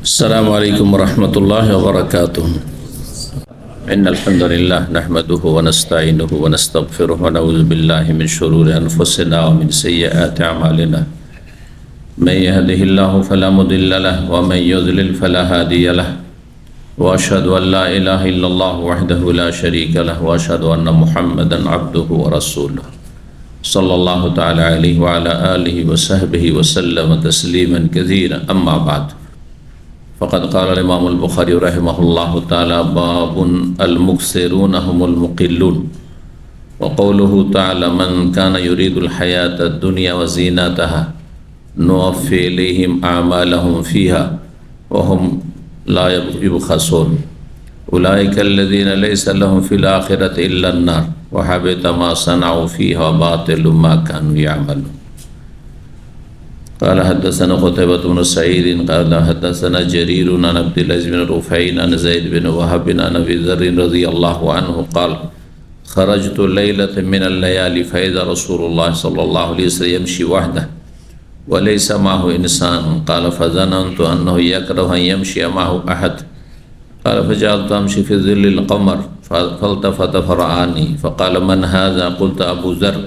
السلام عليكم ورحمة الله وبركاته. إن الحمد لله نحمده ونستعينه ونستغفره ونعوذ بالله من شرور أنفسنا ومن سيئات أعمالنا. من يهده الله فلا مضل له ومن يضلل فلا هادي له. وأشهد أن لا إله إلا الله وحده لا شريك له وأشهد أن محمدا عبده ورسوله صلى الله تعالى عليه وعلى آله وصحبه وسلم تسليما كثيرا. أما بعد، فقد قال الإمام البخاري رحمه الله تعالى: باب المكثرون هم المقلون. وقوله تعالى: من كان يريد الحياة الدنيا وزينتها نوفي إليهم أعمالهم فيها وهم لا يبخسون. أولئك الذين ليس لهم في الآخرة إلا النار وحبط ما صنعوا فيها وباطل ما كانوا يعملون. قال حدثنا قتيبة بن سعيد قال حدثنا جرير عن عبد العزيز بن رفيع عن زيد بن وهب عن أبي ذر رضي الله عنه قال: خرجت ليلة من الليالي فإذا رسول الله صلى الله عليه وسلم يمشي وحده وليس معه إنسان. قال: فظننت أنه يكره أن يمشي معه أحد. قال: فجعلت أمشي في ظل القمر فالتفت فرآني فقال: من هذا؟ قلت: أبو ذر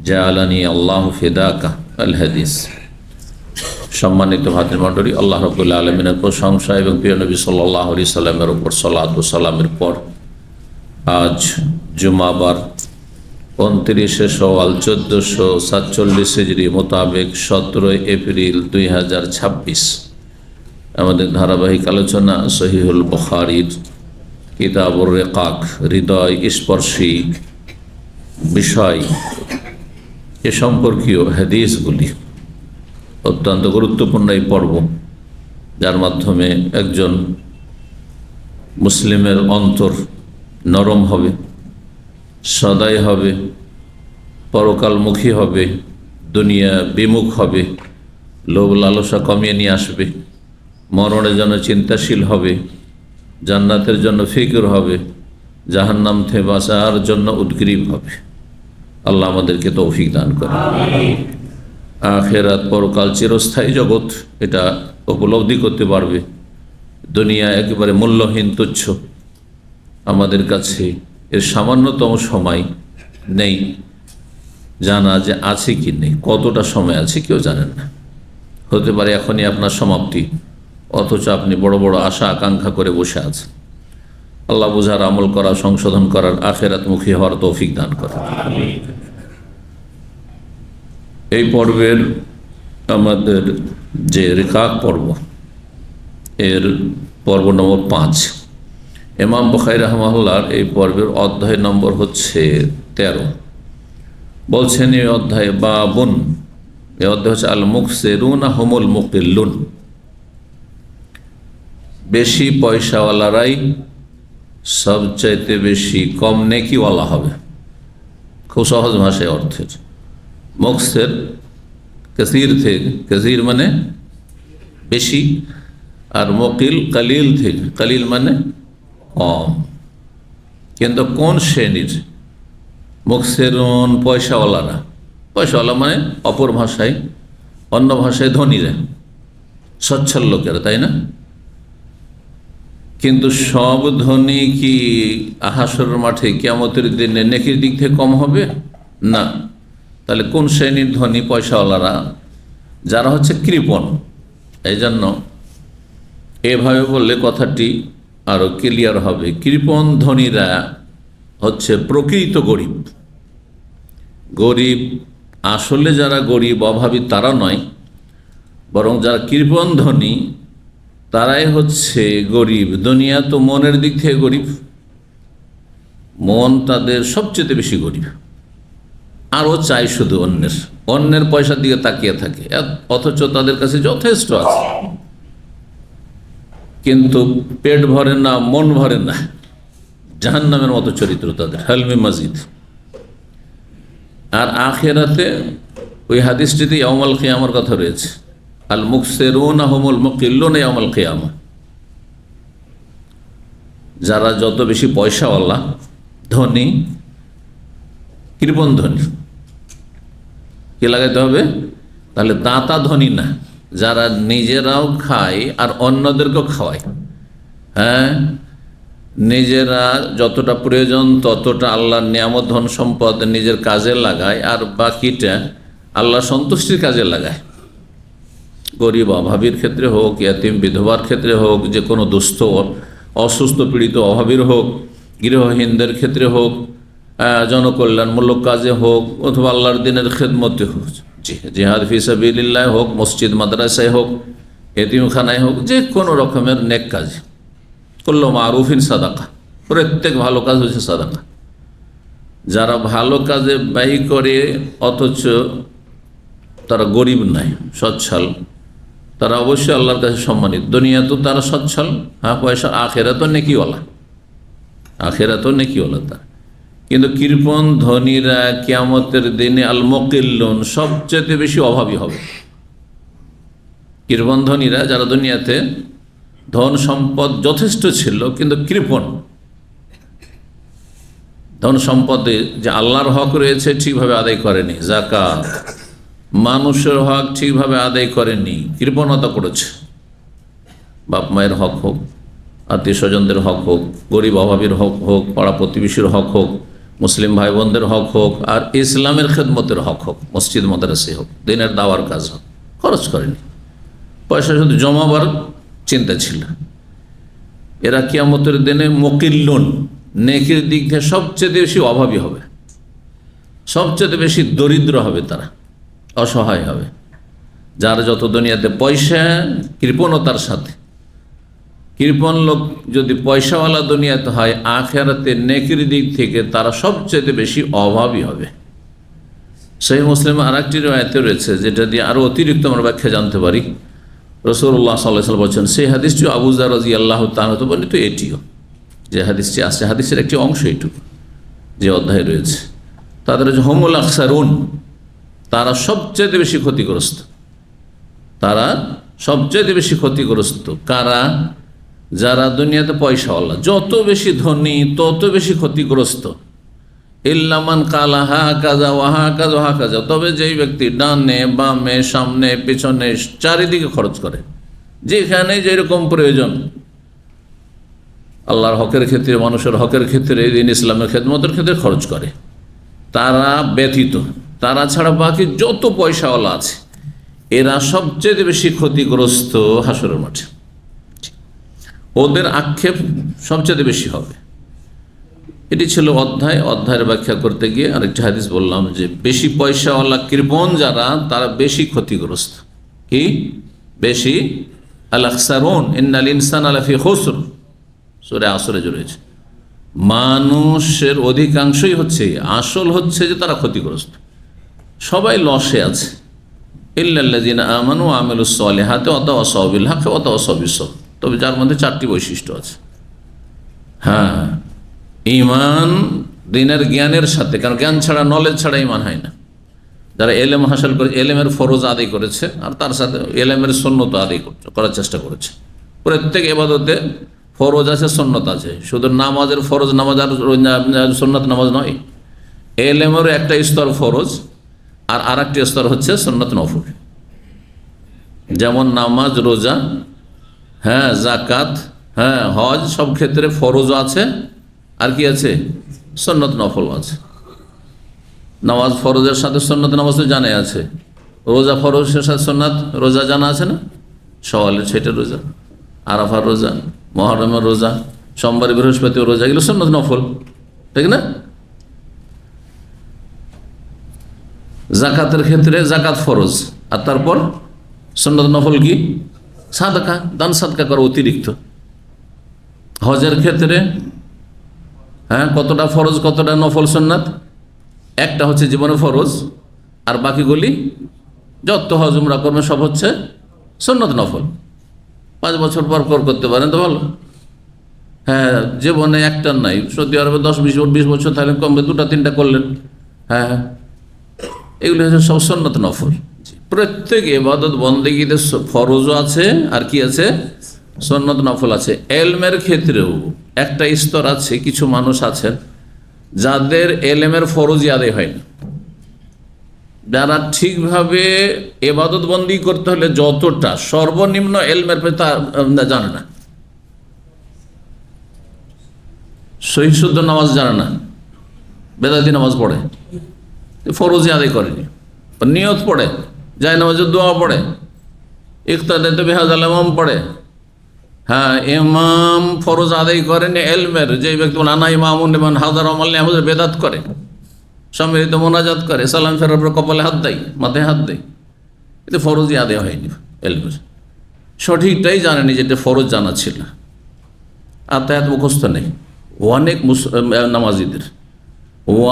জালানি আল্লাহ ফিদাকা আল হাদিস। সম্মানিত ভাতৃমণ্ডলী, আল্লাহ রাব্বুল আলামিনের প্রশংসা এবং প্রিয় নবী সাল্লাল্লাহু আলাইহি সাল্লামের উপর সালাত ও সালামের পর আজ জুমাবার 29 শাওয়াল 1447 হিজরি মোতাবেক 17 এপ্রিল 2026 আমাদের ধারাবাহিক আলোচনা সহিহুল বুখারীর কিতাবুর রিকাক, হৃদয় স্পর্শী বিষয় এ সম্পর্কীয় হাদিসগুলি অত্যন্ত গুরুত্বপূর্ণ এই পর্ব, যার মাধ্যমে একজন মুসলিমের অন্তর নরম হবে, সদয় হবে, পরকালমুখী হবে, দুনিয়া বিমুখ হবে, লোভ লালসা কমিয়ে নিয়ে আসবে, মরণের জন্য চিন্তাশীল হবে, জান্নাতের জন্য ফিকির হবে, জাহান্নাম থেকে বাঁচার জন্য উদ্গ্রীব হবে। আল্লাহ আমাদেরকে তৌফিক দান করে। আখিরাত পরকাল চিরস্থায়ী জগৎ, এটা উপলব্ধি করতে পারবে। দুনিয়া একেবারে মূল্যহীন, তুচ্ছ। আমাদের কাছে এর সামান্যতম সময় নেই জানা যে আছে কি নেই, কতটা সময় আছে কেউ জানেন না। হতে পারে এখনই আপনার সমাপ্তি, অথচ আপনি বড় বড় আশা আকাঙ্ক্ষা করে বসে আছেন। আল্লাহ বুঝার, আমল করা, সংশোধন করার, আখিরাতমুখী হওয়ার তৌফিক দান করেন। এই পর্বের আমাদের যে রিকাক পর্ব, এর পর্ব নম্বর 5। ইমাম বুখারী রাহিমাহুল্লাহর এই পর্বের অধ্যায় নম্বর হচ্ছে 13। বলছেন এই অধ্যায় বাবুন, এই অধ্যায় হচ্ছে আল মুকসিরুনা হুমুল মুকিল্লুন। বেশি পয়সাওয়ালারাই সবচাইতে বেশি কম নেকিওয়ালা হবে। খুব সহজ ভাষায় অর্থের। মুকসির কাসীর থেকে, কাসীর মানে বেশি, আর মুকিল কালিল থেকে, কালিল মানে কম। কিন্তু কোন শ্রেণীর? মুকসিরুন পয়সাওয়ালারা। পয়সাওয়ালা মানে অপর ভাষায়, অন্য ভাষায় ধনীরা, সচ্ছল লোকেরা, তাই না? কিন্তু সব ধনী কি হাসরের মাঠে কিয়ামতের দিনে নেকির দিক থেকে কম হবে? না। তাহলে কোন শ্রেণীর ধনী? পয়সাওয়ালারা, যারা হচ্ছে কৃপণ। এই জন্য এভাবে বললে কথাটি আরও ক্লিয়ার হবে। কৃপণ ধনীরা হচ্ছে প্রকৃত গরিব। গরিব আসলে যারা গরিব, অভাবী তারা নয়, বরং যারা কৃপণ ধনী তারাই হচ্ছে গরিব। দুনিয়া তো মনের দিক থেকে গরিব, মন তাদের সবচেয়ে বেশি গরিব। আরও চাই শুধু অন্যের পয়সার দিকে তাকিয়ে থাকে, অথচ তাদের কাছে যথেষ্ট আছে, কিন্তু পেট ভরে না, মন ভরে না। জাহান্নামের মতো চরিত্র তাদের, হালমে মাজিদ। আর আখিরাতে ওই হাদিসটিতে ইয়াউমুল কিয়ামার কথা রয়েছে, আল মুকসিরুনা হুমুল মুকিল্লুনা ইয়াউমুল কিয়ামা। যারা যত বেশি পয়সাওয়ালা, ধনী, কৃপণ ধনী, কি লাগাইতে হবে? তাহলে দাতা ধনী না, যারা নিজেরাও খায় আর অন্যদেরকেও খাওয়ায়। হ্যাঁ, নিজেরা যতটা প্রয়োজন ততটা আল্লাহর নিয়ামত ধন সম্পদ নিজের কাজে লাগায়, আর বাকিটা আল্লাহ সন্তুষ্টির কাজে লাগায়। গরিব অভাবীর ক্ষেত্রে হোক, ইয়াতিম বিধবার ক্ষেত্রে হোক, যে কোনো দুস্থ অসুস্থ পীড়িত অভাবীর হোক, গৃহহীনদের ক্ষেত্রে হোক, জনকল্যাণমূলক কাজে হোক, অথবা আল্লাহর দিনের খেদমতে হোক, জিহাদ ফি সাবিলিল্লাহ হোক, মসজিদ মাদ্রাসায় হোক, এতিমখানায় হোক, যে কোনো রকমের নেক কাজ। কুল্লু মারুফিন সাদাকা, প্রত্যেক ভালো কাজ হচ্ছে সাদাকা। যারা ভালো কাজে ব্যয় করে অথচ তারা গরিব নাই, সচ্ছল, তারা অবশ্যই আল্লাহর কাছে সম্মানিত। দুনিয়া তো তারা সচ্ছল, হ্যাঁ পয়সা, আখেরাত নেকিওয়ালা, আখেরাত নেকিওয়ালা তার। কিন্তু কৃপণ ধনীরা কিয়ামতের দিনে আল মুকিল্লুন, সবচেয়ে বেশি অভাবী হবে। কৃপণ ধনীরা যারা দুনিয়াতে ধন সম্পদ যথেষ্ট ছিল কিন্তু কৃপণ, ধন সম্পদে যে আল্লাহর হক রয়েছে ঠিকভাবে আদায় করেনি, যাকাত মানুষের হক ঠিকভাবে আদায় করেনি, কৃপণতা করেছে। বাপ মায়ের হক হোক, আত্মীয় স্বজনদের হক হোক, গরিব অভাবীর হক হোক, পাড়া প্রতিবেশীর হক হোক, মুসলিম ভাই বোনদের হক হোক, আর ইসলামের খেদমতের হক হোক, মসজিদ মাদ্রাসা হোক, দিনের দাওয়ার কাজ হোক, খরচ করেনি। পয়সা শুধু জমাবার চিন্তা ছিল। এরা কিয়ামতের দিনে মুকিল্লুন, নেকির দিক থেকে সবচেয়ে বেশি অভাবী হবে, সবচেয়ে বেশি দরিদ্র হবে, তারা অসহায় হবে। যার যত দুনিয়াতে পয়সা, কৃপণতার সাথে, কৃপণ লোক যদি পয়সাওয়ালা দুনিয়াতে হয়, আখিরাতে নেকির দিক থেকে তারা সবচেয়ে বেশি অভাবী হবে। সহিহ মুসলিম আর একটি riwayate রয়েছে, যেটা দিয়ে আরও অতিরিক্ত আমরা ব্যাখ্যা জানতে পারি। রাসূলুল্লাহ সাল্লাল্লাহু আলাইহি ওয়াসাল্লাম বলছেন, সেই হাদিসটি আবু যর রাদিয়াল্লাহু তাআলা তো বর্ণিত, এটিও যে হাদিসটি আছে, হাদিসের একটি অংশ এইটুকু যে অধ্যায়ে রয়েছে। তাদের হচ্ছে হুমুল আখসারুন, তারা সবচেয়ে বেশি ক্ষতিগ্রস্ত। তারা সবচেয়ে বেশি ক্ষতিগ্রস্ত কারা? যারা দুনিয়াতে পয়সাওয়ালা, যত বেশি ধনী তত বেশি ক্ষতিগ্রস্ত। ইল্লামান কালা হা কাজা ওয়াহা কাজা ওহা কাজা, তবে যেই ব্যক্তি ডানে বামে সামনে পেছনে চারিদিকে খরচ করে, যেখানে যেরকম প্রয়োজন, আল্লাহর হকের ক্ষেত্রে, মানুষের হকের ক্ষেত্রে, দিন ইসলামের খেদমতের ক্ষেত্রে খরচ করে, তারা ব্যতীত, তারা ছাড়া বাকি যত পয়সাওয়ালা আছে, এরা সবচেয়ে বেশি ক্ষতিগ্রস্ত হাসরের মাঠে। ওদের আক্ষেপ সবচেয়ে বেশি হবে। এটি ছিল অধ্যায়ের ব্যাখ্যা করতে গিয়ে আরেকটি হাদিস বললাম যে বেশি পয়সাওয়ালা কৃপণ যারা, তারা বেশি ক্ষতিগ্রস্ত। কি বেশি? আল আখসারুন ইন্নাল ইনসানা লাফি খুসর, সূরা আসরে রয়েছে। মানুষের অধিকাংশই হচ্ছে, আসল হচ্ছে যে তারা ক্ষতিগ্রস্ত, সবাই লসে আছে। ইল্লাল্লাযিনা আমানু ওয়া আমিলুস সলিহাতি ওয়া তাওয়াসাউ বিল হাক্কি ওয়া তাওয়াসাউ বিস সবর। তবে যার মধ্যে চারটি বৈশিষ্ট্য আছে। হ্যাঁ, ঈমান দিনের জ্ঞানের সাথে, কারণ জ্ঞান ছাড়া, নলেজ ছাড়া ঈমান হয় না। যারা এলেম হাসিল করে, এলেমের ফরজ আদায় করেছে, আর তার সাথে এলেমের সুন্নত আদায় করার চেষ্টা করেছে। প্রত্যেক ইবাদতে ফরজ আছে, সুন্নত আছে। শুধু নামাজের ফরজ নামাজ আর সুন্নত নামাজ নয়, এলেমেরও একটা স্তর ফরজ, আর আরেকটি স্তর হচ্ছে সুন্নত নফল। যেমন নামাজ, রোজা, হ্যাঁ যাকাত, হ্যাঁ হজ, সব ক্ষেত্রে ফরজ আছে, আর কি আছে? সুন্নত নফল আছে। নামাজ ফরজের সাথে সুন্নত নামাজ তো জানাই আছে। রোজা ফরজের সাথে সুন্নত রোজা জানা আছে না? সওয়ালের 6টা রোজা, আরাফার রোজা, মুহররমের রোজা, সোমবার বৃহস্পতি রোজা, এগুলো সুন্নত নফল, ঠিক না? যাকাতের ক্ষেত্রে যাকাত ফরজ, আর তারপর সুন্নত নফল কি? সাদকা, দান সাদকা করা অতিরিক্ত। হজের ক্ষেত্রে হ্যাঁ কতটা ফরজ, কতটা নফল সুন্নাত? একটা হচ্ছে জীবনে ফরজ, আর বাকিগুলি যত হজ উমরা করবে সব হচ্ছে সুন্নত নফল। 5 বছর পর করতে পারেন তো ভালো। হ্যাঁ, জীবনে একটা নাই, সৌদি আরবে 10-20 বছর থাকলেন, কমবে 2-3টা করলেন। হ্যাঁ, এগুলি হচ্ছে সব সুন্নত নফল। প্রত্যেক ইবাদত বন্দেগীতে ফরজও আছে, আর কি আছে? সুন্নত নফল আছে। এলমের ক্ষেত্রেও একটা স্তর আছে, কিছু মানুষ আছেন যাদের এলেমের ফরজই আদায় হয় না, যারা ঠিকভাবে ইবাদত বন্দি করতে হলে যতটা সর্বনিম্ন এলমের তা জানে না, সহি শুদ্ধ নামাজ জানে না, বেদাতি নামাজ পড়ে, ফরজি আদায় করেনি, নিয়ত পড়ে, যায় নামাজের দোয়া পড়ে, ইকতাদাতে বিহাজাল ইমাম পড়ে। হ্যাঁ, ইমাম ফরজ আদায় করেনি এলমের, যে ব্যক্তি আনা ইমামুন লিমান হাযারা ওয়া মান বেদাত করে, সম্মিলিত মোনাজাত করে, সালাম ফেরার পর কপালে হাত দেয়, মাথায় হাত দেয়, এতে ফরজই আদায় হয়নি এলমের, সঠিকটাই জানেনি যেটা ফরজ জানা ছিল। আত্মায়াত মুখস্থ নেই অনেক নামাজিদের,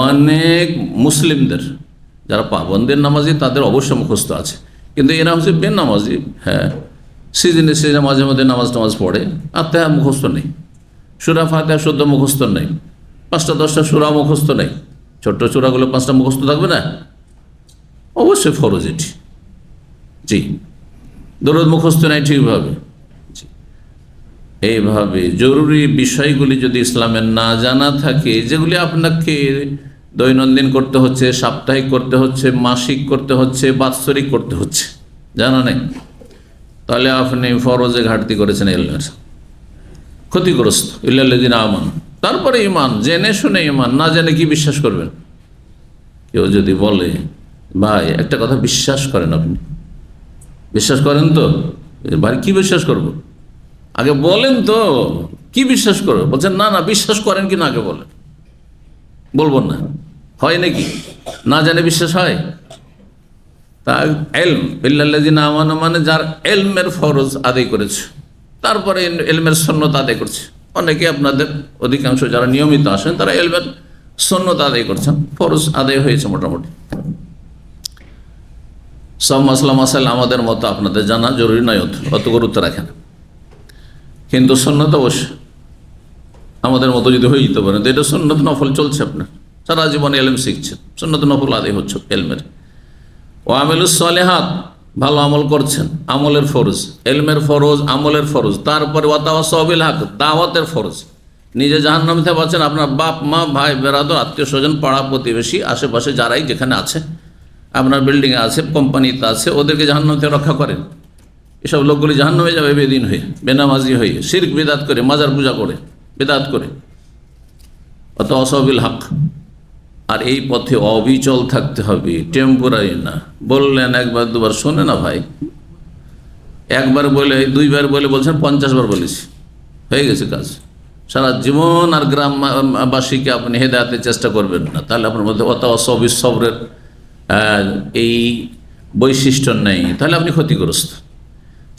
অনেক মুসলিমদের, যারা পাবন্দের নামাজি তাদের অবশ্য মুখস্থ আছে, কিন্তু এরা হচ্ছে বেনামাজি। হ্যাঁ, সিজনে সিজনে মাঝে মধ্যে নামাজ টামাজ পড়ে, আত্মায়াত মুখস্থ নেই, সূরা ফাতিহা শুদ্ধ মুখস্থ নেই, 5টা 10টা সূরা মুখস্থ নেই, ছোট্ট সূরাগুলো 5টা মুখস্থ থাকবে না, অবশ্যই ফরজ এটি। জি, দরুদ মুখস্থ নেই ঠিকভাবে। এইভাবে জরুরি বিষয়গুলি যদি ইসলামের না জানা থাকে, যেগুলি আপনাকে দৈনন্দিন করতে হচ্ছে, সাপ্তাহিক করতে হচ্ছে, মাসিক করতে হচ্ছে, বাৎসরিক করতে হচ্ছে, জানা নেই, তাহলে আপনি ফরজে ঘাটতি করেছেন, এলমের ক্ষতিগ্রস্ত। ইল্লাল্লাযিনা আমানু, তারপরে ইমান, জেনে শুনে ইমান, না জেনে কি বিশ্বাস করবেন? কেউ যদি বলে ভাই একটা কথা বিশ্বাস করেন, আপনি বিশ্বাস করেন তো? ভাই কি বিশ্বাস করব? আগে বলেন তো কি বিশ্বাস করবো? বলছেন না না বিশ্বাস করেন কি না আগে বলেন। বলবো না, হয় নাকি? না জানে বিশ্বাস হয়? তা এলম, ইল্লাল্লাযিনা আমানু মানে যার এলমের ফরজ আদায় করেছে, তারপরে এলমের সুন্নত আদায় করছে। অনেকে আপনাদের অধিকাংশ যারা নিয়মিত আসেন তারা এলমের সুন্নত আদায় করছেন, ফরজ আদায় হয়েছে মোটামুটি। সব মাসলা মাসাইল আমাদের মতো আপনাদের জানা জরুরি নয়, অত গুরুত্ব রাখে না, কিন্তু সুন্নত অবশ্য আমাদের মতো যদি হয়ে যেতে পারেন তো এটা সুন্নত নফল চলছে, আপনার সারা জীবন এলম শিখছেন, সুন্নত নফল আদায় হচ্ছে এলমের। ও আমিলুস সালেহাত, ভালো আমল করছেন, আমলের ফরজ, এলমের ফরজ, আমলের ফরজ, তারপরে ওয়াতাওয়াসাউ বিল হক, দাওয়াতের ফরজ। নিজে জাহান্নাম থেকে বাঁচেন, আপনার বাপ মা ভাই বেরাদর আত্মীয় স্বজন পাড়া প্রতিবেশী আশেপাশে যারাই যেখানে আছে, আপনার বিল্ডিংয়ে আছে, কোম্পানিতে আছে, ওদেরকে জাহান্নাম থেকে রক্ষা করেন। এসব লোকগুলি জাহান্নামে যাবে বেদিন হয়ে, বেনামাজি হয়ে, শিরক বিদাত করে, মাজার পূজা করে, বিদাত করে। ওয়াতাওয়াসাউ বিল হক, আর এই পথে অবিচল থাকতে হবে, টেম্পোরারি না। বললেন একবার দুবার শোনে না ভাই, একবার বলে দুইবার বলে বলছেন 50 বার বলেছি, হয়ে গেছে কাজ। সারা জীবন আর গ্রামবাসীকে আপনি হেদায়েতের চেষ্টা করবেন না, তাহলে আপনার মধ্যে ওয়াতাওয়াসাউ বিস সবরের এই বৈশিষ্ট্য নেই, তাহলে আপনি ক্ষতিগ্রস্ত।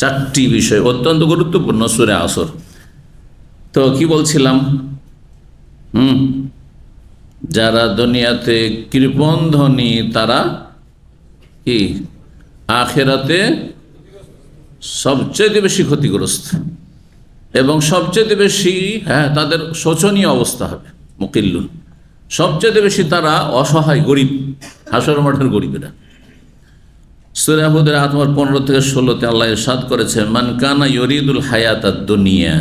4টি বিষয় অত্যন্ত গুরুত্বপূর্ণ সূরা আসর। তো কি বলছিলাম? যারা দুনিয়াতে কৃপণ ধনী তারা কি আখেরাতে সবচেয়ে বেশি ক্ষতিগ্রস্ত, এবং সবচেয়ে বেশি তাদের শোচনীয় অবস্থা হবে। মুকিল্লুন, সবচেয়ে বেশি তারা অসহায়, গরিব, হাসর মাঠের গরিবেরা। সূরা হুদের আয়াত 15 থেকে 16-তে আল্লাহ ইরশাদ করেছেন, মান কানা ইউরিদুল হায়াতাদ দুনিয়া,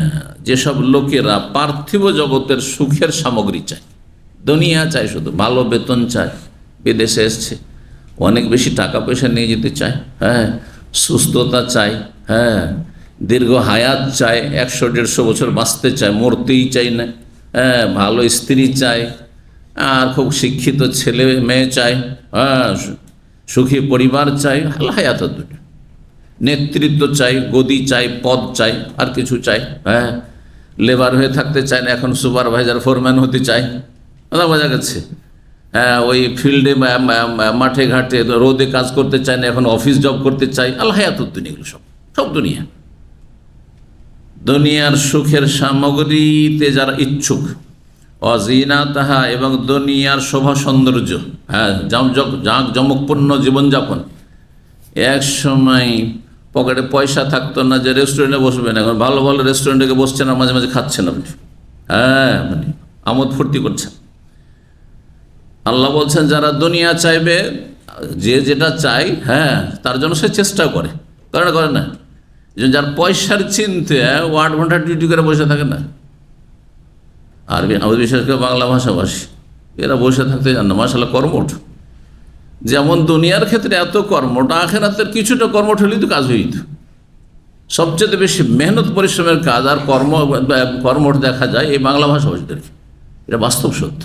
যেসব লোকেরা পার্থিব জগতের সুখের সামগ্রী চায়, দুনিয়া চায়, শুধু ভালো বেতন চায়, বিদেশে এসছে অনেক বেশি টাকা পয়সা নিয়ে যেতে চায়, সুস্থতা চায়, দীর্ঘ হায়াত চায়, 100-150 বছর বাঁচতে চায়, মরতেই চায় না, ভালো স্ত্রী চায়, আর খুব শিক্ষিত ছেলে মেয়ে চায়, সুখী পরিবার চাই, হায়াতের দুনিয়া, নেতৃত্ব চাই, গদি চাই, পদ চাই, আর কিছু চাই, লেবার হয়ে থাকতে চায় না, এখন সুপারভাইজার ফোরম্যান হতে চায়, বোঝা গেছে। ওই ফিল্ডে মাঠে ঘাটে রোদে কাজ করতে চায় না, এখন অফিস জব করতে চাই, হায়াতের দুনিয়া, এগুলো সব দুনিয়া। দুনিয়ার সুখের সামগ্রীতে যারা ইচ্ছুক, অজিনা তাহা, এবং দুনিয়ার শোভা সৌন্দর্য, জাঁক জমকপূর্ণ জীবনযাপন। এক সময় পকেটে পয়সা থাকতো না যে রেস্টুরেন্টে বসবেন, এখন ভালো ভালো রেস্টুরেন্টে বসছেন আর মাঝে মাঝে খাচ্ছেন আপনি, মানে আমোদ ফুর্তি করছেন। আল্লাহ বলছেন যারা দুনিয়া চাইবে, যে যেটা চাই তার জন্য সে চেষ্টা করে না, যার পয়সার চিন্তা ও 8 ঘন্টা ডিউটি করে বসে থাকে না। আরবি, আমাদের বিশেষ করে বাংলা ভাষাভাষী, এরা বসে থাকতে জান না, মাশাআল্লাহ কর্মঠ, যেমন দুনিয়ার ক্ষেত্রে এত কর্মটা, আখিরাতের কিছুটা কর্মঠ হলেই তো কাজ হইত। সবচেয়ে বেশি মেহনত পরিশ্রমের কাজ আর কর্মঠ দেখা যায় এই বাংলা ভাষাভাষীদেরকে। এটা বাস্তব সত্য।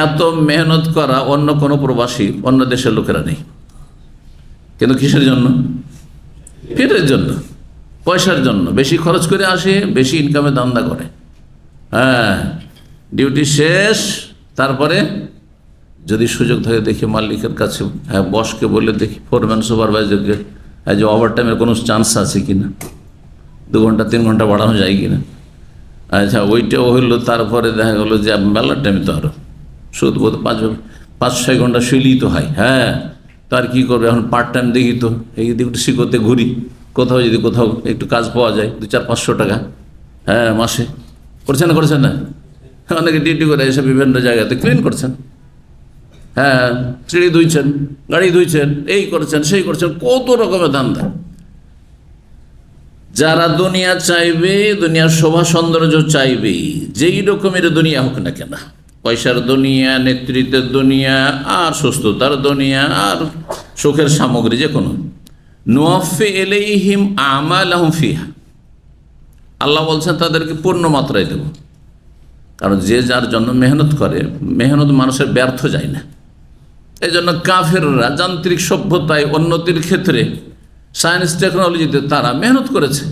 এত মেহনত করা অন্য কোনো প্রবাসী, অন্য দেশের লোকেরা নেই। কিন্তু কিসের জন্য? পেটের জন্য, পয়সার জন্য। বেশি খরচ করে আসে, বেশি ইনকামে ধান্দা করে। হ্যাঁ, ডিউটি শেষ, তারপরে যদি সুযোগ থাকে দেখি মালিকের কাছে, হ্যাঁ বসকে বলে দেখি, ফোরম্যান সুপারভাইজারকে, হ্যাঁ যে ওভারটাইমের কোনো চান্স আছে কি না, 2 ঘন্টা 3 ঘন্টা বাড়ানো যায় কি না। আচ্ছা, ওইটাও হইলো। তারপরে দেখা গেলো যে মেলার টাইমে তো আরও শুধু 5-6 ঘন্টা শুইলেই তো হয়। হ্যাঁ, তার কি করবে এখন? পার্ট টাইম দেখি তো, এই একটু শিখতে ঘুরি, কোথাও যদি কোথাও একটু কাজ পাওয়া যায় 200-500 টাকা, হ্যাঁ মাসে। করছেন না? অনেকে ডিউটি করে এসে বিভিন্ন জায়গাতে ক্লিন করছেন, হ্যাঁ সিঁড়ি ধুইছেন, গাড়ি ধুইছেন, এই করছেন সেই করছেন, কত রকমের ধান্দা। যারা দুনিয়া চাইবে, দুনিয়ার শোভা সৌন্দর্য চাইবে, যেই রকমের দুনিয়া হোক না কেন, পয়সার দুনিয়া, নেতৃত্বের দুনিয়া, আর সুস্থতার দুনিয়া, আর সুখের সামগ্রী, যে কোনো, নুওয়াফি ইলাইহিম আমালাহুম ফিহা, আল্লাহ বলছেন তাদেরকে পূর্ণ মাত্রায় দেব। কারণ যে যার জন্য মেহনত করে, মেহনত মানুষের ব্যর্থ যায় না। এই জন্য কাফেররা যান্ত্রিক সভ্যতায়, উন্নতির ক্ষেত্রে, সায়েন্স টেকনোলজিতে তারা মেহনত করেছে।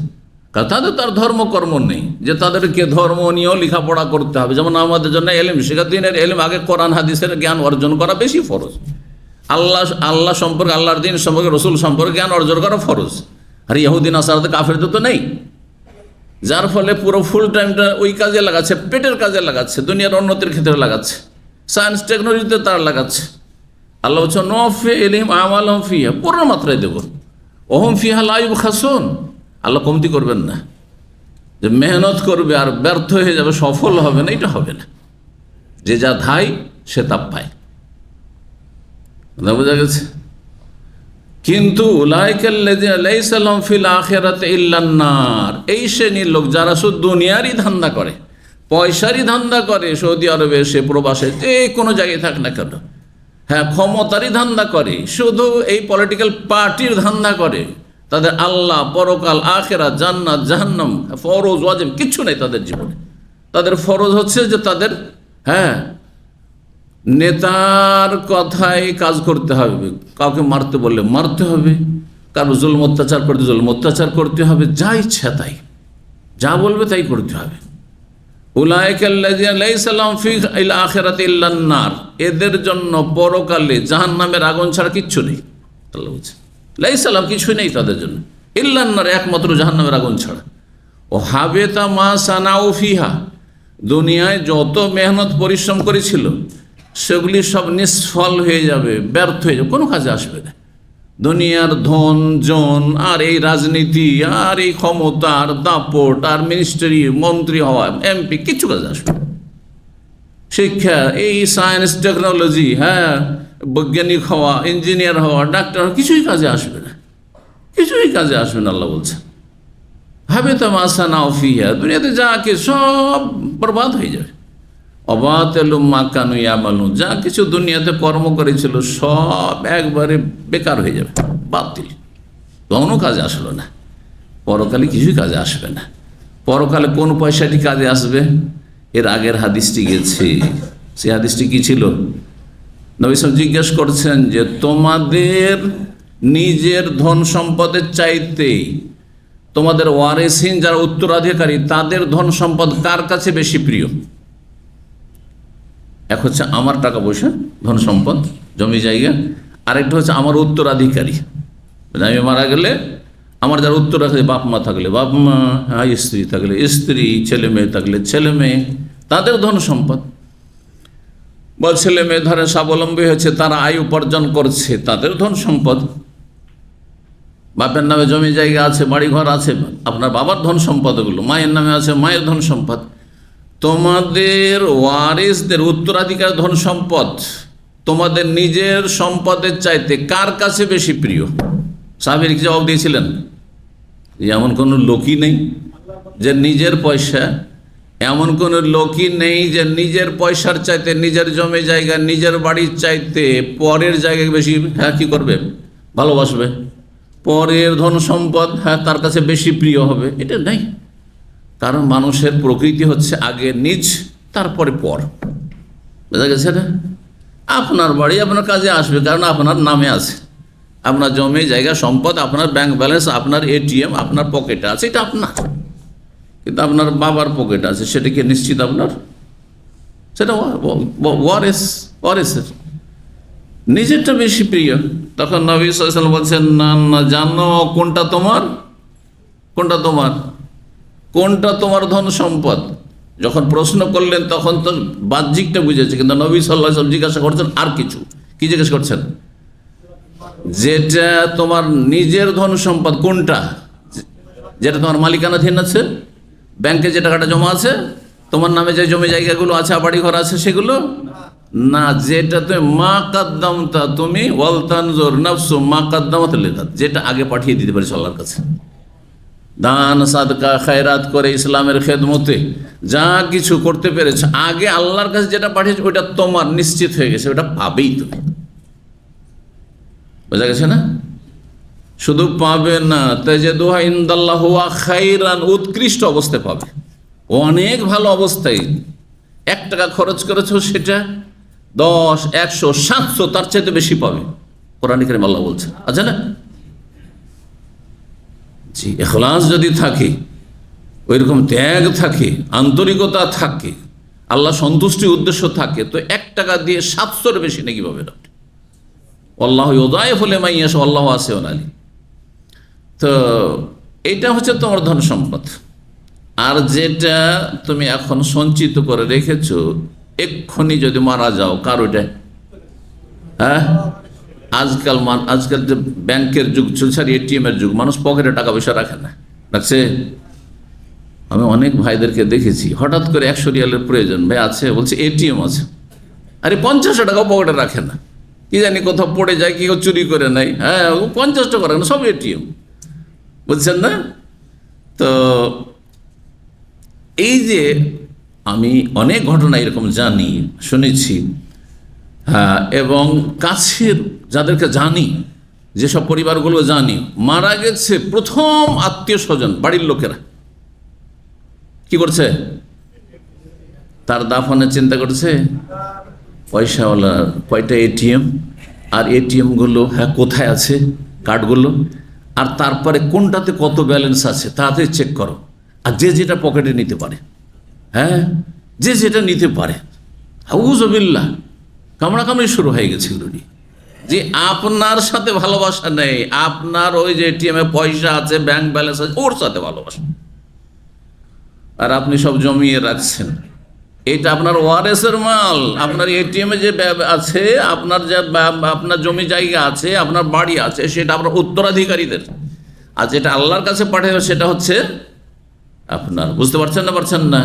কারণ তার ধর্মকর্ম নেই যে তাদেরকে ধর্ম নিয়েও লেখাপড়া করতে হবে। যেমন আমাদের জন্য এলিম শেখা, দিনের এলিম, আগে কোরআন হাদিসের জ্ঞান অর্জন করা বেশি ফরজ। আল্লাহ সম্পর্কে, আল্লাহর দিন সম্পর্কে, রসুল সম্পর্কে জ্ঞান অর্জন করা ফরজ। আর ইহুদিন আসারাতে কাফেরদের তো নেই, যার ফলে পুরো ফুল টাইমটা ওই কাজে লাগাচ্ছে, পেটের কাজে লাগাচ্ছে, দুনিয়ার উন্নতির ক্ষেত্রে লাগাচ্ছে, সায়েন্স টেকনোলজিতে তারা লাগাচ্ছে। আল্লাহ বলছে নুওয়াফি ইলাইহিম আমালাহুম ফিহা, পূর্ণ মাত্রায় দেব। ওহুম ফিহা লা ইউবখাসুন, আল্লাহ কমতি করবেন না। যে মেহনত করবে আর ব্যর্থ হয়ে যাবে, সফল হবে না, এটা হবে না। যে যা ধাই সে তা পায়। বোঝা গেছে? কিন্তু উলাইকাল্লাযীনা লাইসা লাহুম ফিল আখিরাতি ইল্লান নার, এই শ্রেণীর লোক যারা শুধু দুনিয়ারই ধান্দা করে, পয়সারই ধান্দা করে, সৌদি আরবে এসে, প্রবাসে, যে কোনো জায়গায় থাক না কেন, হ্যাঁ ক্ষমতারই ধান্দা করে, শুধু এই পলিটিক্যাল পার্টির ধান্দা করে, তাদের আল্লাহ, পরকাল, আখিরাত, জান্নাত, জাহান্নাম, ফরজ ওয়াজিব কিচ্ছু নেই তাদের জীবনে। তাদের ফরজ হচ্ছে যে তাদের, হ্যাঁ নেতার কথায় কাজ করতে হবে, কাউকে মারতে বললে মারতে হবে, কারো জুলম অত্যাচার করতে জুলম অত্যাচার করতে হবে, যা ইচ্ছা তাই, যা বলবে তাই করতে হবে। উলাইকাল্লাযীনা লাইসা লাহুম ফিল আখিরাতি ইল্লান নার, এদের জন্য পরকালে জাহান্নামের আগুন ছাড়া কিচ্ছু নেই। আল্লাহ বলছে লাইসা লাহুম, কিছুই নেই তাদের জন্য, ইল্লান নার, একমাত্র জাহান্নামের আগুন ছাড়া। ও হাবিতা মা সানাউ ফিহা, দুনিয়ায় যত মেহনত পরিশ্রম করেছিল সেগুলি সব নিষ্ফল হয়ে যাবে, ব্যর্থ হয়ে যাবে, কোনো কাজে আসবে না। দুনিয়ার ধন জন, আর এই রাজনীতি, আর এই ক্ষমতা, আর দাপট, আর মিনিস্ট্রি, মন্ত্রী হওয়া, এমপি, কিচ্ছু কাজে আসবে না। শিক্ষা, এই সায়েন্স টেকনোলজি, হ্যাঁ বৈজ্ঞানিক হওয়া, ইঞ্জিনিয়ার হওয়া, ডাক্তার হওয়া, কিছুই কাজে আসবে না, কিছুই কাজে আসবে না। আল্লাহ বলছে হাবিতা মা সানাউ ফিহা, দুনিয়াতে যা কে সব বরবাদ হয়ে যাবে। অবাতিলুম মা কানু ইয়ামালুন, যা কিছু দুনিয়াতে কর্ম করেছিল সব একবারে বেকার হয়ে যাবে, বাতিল, কোনো কাজে আসলো না। পরকালে কিছুই কাজে আসবে না। পরকালে কোন পয়সাটি কাজে আসবে? এর আগের হাদিসটি গেছে, সেই হাদিসটি কি ছিল? নবী সাল্লাল্লাহু জিজ্ঞেস করছেন যে তোমাদের নিজের ধন সম্পদের চাইতে তোমাদের ওয়ারিসিন, যারা উত্তরাধিকারী, তাদের ধন সম্পদ কার কাছে বেশি প্রিয়? এক হচ্ছে আমার টাকা পয়সা, ধন সম্পদ, জমি জায়গা, আরেকটা হচ্ছে আমার উত্তরাধিকারী। আমি মারা গেলে আমার যারা উত্তরাধিকারী, বাপ মা থাকলে বাপ মা, হ্যাঁ স্ত্রী থাকলে স্ত্রী, ছেলে মেয়ে থাকলে ছেলে মেয়ে, তাদের ধন সম্পদ। বা ছেলে মেয়ে ধরে স্বাবলম্বী হয়েছে, তারা আয় উপার্জন করছে, তাদের ধন সম্পদ। বাপের নামে জমি জায়গা আছে, বাড়ি ঘর আছে, আপনার বাবার ধন সম্পদ এগুলো, মায়ের নামে আছে, মায়ের ধন সম্পদ। তোমাদের ওয়ারিসদের, উত্তরাধিকার ধন সম্পদ তোমাদের নিজের সম্পদের চাইতে কার কাছে বেশি প্রিয়? সাহাবীরা কি জবাব দিয়েছিলেন? এমন কোনো লোকই নেই যে নিজের পয়সা এমন কোনো লোকই নেই যে নিজের পয়সার চাইতে, নিজের জমি জায়গা, নিজের বাড়ির চাইতে পরের জায়গায় বেশি কি করবে, ভালোবাসবে। পরের ধন সম্পদ তার কাছে বেশি প্রিয় হবে, এটা নেই। কারণ মানুষের প্রকৃতি হচ্ছে আগে নিজ, তারপরে পর। বোঝা গেছে না? আপনার বাড়ি আপনার কাজে আসবে, কারণ আপনার নামে আছে। আপনার জমি জায়গা সম্পদ, আপনার ব্যাংক ব্যালেন্স, আপনার এটিএম আপনার পকেটে আছে, এটা আপনার। কিন্তু আপনার বাবার পকেটে আছে, সেটা কি নিশ্চিত আপনার? সেটা ওয়ারেসের, নিজেরটা বেশি প্রিয়। তখন নবী সাল্লাল্লাহু আলাইহি ওয়াসাল্লাম বলছেন, না না, জানো কোনটা তোমার, কোনটা তোমার, কোনটা তোমার ধন সম্পদ। যখন প্রশ্ন করলেন তখন তো বাহ্যিকটা বুঝেছে, কিন্তু নবী সাল্লাল্লাহু আলাইহি ওয়াসাল্লাম জিজ্ঞাসা করছেন আর কিছু। কি জিজ্ঞেস করছেন? যেটা তোমার নিজের ধন সম্পদ কোনটা, যেটা তোমার মালিকানাধীন আছে, ব্যাংকে যে টাকাটা জমা আছে, তোমার নামে যে জমি জায়গাগুলো আছে, বাড়ি ঘর আছে, সেগুলো না। যেটা তুমি মা কাদ্দামতা, তুমি ওয়াল তানজুর নাফসু মা কাদ্দামাত লিগাদ, যেটা আগে পাঠিয়ে দিতে পারিস আল্লাহর কাছে। দান সাদকা খায়রাত করে ইসলামের খেদমতে যা কিছু করতে পেরেছ, আগে আল্লাহর কাছে যেটা পাঠিয়েছে ওইটা তোমার নিশ্চিত হয়ে গেছে, ওটা পাবেই তুমি। বোঝা গেছে না? শুধু পাবে না, তাজিদুহা ইনদাল্লাহি হুয়া খায়রান, উৎকৃষ্ট অবস্থায় পাবে, অনেক ভালো অবস্থায়। 1 টাকা খরচ করেছো, সেটা 10, 100, 700 তার চাইতে বেশি পাবে। কোরআন কারীম আল্লাহ বলছে, আচ্ছা না? জি, ইখলাস যদি থাকে, ওইরকম ত্যাগ থাকে, আন্তরিকতা থাকে, আল্লাহ সন্তুষ্টির উদ্দেশ্য থাকে, তো 1 টাকা দিয়ে 700-এর বেশি নাকি পাবেন আপনি। আল্লাহু ইউযায়িফু লিমান ইয়াশা, আল্লাহু ওয়াসিউন আলিম। তো এটা হচ্ছে তোমার ধন সম্পদ। আর যেটা তুমি এখন সঞ্চিত করে রেখেছো, এক্ষুনি যদি মারা যাও, কার ওইটা? আজকাল যে ব্যাংকের যুগ চলছে, আর এটিএমের যুগ, মানুষ পকেটে টাকা পয়সা রাখে না, রাখছে? আমি অনেক ভাইদেরকে দেখেছি, হঠাৎ করে 100 রিয়ালের প্রয়োজন, ভাই আছে, বলছে এটিএম আছে, আরে 50 টাকাও পকেটে রাখে না, কি জানি কোথাও পড়ে যায়, কি চুরি করে নেয়। 50 টাকা রাখে না, সব এটিএম, বুঝছেন না? তো এই যে আমি অনেক ঘটনা এরকম জানি, শুনেছি, এবং কাছের যাদেরকে জানি, যেসব পরিবারগুলো জানি, মারা গেছে প্রথম আত্মীয় স্বজন, বাড়ির লোকেরা কি করছে? তার দাফনের চিন্তা করছে। পয়সাওয়ালা কয়টা এটিএম, আর এটিএমগুলো কোথায় আছে, কার্ডগুলো, আর তারপরে কোনটাতে কত ব্যালেন্স আছে তাড়াতাড়ি চেক করো। আর যে যেটা পকেটে নিতে পারে, যে যেটা নিতে পারে, আউযুবিল্লাহ, কামড়াকামড়ি শুরু হয়ে গেছে এগুলো নিয়ে। যে আপনার সাথে ভালোবাসা নেই, আপনার ওই যে এটিএমে পয়সা আছে, ব্যাংক ব্যালেন্স আছে, ওর সাথে ভালোবাসা, আর আপনি সব জমিয়ে রাখছেন। এটা আপনার ওয়ারেসের মাল, আপনার এটিএমে যে আছে, আপনার যে আপনার জমি জায়গা আছে, আপনার বাড়ি আছে, সেটা আপনার উত্তরাধিকারীদের। আর যেটা আল্লাহর কাছে পাঠাবে সেটা হচ্ছে আপনার। বুঝতে পারছেন না? পারছেন না?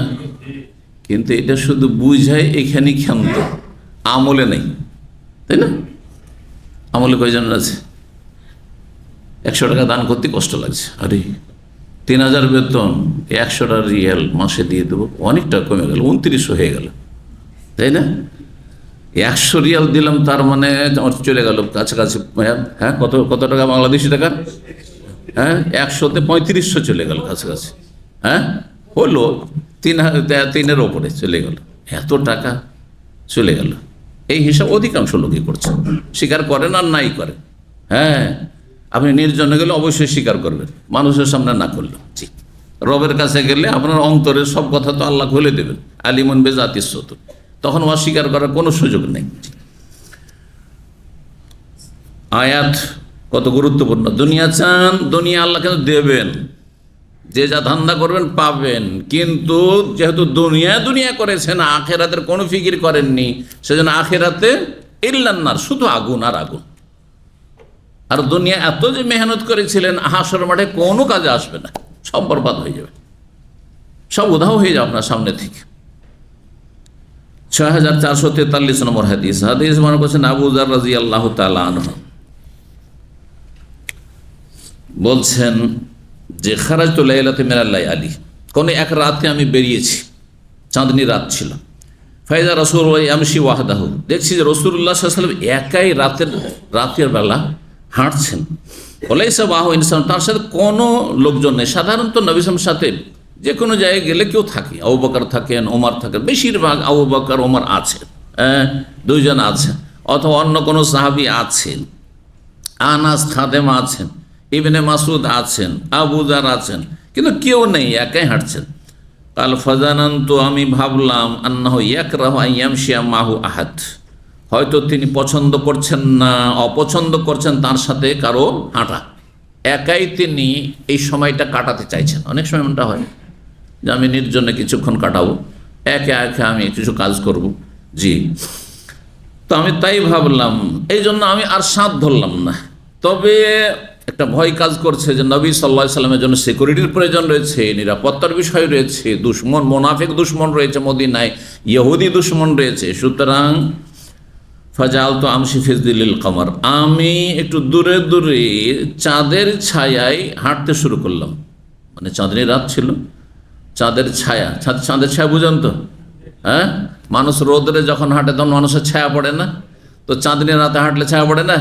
কিন্তু এটা শুধু বুঝায় এখানেই ক্ষান্ত, আমলে নেই, তাই না? আমলে কয়জন আছে? 100 টাকা দান করতে কষ্ট লাগছে, আরে 3000 বেতন, 100 রিয়াল মাসে দিয়ে দেবো, অনেকটা কমে গেল, 2900 হয়ে গেল, তাই না? 100 রিয়াল দিলাম, তার মানে আমার চলে গেল কাছাকাছি, কত টাকা বাংলাদেশি টাকা? 100-তে 3500 চলে গেল কাছাকাছি। হলো 3,000-এর ওপরে চলে গেল, এত টাকা চলে গেল। এই হিসাব অধিকাংশ লোকই করছে, স্বীকার করেন আর নাই করে। আপনি নির্জনে গেলে অবশ্যই স্বীকার করবেন, মানুষের সামনে না করলে। জি, রবের কাছে গেলে আপনার অন্তরের সব কথা তো আল্লাহ খুলে দেবেন, আলিমুন বিজাতিস সুদূর, তখন অস্বীকার করার কোনো সুযোগ নেই। আয়াত কত গুরুত্বপূর্ণ। দুনিয়া চান, দুনিয়া আল্লাহ কিন্তু দেবেন, যে যা ধান্দা করবেন পাবেন, কিন্তু যেহেতু দুনিয়া করেছেন, আখেরাতের কোনো ফিকির করেননি, সেজন্য আখেরাতে ইল্লান্নার, শুধু আগুন আর আগুন। আর দুনিয়া এত যে মেহনত করেছিলেন, হাসর মাঠে কোনো কাজে আসবে না, সব বরবাদ হয়ে যাবে, সব উধাও হয়ে যাবে আপনার সামনে থেকে। 6443 নম্বর হাদিস মনে করছেন আবু যার রাদিয়াল্লাহু তাআলা আনহু বলছেন যে খারাজতু লাইলাতাম মিনাল লায়ালি, কোন এক রাতে আমি বেরিয়েছি, চাঁদনি রাত ছিল। ফাইজা রসুল আমশি ওয়াহদাহু, দেখছি যে রসুল্লাহ সাল্লাল্লাহু আলাইহি ওয়াসাল্লাম একাই রাতের বেলা হাঁটছেন। ওয়ালাইসা মাহু ইনসান, তার সাথে কোনো লোকজন নেই। সাধারণত নবী সাল্লাল্লাহু আলাইহি ওয়াসাল্লামের সাথে যে কোনো জায়গায় গেলে কেউ থাকে, আবু বকর থাকেন, ওমর থাকেন, বেশিরভাগ আবু বকর ওমর আছেন, দুইজন আছেন, অথবা অন্য কোনো সাহাবী আছেন, আনাস খাদেমা আছেন, ইবনে মাসুদ আছেন, আবু যার আছেন, কিন্তু কেউ নেই, একাই হাঁটছেন। কাল ফাজানান্তু, আমি ভাবলাম আন্নাহু ইয়াকরাহু আন ইয়ামশিয়া মাহু আহাদ, হয়তো তিনি পছন্দ করছেন না, অপছন্দ করছেন তার সাথে কারো হাঁটা, একাই তিনি এই সময়টা কাটাতে চাইছেন। অনেক সময় এমনটা হয় যে আমি নির্জনে কিছুক্ষণ কাটাবো, একে একে আমি কিছু কাজ করব, জি। তো আমি তাই ভাবলাম, এই জন্য আমি আর সাথ ধরলাম না। তবে একটা ভয় কাজ করছে যে নবী সাল্লাল্লাহু আলাইহি সাল্লামের জন্য সিকিউরিটির প্রয়োজন রয়েছে, নিরাপত্তার বিষয় রয়েছে, দুশ্মন মোনাফিক দুশ্মন রয়েছে মদিনায়, ইহুদি দুশ্মন রয়েছে। সুতরাং ফাজাল তো আমশি ফিজদিল কমর, আমি একটু দূরে দূরে চাঁদের ছায়ায় হাঁটতে শুরু করলাম। মানে চাঁদনি রাত ছিল, চাঁদের ছায়া, চাঁদের ছায়া বুঝেন তো? হ্যাঁ, মানুষ রোদরে যখন হাঁটে তখন মানুষের ছায়া পড়ে না, তো চাঁদনি রাতে হাঁটলে ছায়া পড়ে না?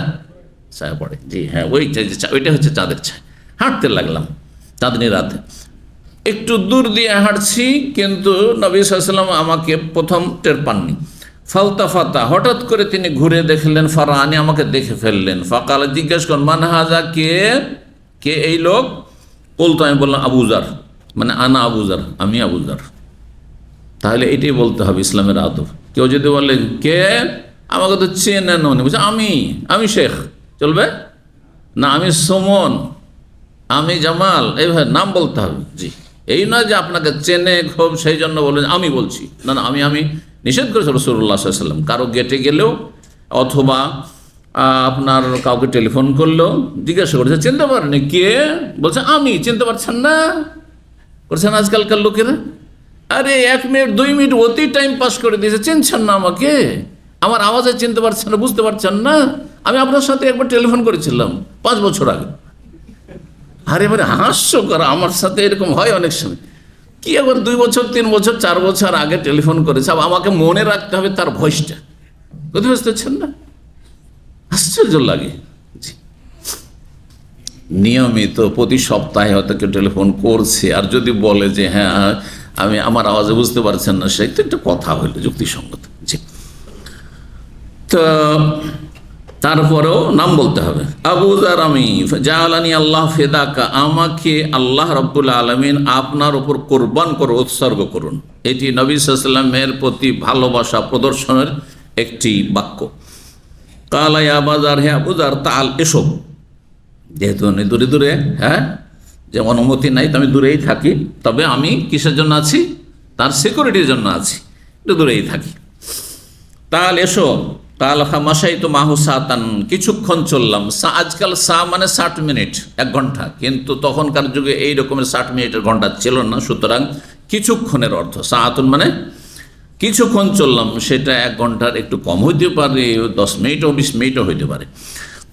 ছায়া পড়ে, জি হ্যাঁ, ওইটা হচ্ছে চাঁদের ছায়া। হাঁটতে লাগলাম চাঁদনি রাতে, একটু দূর দিয়ে হাঁটছি, কিন্তু নবী সাল্লাল্লাহু আলাইহি ওয়াসাল্লাম আমাকে প্রথম টের পাননি। ফালতাফাতা, হঠাৎ করে তিনি ঘুরে দেখলেন, ফারানি, আমাকে দেখে ফেললেন। ফাকাল, জিজ্ঞেস করেন, মান হাজা, কে এই লোক? বলতো, আমি বললাম আবু যার, মানে আনা আবু যার, আমি আবু যার। তাহলে এটাই বলতে হবে ইসলামের আদব। কেউ যদি বলে কে, আমাকে তো চেনেন উনি, বলছে আমি শেখ, চলবে না? আমি সুমন, আমি জামাল, এইভাবে নাম বলতে হবে, জি। এই নয় যে আপনাকে চেনে খুব সেই জন্য বলবেন আমি বলছি, না না, আমি নিষেধ করেছি রাসূলুল্লাহ সাল্লাল্লাহু আলাইহি ওয়াসাল্লাম। কারো গেটে গেলেও অথবা আপনার কাউকে টেলিফোন করলেও জিজ্ঞাসা করেছে, চিনতে পারেনি? কে? বলছে আমি। চিনতে পারছেন না? করছেন আজকালকার লোকেরা। আরে 1 মিনিট 2 মিনিট অতি টাইম পাস করে দিয়েছে, চিনছেন না আমাকে? আমার আওয়াজে চিনতে পারছেন না, বুঝতে পারছেন না? আমি আপনার সাথে একবার টেলিফোন করেছিলাম 5 বছর আগে। আরে এবারে হাস্যকর, আমার সাথে এরকম হয় অনেক সময়। কি আবার 2 বছর 3 বছর 4 বছর আগে টেলিফোন করেছে, আমাকে মনে রাখতে হবে তার ভয়েসটা, বুঝতে পারছেন না? আশ্চর্য লাগে। নিয়মিত প্রতি সপ্তাহে হয়তো কেউ টেলিফোন করছে, আর যদি বলে যে হ্যাঁ আমি আমার আওয়াজে বুঝতে পারছেন না, সেই তো একটা কথা হইলো যুক্তিসঙ্গত, জি। তো তারপরেও নাম বলতে হবে। আবু যার, আমি জাআলানি আল্লাহ ফিদাকা, আমাকে আল্লাহ রাব্বুল আলামিন আপনার উপর কোরবান করে উৎসর্গ করুন। এটি নবী সাল্লাল্লাহু আলাইহি ওয়াসাল্লামের প্রতি ভালোবাসা প্রদর্শনের একটি বাক্য। কালা ইয়া আবু যার, হে আবু যার, তাল, এসো। যেহেতু আমি দূরে দূরে, হ্যাঁ, যে অনুমতি নাই, তো আমি দূরেই থাকি, তবে আমি কিসের জন্য আছি? তার সিকিউরিটির জন্য আছি, একটু দূরেই থাকি। তাল, এসো। কাল খামাশাই তো মাহু সাতান, কিছুক্ষণ চললাম। আজকাল মানে 60 মিনিট, 1 ঘন্টা, কিন্তু তখনকার যুগে এই রকমের 60 মিনিটের ঘন্টা ছিল না। সুতরাং কিছুক্ষণের অর্থ সাআতুন মানে কিছুক্ষণ চললাম, সেটা 1 ঘন্টার একটু কম হইতে পারে, 10 মিনিটও 20 মিনিটও হইতে পারে।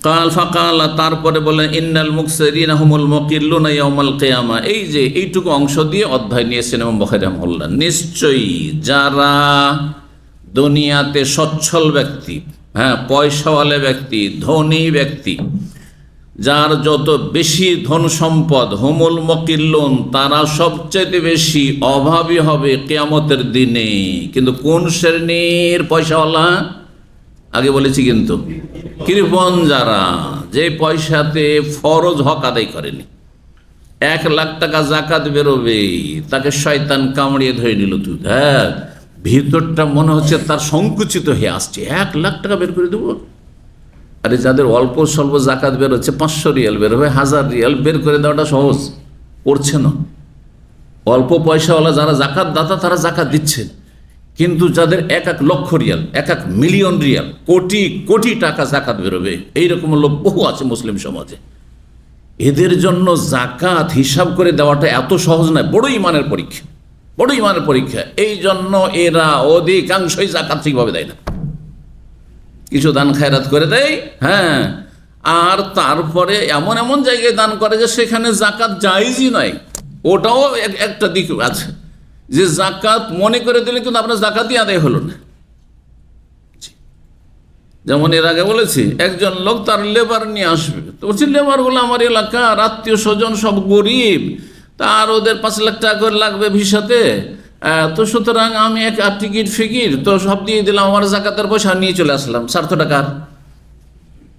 কাল ফাকাল, তারপরে বলেন, ইন্নাল মুকসিরিনা হুমুল মুকিল্লুনা ইয়াউমাল কিয়ামা। এই যে এইটুকু অংশ দিয়ে অধ্যায় নিয়েছেন ইমাম বুখারী রাহিমাহুল্লাহ। নিশ্চয়ই যারা দুনিয়াতে সচ্ছল ব্যক্তি, হ্যাঁ, পয়সাওয়ালা ব্যক্তি, ধনী ব্যক্তি, যার যত বেশি ধন সম্পদ, হুমুল মুকিল্লুন, তারা সবচেয়ে বেশি অভাবী হবে কিয়ামতের দিনে। কিন্তু কোন শ্রেণীর পয়সাওয়ালা? আগে বলেছি কিন্তু, কৃপণ যারা, যে পয়সাতে ফরজ হক আদায় করেনি। 1 লাখ টাকা জাকাত বেরোবে, তাকে শয়তান কামড়িয়ে ধরে নিল, তুই, হ্যাঁ, ভিতরটা মনে হচ্ছে তার সংকুচিত হয়ে আসছে, 1 লাখ টাকা বের করে দেবো। আরে যাদের অল্প স্বল্প জাকাত বেরোচ্ছে, 500 রিয়াল বেরোবে, 1000 রিয়াল বের করে দেওয়াটা সহজ, করছে না। অল্প পয়সাওয়ালা যারা জাকাত দাতা, তারা জাকাত দিচ্ছেন, কিন্তু যাদের 1 লক্ষ Real, 1 million Real, crore crore টাকা জাকাত বেরোবে, এইরকম লোক বহু আছে মুসলিম সমাজে। এদের জন্য জাকাত হিসাব করে দেওয়াটা এত সহজ নয়, বড় ইমানের পরীক্ষা, বড় ইমানের পরীক্ষা। এই জন্য এরা অধিকাংশই জাকাত ঠিকভাবে দেয় না, কিছু দান খায়রাত করে দেয়, হ্যাঁ, আর তারপরে এমন এমন জায়গায় দান করে যে সেখানে জাকাত জায়েজই নয়। ওটাও একটা দিক আছে, যে জাকাত মনে করে দিলে কিন্তু আপনার জাকাতই আদায় হলো না। যেমন এর আগে বলেছি, একজন লোক তার লেবার নিয়ে আসবে, তো বলছি লেবারগুলো আমার এলাকার আত্মীয় স্বজন সব গরিব, তার ওদের 5 লাখ টাকা করে লাগবে ভিসাতে, তো সুতরাং আমি এক টিকিট ফিকির তো সব দিয়ে দিলাম, আমার জাকাতের পয়সা নিয়ে চলে আসলাম।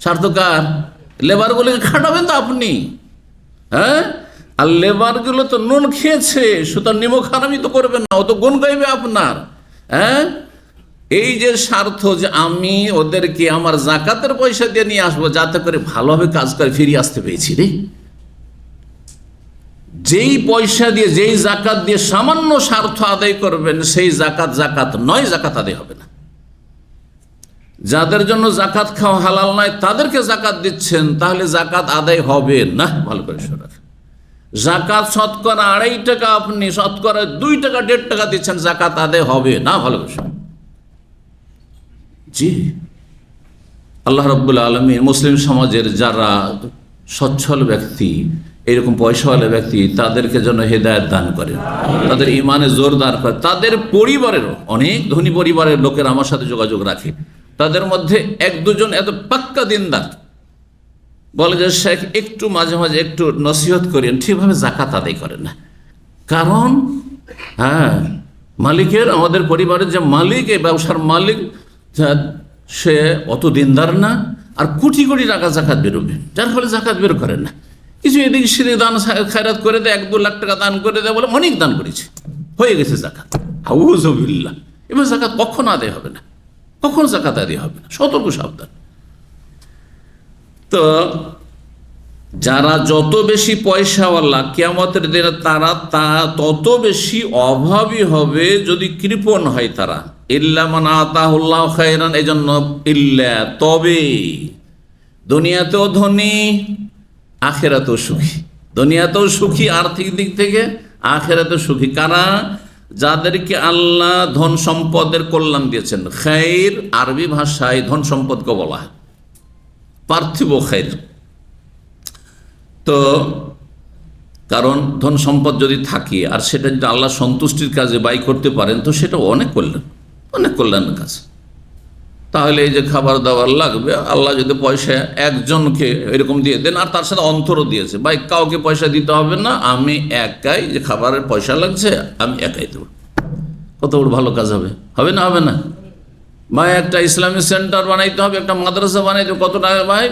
স্বার্থকার লেবারগুলোকে খাটাবেন তো আপনি, হ্যাঁ? আর লেবারগুলো তো নুন খেয়েছে, সুতরাং নিমক হারামি তো করবেন না, ও তো গুণ গাইবে আপনার। হ্যাঁ, এই যে স্বার্থ যে আমি ওদেরকে আমার জাকাতের পয়সা দিয়ে নিয়ে আসবো যাতে করে ভালোভাবে কাজ করে ফিরিয়ে আসতে পেরেছি রে। যেই পয়সা দিয়ে, যেই জাকাত দিয়ে সামান্য স্বার্থ আদায় করবেন, সেই জাকাত নয়, জাকাত আদায় হবে না। যাদের জন্য জাকাত খাওয়া হালাল নয় তাদেরকে জাকাত দিচ্ছেন, তাহলে জাকাত আদায় হবে না। ভালো করে শোনেন, জাকাত শতকরা 2.5 টাকা, আপনি শতকরা 2 টাকা 1.5 টাকা দিচ্ছেন, জাকাত আদায় হবে না। ভালো করে শোনেন। জি, আল্লাহ রাব্বুল আলামিন মুসলিম সমাজের যারা সচ্ছল ব্যক্তি, এরকম পয়সাওয়ালা ব্যক্তি, তাদেরকে যেন হেদায়েত দান করেন, তাদের ইমানে জোরদার করে। তাদের পরিবারেরও অনেক ধনী পরিবারের লোকের আমার সাথে যোগাযোগ রাখে, তাদের মধ্যে 1-2 এত পাক্কা দিনদার বলে যে শেখ একটু মাঝে মাঝে একটু নসিহত করেন, ঠিকভাবে জাকাত আদায় করেন না। কারণ হ্যাঁ, মালিকের, আমাদের পরিবারের যে মালিক, এই ব্যবসার মালিক, সে অত দিনদার না, আর কোটি কোটি টাকা জাকাত বেরোবে, যার ফলে জাকাত বের করেন না। কিছু এদিক সেদিক দান খায়রাত করে দেয়, 1-2 লাখ টাকা দান করে দেয়, বলে অনেক দান করেছে, হয়ে গেছে জাকাত। আউযুবিল্লাহ। এবার জাকাত কখন আদায় হবে না, কখন জাকাত আদায় হবে না, সতর্ক সাবধান। তো যারা যত বেশি পয়সাওয়ালা, কিয়ামতের দিনে তারা তত বেশি অভাবী হবে যদি কৃপণ হয় তারা। ইল্লা মান আতাহুল্লাহু খায়রান, এজন্য ইল্লা, তবে দুনিয়াতেও ধনী, আখিরাতেও সুখী। দুনিয়াতেও সুখী আর্থিক দিক থেকে, আখিরাতেও সুখী। কারা? যাদেরকে আল্লাহ ধন সম্পদের কল্যাণ দিয়েছেন। খায়র আরবি ভাষায় ধন সম্পদকে বলা হয় পার্থিব খায়র। তো কারণ ধন সম্পদ যদি থাকে আর সেটা যদি আল্লাহ সন্তুষ্টির কাজে ব্যয় করতে পারেন, তো সেটা অনেক কল্যাণের কাজ। তাহলে এই যে খাবার দাবার লাগবে, আল্লাহ যদি পয়সা একজনকে এরকম দিয়ে দেন, আর তার সাথে অন্তরও দিয়েছে, ভাই কাউকে পয়সা দিতে হবে না, আমি একাই, যে খাবারের পয়সা লাগছে আমি একাই দেবো, কত বড় ভালো কাজ হবে। হবে না? হবে না? ভাই একটা ইসলামিক সেন্টার বানাইতে হবে, একটা মাদ্রাসা বানাইতে হবে, কত টাকা ভাই?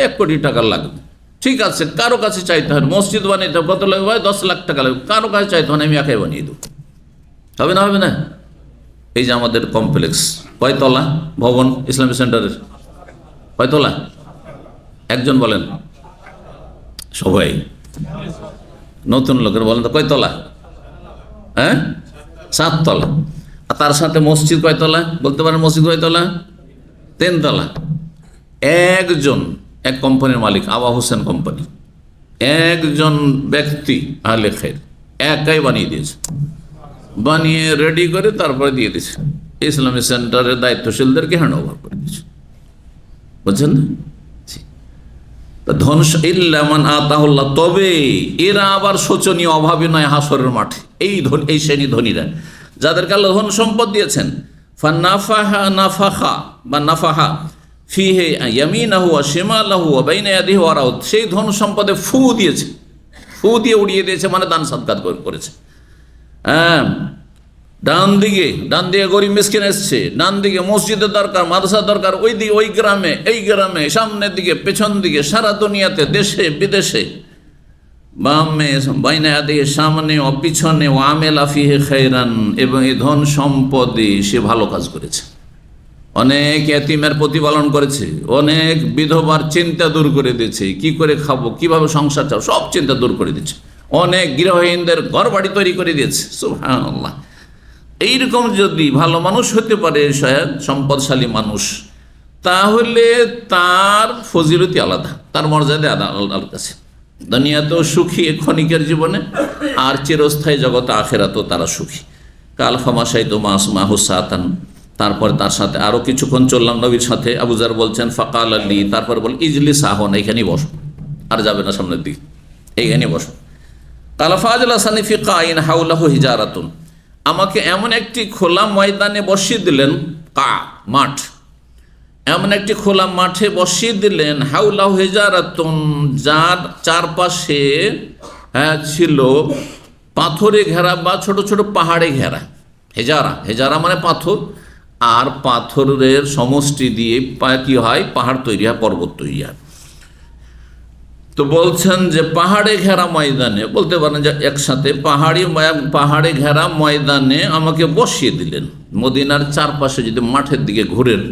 1 কোটি টাকা লাগবে। ঠিক আছে, কারো কাছে চাইতে হবে। মসজিদ বানাইতে হবে, কত লাগবে ভাই? 10 লাখ টাকা লাগবে। কারো কাছে চাইতে হবে না, আমি একাই বানিয়ে দেবো। হবে না? হবে না? এই যে আমাদের কমপ্লেক্স, কয়তলা ভবন ইসলামিক সেন্টারের? কয়তলা? একজন বলেন, সবাই নতুন লোকের বলেন তো, কয়তলা? 7 তলা। আর তার সাথে মসজিদ কয়তলা বলতে পারেন? মসজিদ কয়তলা? 3 তলা। একজন, এক কোম্পানির মালিক, আবা হোসেন কোম্পানি, একজন ব্যক্তি আহলে খায়র একাই বানিয়ে দিয়েছে, বানিয়ে রেডি করে তারপরে দিয়ে দিয়েছে, ইসলামিক সেন্টারের দায়িত্বশীলদেরকে হ্যান্ড ওভার করে দিয়েছে। বুঝছেন না? ধন ইল্লা মান আতাহুল্লাহ, তবে এরা আবার শোচনীয় অভাবী নয় হাসরের মাঠে। এই শ্রেণী ধনীরা, যাদেরকে আল্লাহ ধন সম্পদ দিয়েছেন, নাফাহা ফিহে ইয়ামিনাহু ওয়া শিমালাহু ওয়া বাইনা ইয়াদিহি ওয়া রাউদ, সেই ধন সম্পদে ফু দিয়েছে, ফু দিয়ে উড়িয়ে দিয়েছে, মানে দান সাদকাত করেছে। হ্যাঁ, ডান দিকে গরিব মিসকিন এসছে, ডান দিকে মসজিদের দরকার, মাদ্রাসার দরকার, ওই দিকে ওই গ্রামে, এই গ্রামে, সামনের দিকে, পেছন দিকে, সারা দুনিয়াতে, দেশে বিদেশে, বামে বাইনা ইয়াদিহি, সামনে ও পিছনে, ও আমেলা ফিহে খায়রান, এবং এই ধন সম্পদে সে ভালো কাজ করেছে। অনেক এতিমের প্রতিপালন করেছে, অনেক বিধবার চিন্তা দূর করে দিয়েছে, কি করে খাবো, কিভাবে সংসার চাও, সব চিন্তা দূর করে দিচ্ছে। অনেক গৃহহীনদের ঘর বাড়ি তৈরি করে দিয়েছে। সুবহানাল্লাহ। এইরকম যদি ভালো মানুষ হতে পারে, সম্পদশালী মানুষ, তাহলে তার ফজিলতি আলাদা, তার মর্যাদা আলাদা কাছে। দুনিয়াতেও সুখী ক্ষণিকের জীবনে, আর চিরস্থায়ী জগতে আখিরাতেও তারা সুখী। কাল ফামাশাইতু মাহু সাতান, তারপর তার সাথে আরো কিছুক্ষণ চললাম নবীর সাথে। আবু যার বলছেন ফাকাল আলী, তারপর বল ইজলিস আহন, এইখানেই বসো, আর যাবে না সামনের দিকে, এইখানেই বসো। কালা ফাজলা সানিফি কাইন হাউলাহু হিজারাতুন, আমাকে এমন একটি খোলা ময়দানে বসিয়ে দিলেন, মাঠ, এমন একটি খোলা মাঠে বসিয়ে দিলেন, হাউলাহু হিজারাতুন, যার চারপাশে ছিল পাথরে ঘেরা বা ছোট ছোট পাহাড়ে ঘেরা। হেজারা মানে পাথর, আর পাথরের সমষ্টি দিয়ে কি হয়, পাহাড় তৈরি হয়, পর্বত তৈরি হয়। তো বলছেন যে পাহাড়ে ঘেরা ময়দানে, বলতে পারেন যে একসাথে পাহাড়ে ঘেরা ময়দানে আমাকে বসিয়ে দিলেন। মদিনার চারপাশে যদি মাঠের দিকে ঘুরেন,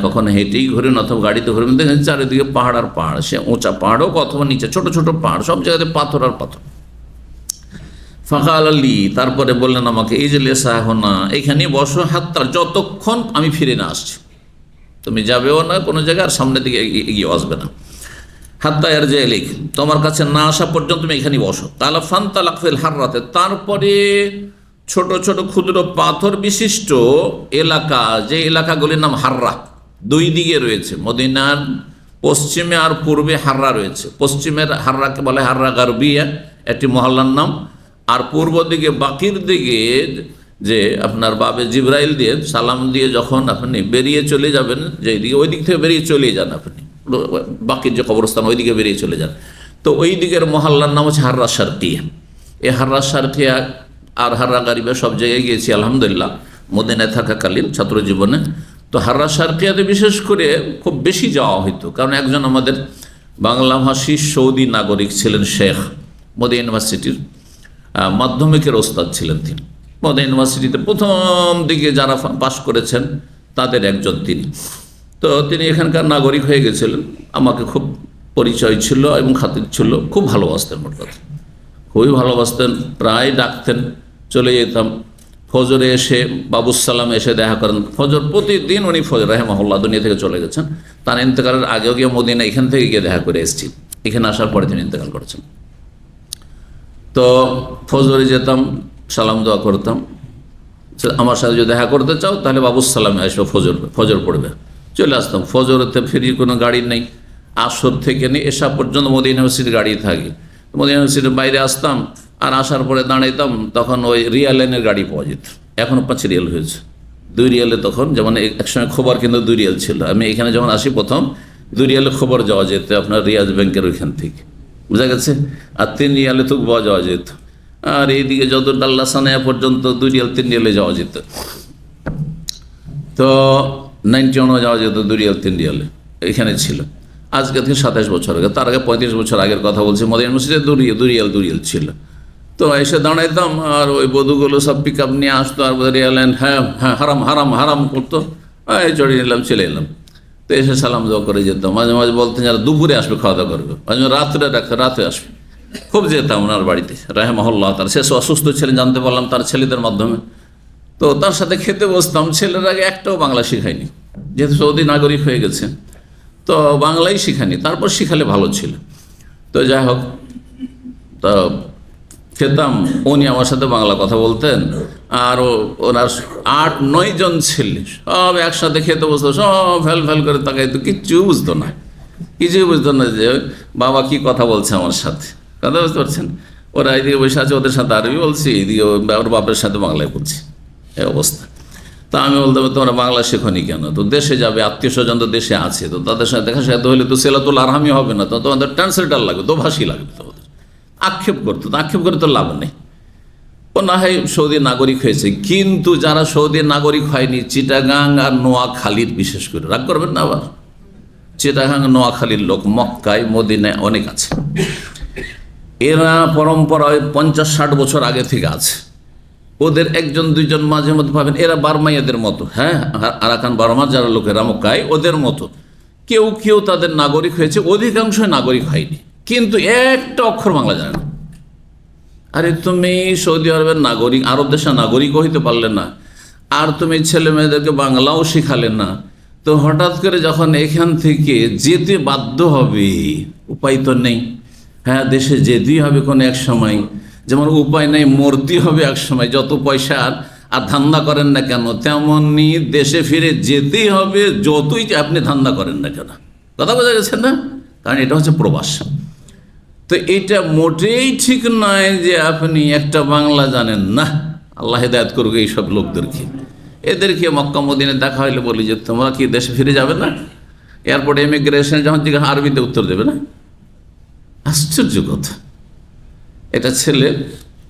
কখনো হেঁটেই ঘুরেন অথবা গাড়িতে ঘুরেন, দেখেন চারিদিকে পাহাড় আর পাহাড়, সে উঁচা পাহাড় হোক অথবা নিচে ছোট ছোট পাহাড়, সব জায়গাতে পাথর আর পাথর। ফাকাল আলী, তারপরে বললেন আমাকে, এই যে লেসা হোনা, এইখানেই বসো, হাত্তার, যতক্ষণ আমি ফিরে না আসছি। তুমি যাবেও না কোনো জায়গায়, আর সামনের দিকে এগিয়ে আসবে না। হাত্তা এর যে এলিক, তোমার কাছে না আসা পর্যন্ত তুমি এখানেই বসো। তাহলে ফান্তালাক ফিল হাররাতে, তারপরে ছোট ছোট ক্ষুদ্র পাথর বিশিষ্ট এলাকা, যে এলাকাগুলির নাম হাররা, দুই দিকে রয়েছে, মদিনার পশ্চিমে আর পূর্বে হাররা রয়েছে। পশ্চিমের হাররাকে বলে হাররা গারবিয়া, একটি মহল্লার নাম, আর পূর্ব দিকে বাকির দিকে যে আপনার বাবে জিব্রাইল দিয়ে সালাম দিয়ে যখন আপনি বেরিয়ে চলে যাবেন, যে দিকে, ওই দিক থেকে বেরিয়ে চলে যান আপনি, বাকির যে কবরস্থান ওই দিকে বেরিয়ে চলে যান। তো ওই দিকের মহল্লার নাম হচ্ছে হাররা শারকিয়া। এই হাররা শারকিয়া আর হাররা গারিবা সব জায়গায় গিয়েছি আলহামদুলিল্লাহ মদিনায় থাকাকালীন ছাত্র জীবনে। তো হাররা শারকিয়াতে বিশেষ করে খুব বেশি যাওয়া হইতো, কারণ একজন আমাদের বাংলাভাষী সৌদি নাগরিক ছিলেন, শেখ, মদিনা ইউনিভার্সিটির মাধ্যমিকের ওস্তাদ ছিলেন তিনি। মদিনা ইউনিভার্সিটিতে প্রথম দিকে যারা পাশ করেছেন তাদের একজন তিনি। তো তিনি এখানকার নাগরিক হয়ে গেছিলেন, আমাকে খুব পরিচয় ছিল এবং খাতির ছিল, খুব ভালোবাসতেন, মোট কথা খুবই ভালোবাসতেন, প্রায় ডাকতেন, চলে যেতাম। ফজরে এসে বাবুসালাম এসে দেখা করেন, ফজর প্রতিদিন উনি ফজর রাহিমাহুল্লাহ দুনিয়া থেকে চলে গেছেন, তার ইন্তেকালের আগেও গিয়ে মদিনা এখান থেকে গিয়ে দেখা করে এসেছি, এখানে আসার পরে তিনি ইন্তেকাল করেছেন। তো ফজরে যেতাম, সালাম দোয়া করতাম, আমার সাথে যদি দেখা করতে চাও তাহলে বাবুসালামে আসবো, ফজর পড়বে, চলে আসতাম। ফজরতে ফেরি কোনো গাড়ি নেই, আসর থেকে নিয়ে এসা পর্যন্ত মদিনা ইউনিভার্সিটির গাড়ি থাকে, মদিনা ইউনিভার্সিটির বাইরে আসতাম, আর আসার পরে দাঁড়াইতাম, তখন ওই রিয়াল লাইনের গাড়ি পাওয়া যেত, এখনও 5 রিয়াল হয়েছে, 2 রিয়ালে তখন, যেমন একসময় খবর কিন্তু 2 রিয়াল ছিল। আমি এখানে যখন আসি প্রথম 2 রিয়ালে খবর যাওয়া যেত আপনার রিয়াজ ব্যাংকের ওইখান থেকে, বুঝা গেছে, আর 3 রিয়ালে তো পাওয়া যাওয়া যেত, আর এইদিকে যত ডাল্লা সানায়া পর্যন্ত 2 রিয়াল 3 রিয়ালে যাওয়া যেত। তো 91 যাওয়া যেত 2 রিয়াল 3 রিয়ালে, এখানে ছিল। আজকে থেকে 27 বছর আগে, তার আগে 35 বছর আগের কথা বলছি, মদিনা ইউনিভার্সিটিতে 2 রিয়াল ছিল। তো এসে দাঁড়াইতাম, আর ওই বধুগুলো সব পিক আপ নিয়ে আসতো, আর রিয়াল হ্যাঁ হ্যাঁ হারাম হারাম হারাম করতো, চড়িয়ে নিলাম, চলে এলাম। তো এসে সালাম দোয়া করে যেতাম। মাঝে মাঝে বলতেন যারা দুপুরে আসবে খাওয়া দাওয়া করবে, মাঝে মাঝে রাত্রে ডাকতে, রাতে আসবে, খুব যেতাম ওনার বাড়িতে রাহিমাহুল্লাহ। তার শেষ অসুস্থ ছিলেন জানতে পারলাম তার ছেলেদের মাধ্যমে। তো তার সাথে খেতে বসতাম, ছেলের আগে একটাও বাংলা শেখায়নি, যেহেতু সৌদি নাগরিক হয়ে গেছে, তো বাংলাই শিখানি, তারপর শিখালে ভালো ছিল। তো যাই হোক, তো খেতাম, উনি আমার সাথে বাংলা কথা বলতেন, আর ওনার 8-9 জন ছেলে সব একসাথে খেতে বসতো, সব ফেল করে তাকাইতো, কিছুই বুঝতো না যে বাবা কি কথা বলছে আমার সাথে, কথা বুঝতে পারছেন। ওরা এইদিকে বসে আছে, ওদের সাথে আরবি বলছি, এইদিকে ওর বাপের সাথে বাংলায় বলছি, এই অবস্থা। তা আমি বলতাম তোমরা বাংলা শেখনি কেন? তো দেশে যাবে, আত্মীয় স্বজন তো দেশে আছে, তো তাদের সাথে দেখা সাথে হলে তো সেলাতুল আরহামি হবে না, তো তোমাদের ট্রান্সলেটার লাগবে, তো ভাষী লাগবে, তোমাদের আক্ষেপ করতো, তো আক্ষেপ করে তো লাভ নেই। ও না হয় সৌদি নাগরিক হয়েছে, কিন্তু যারা সৌদি নাগরিক হয়নি, চিটাগাং আর নোয়াখালীর, বিশেষ করে রাগ করবেন না আবার, চিটাগাং নোয়াখালীর লোক মক্কায় মদিনায় অনেক আছে, এরা পরম্পরায় 50-60 বছর আগে থেকে আছে। ওদের 1-2 মাঝে মধ্যে পাবেন, এরা বার্মাইয়াদের মতো, হ্যাঁ, আরাকান বার্মা যারা লোকেরা মক্কায়, ওদের মতো কেউ কেউ তাদের নাগরিক হয়েছে, অধিকাংশই নাগরিক হয়নি, কিন্তু একটা অক্ষর বাংলা জানে না। আরে তুমি সৌদি আরবের নাগরিক, আরব দেশের নাগরিকও হইতে পারলে না, আর তুমি ছেলে মেয়েদেরকে বাংলাও শিখালে না, তো হঠাৎ করে যখন এখান থেকে যেতে বাধ্য হবে, উপায় তো নেই, হ্যাঁ, দেশে যেতেই হবে কোনো এক সময়, যেমন উপায় নেই মরতে হবে এক সময়, যত পয়সা আর ধান্দা করেন না কেন, তেমনি দেশে ফিরে যেতেই হবে, যতই আপনি ধান্দা করেন না কেন, কথা বোঝা গেছে না? কারণ এটা হচ্ছে প্রবাস। তো এটা মোটেই ঠিক নয় যে আপনি একটা বাংলা জানেন না, আল্লাহ হেদায়েত করুক এইসব লোকদেরকে। এদেরকে মক্কা মদিনায় দেখা হইলে বলি যে তোমরা কি দেশে ফিরে যাবে না? এয়ারপোর্টে ইমিগ্রেশন যখন জিজ্ঞাসা আরবিতে উত্তর দেবে না। আশ্চর্য কথা। এটা ছেলে,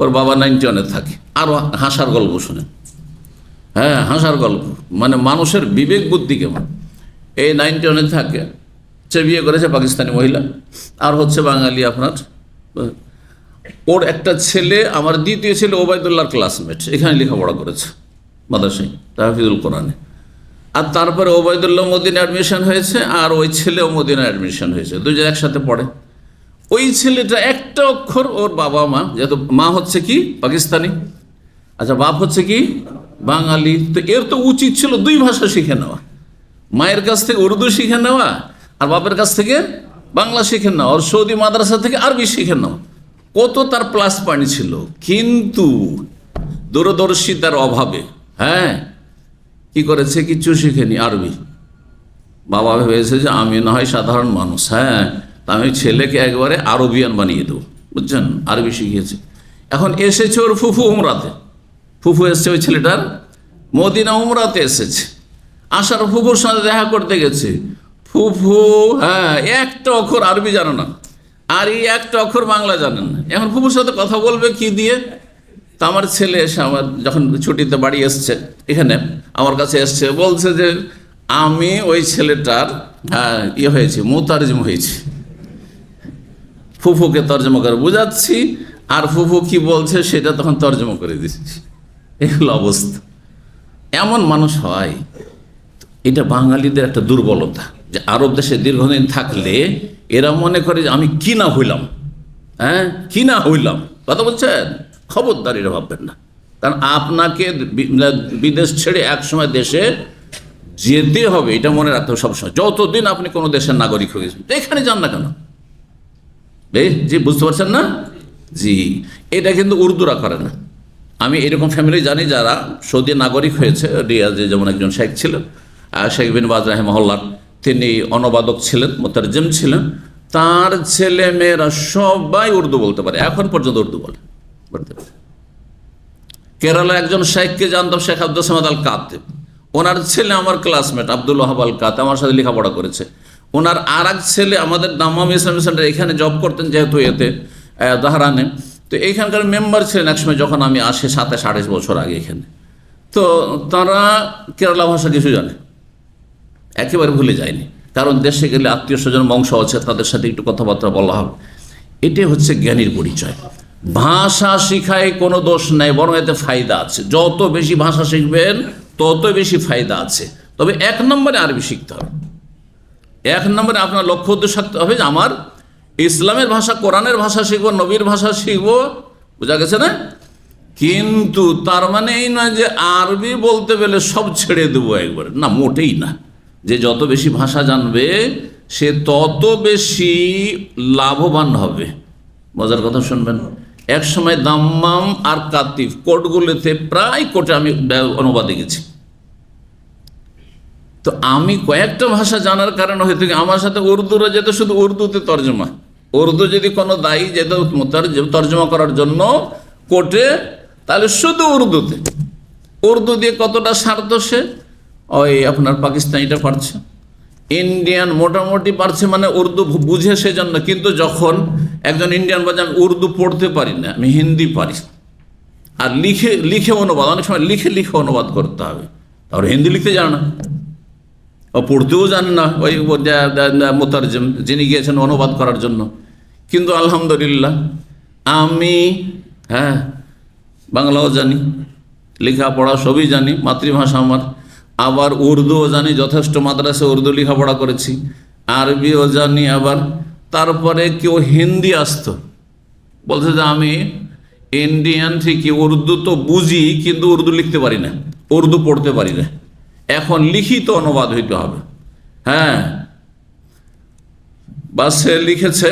ওর বাবা 91 থাকে। আরও হাসার গল্প শুনে, হ্যাঁ হাসার গল্প, মানে মানুষের বিবেক বুদ্ধি কেমন। এই 91 থাকে, সে বিয়ে করেছে পাকিস্তানি মহিলা, আর হচ্ছে বাঙালি আপনার। ওর একটা ছেলে, আমার দ্বিতীয় ছেলে ওবায়দুল্লাহর ক্লাসমেট, এখানে লেখাপড়া করেছে মাদ্রাসায় তাহফিজুল কোরআনে। আর তারপরে ওবায়দুল্লাহ মদিনা অ্যাডমিশন হয়েছে, আর ওই ছেলেও মদিনা অ্যাডমিশন হয়েছে, দুজন একসাথে পড়ে। ওই ছেলেটা একটা অক্ষর, ওর বাবা মা, যেহেতু মা হচ্ছে কি পাকিস্তানি, আচ্ছা বাপ হচ্ছে কি বাঙালি, তো এর তো উচিত ছিল দুই ভাষা শিখে নেওয়া, মায়ের কাছ থেকে উর্দু শিখে নেওয়া আর বাপের কাছ থেকে বাংলা শিখে নেওয়া, আর সৌদি মাদ্রাসা থেকে আরবি শিখে নেওয়া। কত তার প্লাস পয়েন্ট ছিল, কিন্তু দূরদর্শিতার অভাবে হ্যাঁ কি করেছে, কিচ্ছু শিখেনি আরবি। বাবা ভেবেছে যে আমি না হয় সাধারণ মানুষ, হ্যাঁ আমি ছেলেকে একবারে আরবিয়ান বানিয়ে দেবো, বুঝছেন, আরবি শিখিয়েছে। এখন এসেছে ওর ফুফু উমরাতে, ফুফু এসছে ওই ছেলেটার মদিনা উমরাতে এসেছে, আসার ফুফুর সাথে দেখা করতে গেছে। ফুফু হ্যাঁ একটা অক্ষর আরবি জানে না, আর এই একটা অক্ষর বাংলা জানেন না। এখন ফুফুর সাথে কথা বলবে কি দিয়ে? তা আমার ছেলে এসে, আমার যখন ছুটিতে বাড়ি এসছে, এখানে আমার কাছে এসছে, বলছে যে আমি ওই ছেলেটার হয়েছি, মুতারজম হয়েছি, ফুফুকে তর্জমা করে বুঝাচ্ছি, আর ফুফু কি বলছে সেটা তখন তর্জমা করে দিচ্ছি। এগুলো অবস্থা। এমন মানুষ হয়। এটা বাঙালিদের একটা দুর্বলতা, যে আরব দেশে দীর্ঘদিন থাকলে এরা মনে করে যে আমি কি না হইলাম, হ্যাঁ কি না হইলাম, কথা বলছেন, খবরদার এটা ভাববেন না। কারণ আপনাকে বিদেশ ছেড়ে একসময় দেশে যেতে হবে, এটা মনে রাখতে হবে সবসময়। যতদিন আপনি কোনো দেশের নাগরিক হয়ে গেছেন, এখানে যান না কেন, জি বুঝতে পারছেন না? জি, এটা কিন্তু উর্দুরা করে না। আমি এরকম ফ্যামিলি জানি যারা সৌদি নাগরিক হয়েছে। রিয়াজে যেমন একজন শেখ ছিলেন, শেখ বিন বাজ রাহিমাহুল্লাহ, তিনি অনুবাদক ছিলেন, মুতারজম ছিলেন। তার ছেলে মেয়েরা সবাই উর্দু বলতে পারে, এখন পর্যন্ত উর্দু বলতে পারে। কেরালা একজন শেখকে জানতাম, শেখ আব্দুল সামাদ আল কাতেব, ওনার ছেলে আমার ক্লাসমেট আব্দুল ওয়াহাব আল কাতেব, আমার সাথে লেখাপড়া করেছে। ওনার আর এক ছেলে আমাদের দাম্মাম ইসলামী সেন্টার, এখানে জব করতেন যেহেতু এতে দাহরানে, তো এইখানকার মেম্বার ছিলেন একসময় যখন আমি আসি 27-28 বছর আগে এখানে। তো তারা কেরালা ভাষা কিছু জানে, একেবারে ভুলে যায়নি, কারণ দেশে গেলে আত্মীয় স্বজন বংশ আছে, তাদের সাথে একটু কথাবার্তা বলা হবে। এটাই হচ্ছে জ্ঞানীর পরিচয়। ভাষা শিখায় কোনো দোষ নাই, বরং এতে ফায়দা আছে। যত বেশি ভাষা শিখবেন তত বেশি ফায়দা আছে। তবে 1 নম্বরে আরবি শিখতে হবে। 1 নম্বরে আপনার লক্ষ্য উদ্দেশ্য থাকতে হবে যে আমার ইসলামের ভাষা, কোরআনের ভাষা শিখবো, নবীর ভাষা শিখবো, বোঝা গেছে না? কিন্তু তার মানে এই নয় যে আরবি বলতে গেলে সব ছেড়ে দেবো একবারে, না, মোটেই না। যে যত বেশি ভাষা জানবে সে তত বেশি লাভবান হবে। মজার কথা শুনবেন, এক সময় দাম্মাম আর কাতিফ কোর্টগুলোতে প্রায় কোর্টে আমি অনুবাদে গেছি। তো আমি কয়েকটা ভাষা জানার কারণে হয়তো আমার সাথে উর্দুরা যেত, শুধু উর্দুতে তর্জমা। উর্দু যদি কোনো দায়ী যেত তর্জমা করার জন্য কোর্টে, তাহলে শুধু উর্দুতে। উর্দু দিয়ে কতটা স্বার্থ সে, ওই আপনার পাকিস্তানিটা পারছে, ইন্ডিয়ান মোটামুটি পারছে, মানে উর্দু বুঝে সেজন্য। কিন্তু যখন একজন ইন্ডিয়ান বলছে আমি উর্দু পড়তে পারি না, আমি হিন্দি পারি, আর লিখে লিখে অনুবাদ, অনেক সময় লিখে লিখে অনুবাদ করতে হবে, তারপর হিন্দি লিখতে জানে না, ও পড়তেও জানে না, ওই মুতারজম যিনি গিয়েছেন অনুবাদ করার জন্য। কিন্তু আলহামদুলিল্লাহ আমি বাংলাও জানি, লেখাপড়া সবই জানি, মাতৃভাষা আমার, আবার উর্দুও জানি, যথেষ্ট মাদ্রাসায় উর্দু লেখাপড়া করেছি, আরবিও জানি। আবার তারপরে কেউ হিন্দি আসতো, বলছে যে আমি ইন্ডিয়ান ঠিকই, উর্দু তো বুঝি কিন্তু উর্দু লিখতে পারি না, উর্দু পড়তে পারি না, এখন লিখিত অনুবাদ হইতে হবে। বা সে লিখেছে,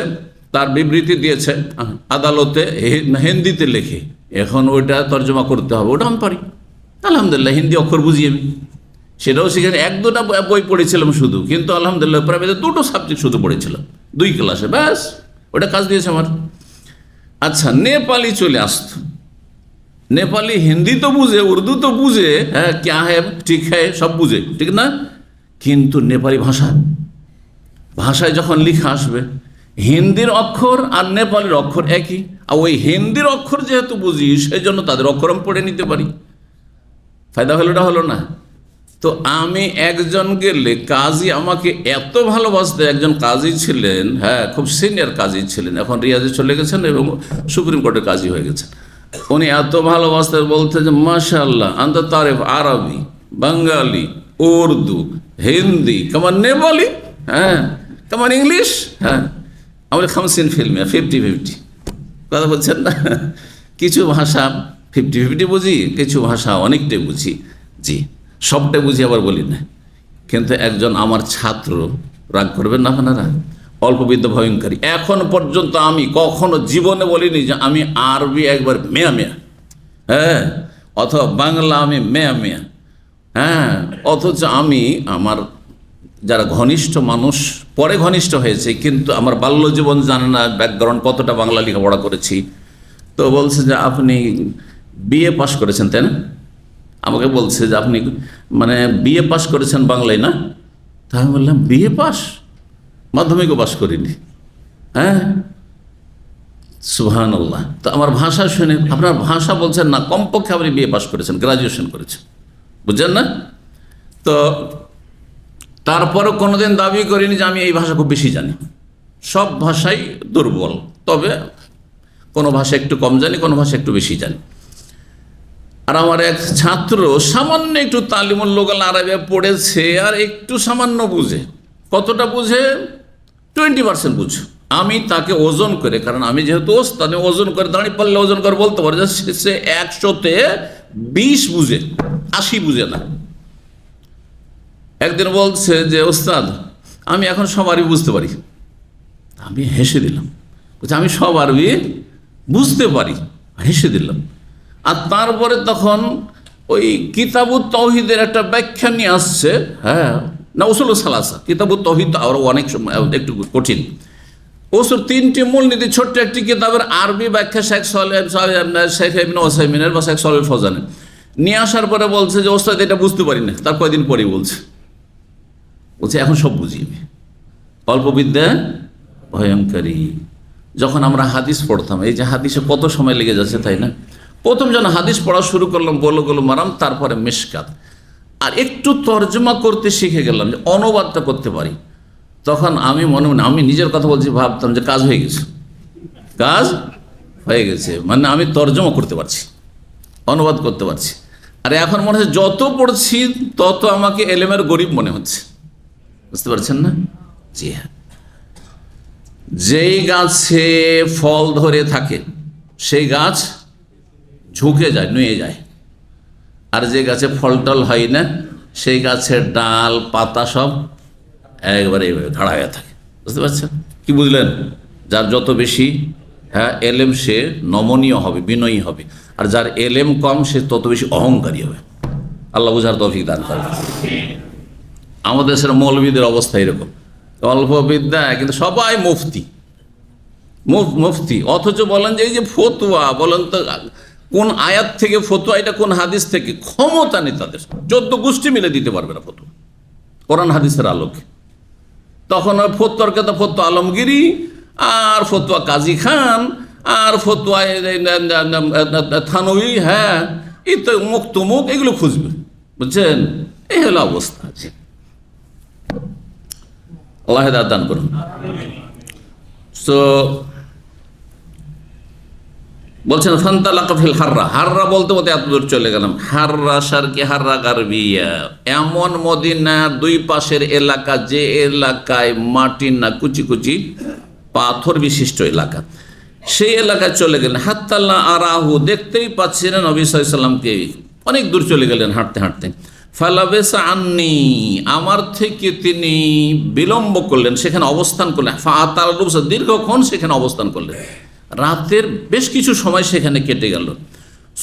তার বিবৃতি দিয়েছে আদালতে হিন্দিতে লেখে, এখন ওইটা তর্জমা করতে হবে, ওটা আমি পারি আলহামদুলিল্লাহ, হিন্দি অক্ষর বুঝি আমি, সেটাও সেখানে 1-2টা বই পড়েছিলাম শুধু, কিন্তু আলহামদুলিল্লাহ প্রাইভেটে 2টো সাবজেক্ট শুধু পড়েছিলাম 2 ক্লাসে, ব্যাস ওটা কাজ দিয়েছে আমার। আচ্ছা, নেপালি চলে আসতো, নেপালি হিন্দি তো বুঝে, উর্দু তো বুঝে, হ্যাঁ ক্যা হ্যাঁ ঠিক হ্যাঁ সব বুঝে, ঠিক না? কিন্তু নেপালি ভাষায় যখন লিখা আসবে, হিন্দির অক্ষর আর নেপালের অক্ষর একই, আর ওই হিন্দির অক্ষর যেহেতু বুঝি সেই জন্য তাদের অক্ষর আমি পড়ে নিতে পারি। ফায়দা হলোটা হলো না? তো আমি একজন গেলে কাজী আমাকে এত ভালোবাসতে, একজন কাজী ছিলেন, হ্যাঁ খুব সিনিয়র কাজী ছিলেন, এখন রিয়াজে চলে গেছেন এবং সুপ্রিম কোর্টের কাজী হয়ে গেছেন। উনি এত ভালোবাসতেন, বলতেন যে মাশাআল্লাহ আন্ত তারিফ আরবি, বাঙালি, উর্দু, হিন্দি, কেমন নেপালি, হ্যাঁ কেমন ইংলিশ, হ্যাঁ আমরা খামসিন ফিল্মে 50-50 কথা বলছেন না? কিছু ভাষা 50-50 বুঝি, কিছু ভাষা অনেকটাই বুঝি, জি সবটাই বুঝি আবার বলি না। কিন্তু একজন আমার ছাত্র, রাগ করবেন না আপনারা, অল্পবিদ্যা ভয়ঙ্করী, এখন পর্যন্ত আমি কখনো জীবনে বলিনি যে আমি আরবি একবার মেয়া মেয়া, হ্যাঁ অথবা বাংলা আমি মেয়া মেয়া, হ্যাঁ অথচ আমি আমার যারা ঘনিষ্ঠ মানুষ, পরে ঘনিষ্ঠ হয়েছে, কিন্তু আমার বাল্য জীবন জানে না ব্যাকগ্রাউন্ড কতটা বাংলা লেখাপড়া করেছি, তো বলছে যে আপনি বিএ পাস করেছেন তাই না? আমাকে বলছে যে আপনি মানে বিএ পাস করেছেন বাংলায় না? তা আমি বললাম বিএ পাস, মাধ্যমিকও পাস করিনি। হ্যাঁ সুবহানাল্লাহ। তো আমার ভাষা শুনে, আপনার ভাষা বলছেন না, কমপক্ষে আপনি বিএ পাস করেছেন, গ্রাজুয়েশন করেছেন, বুঝছেন না? তো তারপরও কোনোদিন দাবি করিনি যে আমি এই ভাষা খুব বেশি জানি, সব ভাষাই দুর্বল, তবে কোনো ভাষা একটু কম জানি, কোনো ভাষা একটু বেশি জানি। আর আমার এক ছাত্র সামান্য একটু তালিমুল লোগাল আরবিয়া পড়েছে আর একটু সামান্য বুঝে, কতটা বুঝে? 20% বুঝে। আমি তাকে ওজন করে, কারণ আমি যেহেতু ওস্তাদ, ওজন করে দাঁড়িয়ে পারলে ওজন করে বলতে পারে যে সে 100-তে 20 বুঝে, 80 বুঝে না। একদিন বলছে যে ওস্তাদ আমি এখন সব আরবি বুঝতে পারি। আমি হেসে দিলাম, বলছে আমি সব আরবি বুঝতে পারি, হেসে দিলাম। আর তারপরে তখন ওই কিতাবুত তাওহীদের একটা ব্যাখ্যা নিয়ে আসছে, হ্যাঁ না উসুল সালাসা, কিতাবুত তাওহীদ আরও অনেক একটু কঠিন, ওসুর 3টি মূলনীতি, ছোট্ট একটি কিতাবের আরবি ব্যাখ্যা শেখ ইবনে উসাইমিনের বা শেখ সালেহ ফৌজানের নিয়ে আসার পরে বলছে যে ওস্তাদ এটা বুঝতে পারি না, তার কয়েকদিন পরেই বলছে এখন সব বুঝি আমি। অল্পবিদ্যা ভয়ঙ্করী। যখন আমরা হাদিস পড়তাম, এই যে হাদিসে কত সময় লেগে যাচ্ছে তাই না? প্রথম যখন হাদিস পড়া শুরু করলাম বলগুলো মারাম, তারপরে মিশকাত, আর একটু তর্জমা করতে শিখে গেলাম, যে অনুবাদটা করতে পারি, তখন আমি মনে মনে, আমি নিজের কথা বলছি, ভাবতাম যে কাজ হয়ে গেছে, কাজ হয়ে গেছে, মানে আমি তর্জমা করতে পারছি, অনুবাদ করতে পারছি। আর এখন মনে হচ্ছে যত পড়ছি তত আমাকে এলেমের গরিব মনে হচ্ছে, বুঝতে পারছেন না? জি হ্যাঁ, যেই গাছে ফল ধরে থাকে সেই গাছ ঝুঁকে যায়, নুয়ে যায়, আর যে গাছে ফল টল হয় না সেই গাছের ডাল পাতা সব একবারে এইভাবে খাড়া হয়ে থাকে, বুঝতে পারছেন? কি বুঝলেন? যার যত বেশি হ্যাঁ এলেম সে নমনীয় হবে, বিনয়ী হবে, আর যার এলেম কম সে তত বেশি অহংকারী হবে। আল্লাহ বুঝার তৌফিক দান করে। আমাদের দেশের মৌলবীদের অবস্থা এরকম, অল্প বিদ্যা কিন্তু সবাই মুফতি, অথচ বলেন যে এই যে ফতুয়া, বলেন তো কোন আয়াত থেকে ফতুয়া, এটা কোন হাদিস থেকে? ক্ষমতা নেই তাদের, 14 গোষ্ঠী মিলে দিতে পারবে না ফতুয়া কোরআন হাদিসের আলোকে। তখন ওই ফতুয়ার কথা ফতুয়া আলমগিরি, আর ফতুয়া কাজী খান, আর ফতুয়া থানবী, হ্যাঁ এই তো মুখ তুমুক, এগুলো খুঁজবে, বুঝছেন? এই হলো অবস্থা আছে। আল্লাহ হেদায়েত দান করুন। তো বলছেন ফান্তালাকা ফিল হাররা বলতে বলতে এত দূর চলে গেলাম। হাররা শারকি হাররা গারবিয়া, এমন মদিনার 2 পাশের এলাকা, যে এলাকায় মাটির না কুচি কুচি পাথর বিশিষ্ট এলাকা, সেই এলাকায় চলে গেলেন। হাত্তাল্লা আরাহু, দেখতেই পাচ্ছেন নবী সাল্লাল্লাহু আলাইহি সাল্লামকে, অনেক দূর চলে গেলেন হাঁটতে হাঁটতে। ফালাবেসা আন্নি, আমার থেকে তিনি বিলম্ব করলেন, সেখানে অবস্থান করলেন। ফাতাল রুবসা, দীর্ঘক্ষণ সেখানে অবস্থান করলেন, রাতের বেশ কিছু সময় সেখানে কেটে গেল।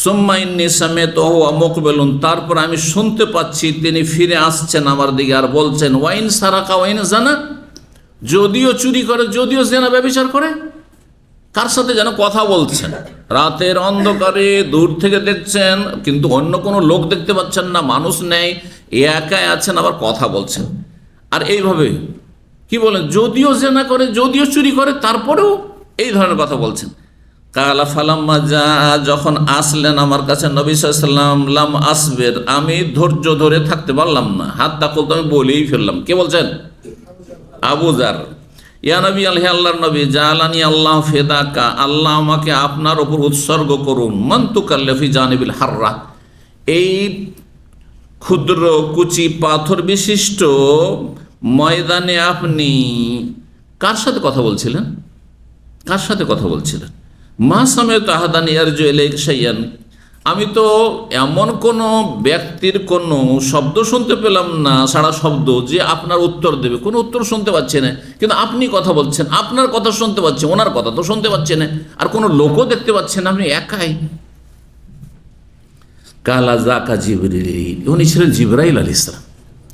সুম্মাইন্নি সামিতুহু মুকবিলুন, তারপর আমি শুনতে পাচ্ছি তিনি ফিরে আসছেন আমার দিকে, আর বলছেন ওয়াইন সারাকা ওয়াইন জানা, যদিও চুরি করে, যদিও জেনা ব্যভিচার করে, কার সাথে যেন কথা বলছেন, রাতের অন্ধকারে দূর থেকে দেখছেন, কিন্তু অন্য কোনো লোক দেখতে পাচ্ছেন না, মানুষ নেই, একাই আছেন, আবার কথা বলছেন। আর এইভাবে কি বলেন, যদিও জেনা করে, যদিও চুরি করে, তারপরেও এই ধরনের কথা বলছেন। কালা ফালাম্মা যা, যখন আসলেন আমার কাছে নবী সাল্লাল্লাহু আলাইহি ওয়াসাল্লাম, লাম আসবের, আমি ধৈর্য ধরে থাকতে পারলাম না, হাত্তা কুলতু, আমি বলেই ফেললাম। কে বলছেন? আবু যার। ইয়া নবী, আল্লাহর নবী, জালানি আল্লাহ ফেদাকা, আল্লাহ আমাকে আপনার ওপর উৎসর্গ করুন, মান তুকাল্লিফি জানিবিল হাররা, এই ক্ষুদ্র কুচি পাথর বিশিষ্ট ময়দানে আপনি কার সাথে কথা বলছিলেন? কার সাথে কথা বলছিলেন? মা সামিআতু আহাদান ইয়ারজু ইলাইকা শাইআন, আমি তো এমন কোন ব্যক্তির কোনো শব্দ শুনতে পেলাম না, সারা শব্দ, যে আপনার উত্তর দেবে। কোনো উত্তর শুনতে পাচ্ছি না, কিন্তু আপনি কথা বলছেন, আপনার কথা শুনতে পাচ্ছি, ওনার কথা তো শুনতে পাচ্ছি না, আর কোনো লোকও দেখতে পাচ্ছেন, আপনি একাই। কালা জাকা জিবরিল, উনি ছিলেন জিবরাইল আলাইহিস সালাম।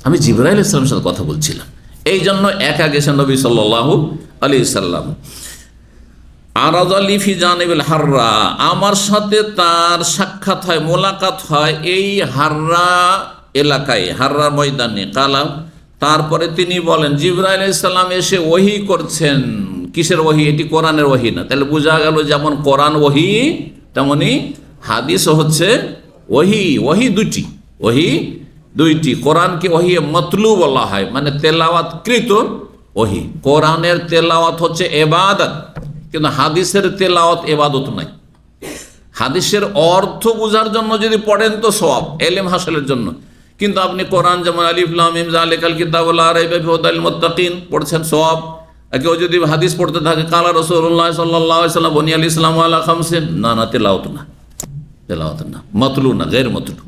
আমি জিবরাইল আলাইহিস সালামের সাথে কথা বলছিলাম, এই জন্য একা গেছেন নবী সাল্লাল্লাহু আলাইহি সাল্লাম। আরাদ আলী ফি জানিবিল হাররা, আমার সাথে তার সাক্ষাৎ হয়, মোলাকাত হয় এই হাররা এলাকায়, হাররা ময়দানে। কালাম, তারপরে তিনি বলেন, জিবরাইল আলাইহিস সালাম এসে ওহী করছেন। কিসের ওহী? এটি কোরআনের ওহী না। তাহলে বোঝা গেল যেমন কোরআন ওহী, তেমনি হাদিসও হচ্ছে ওহী। ওহী দুটি, ওহী দুইটি। কোরআনকে ওহী মতলু বলা হয়, মানে তেলাওয়াতকৃত ওহী। কোরআনের তেলাওয়াত হচ্ছে ইবাদত, কিন্তু হাদিসের তেলাওয়াত ইবাদত নাই। হাদিসের অর্থ বোঝার জন্য যদি পড়েন তো সওয়াব, ইলম হাসিলের জন্য। কিন্তু আপনি কোরআন যেমন আলিফ লাম মিম যালিকাল কিতাবু লা রাইবা ফিহি হুদাল মুত্তাকিন পড়ছেন, সওয়াব। কেউ যদি হাদিস পড়তে থাকে, কালা রাসূলুল্লাহ সাল্লাল্লাহু আলাইহি ওয়াসাল্লাম বুনিয়াল ইসলামু আলা খামসিন, না না, তেলাওয়াত না, তেলাওয়াত না, মতলু না, গায়র মতলু।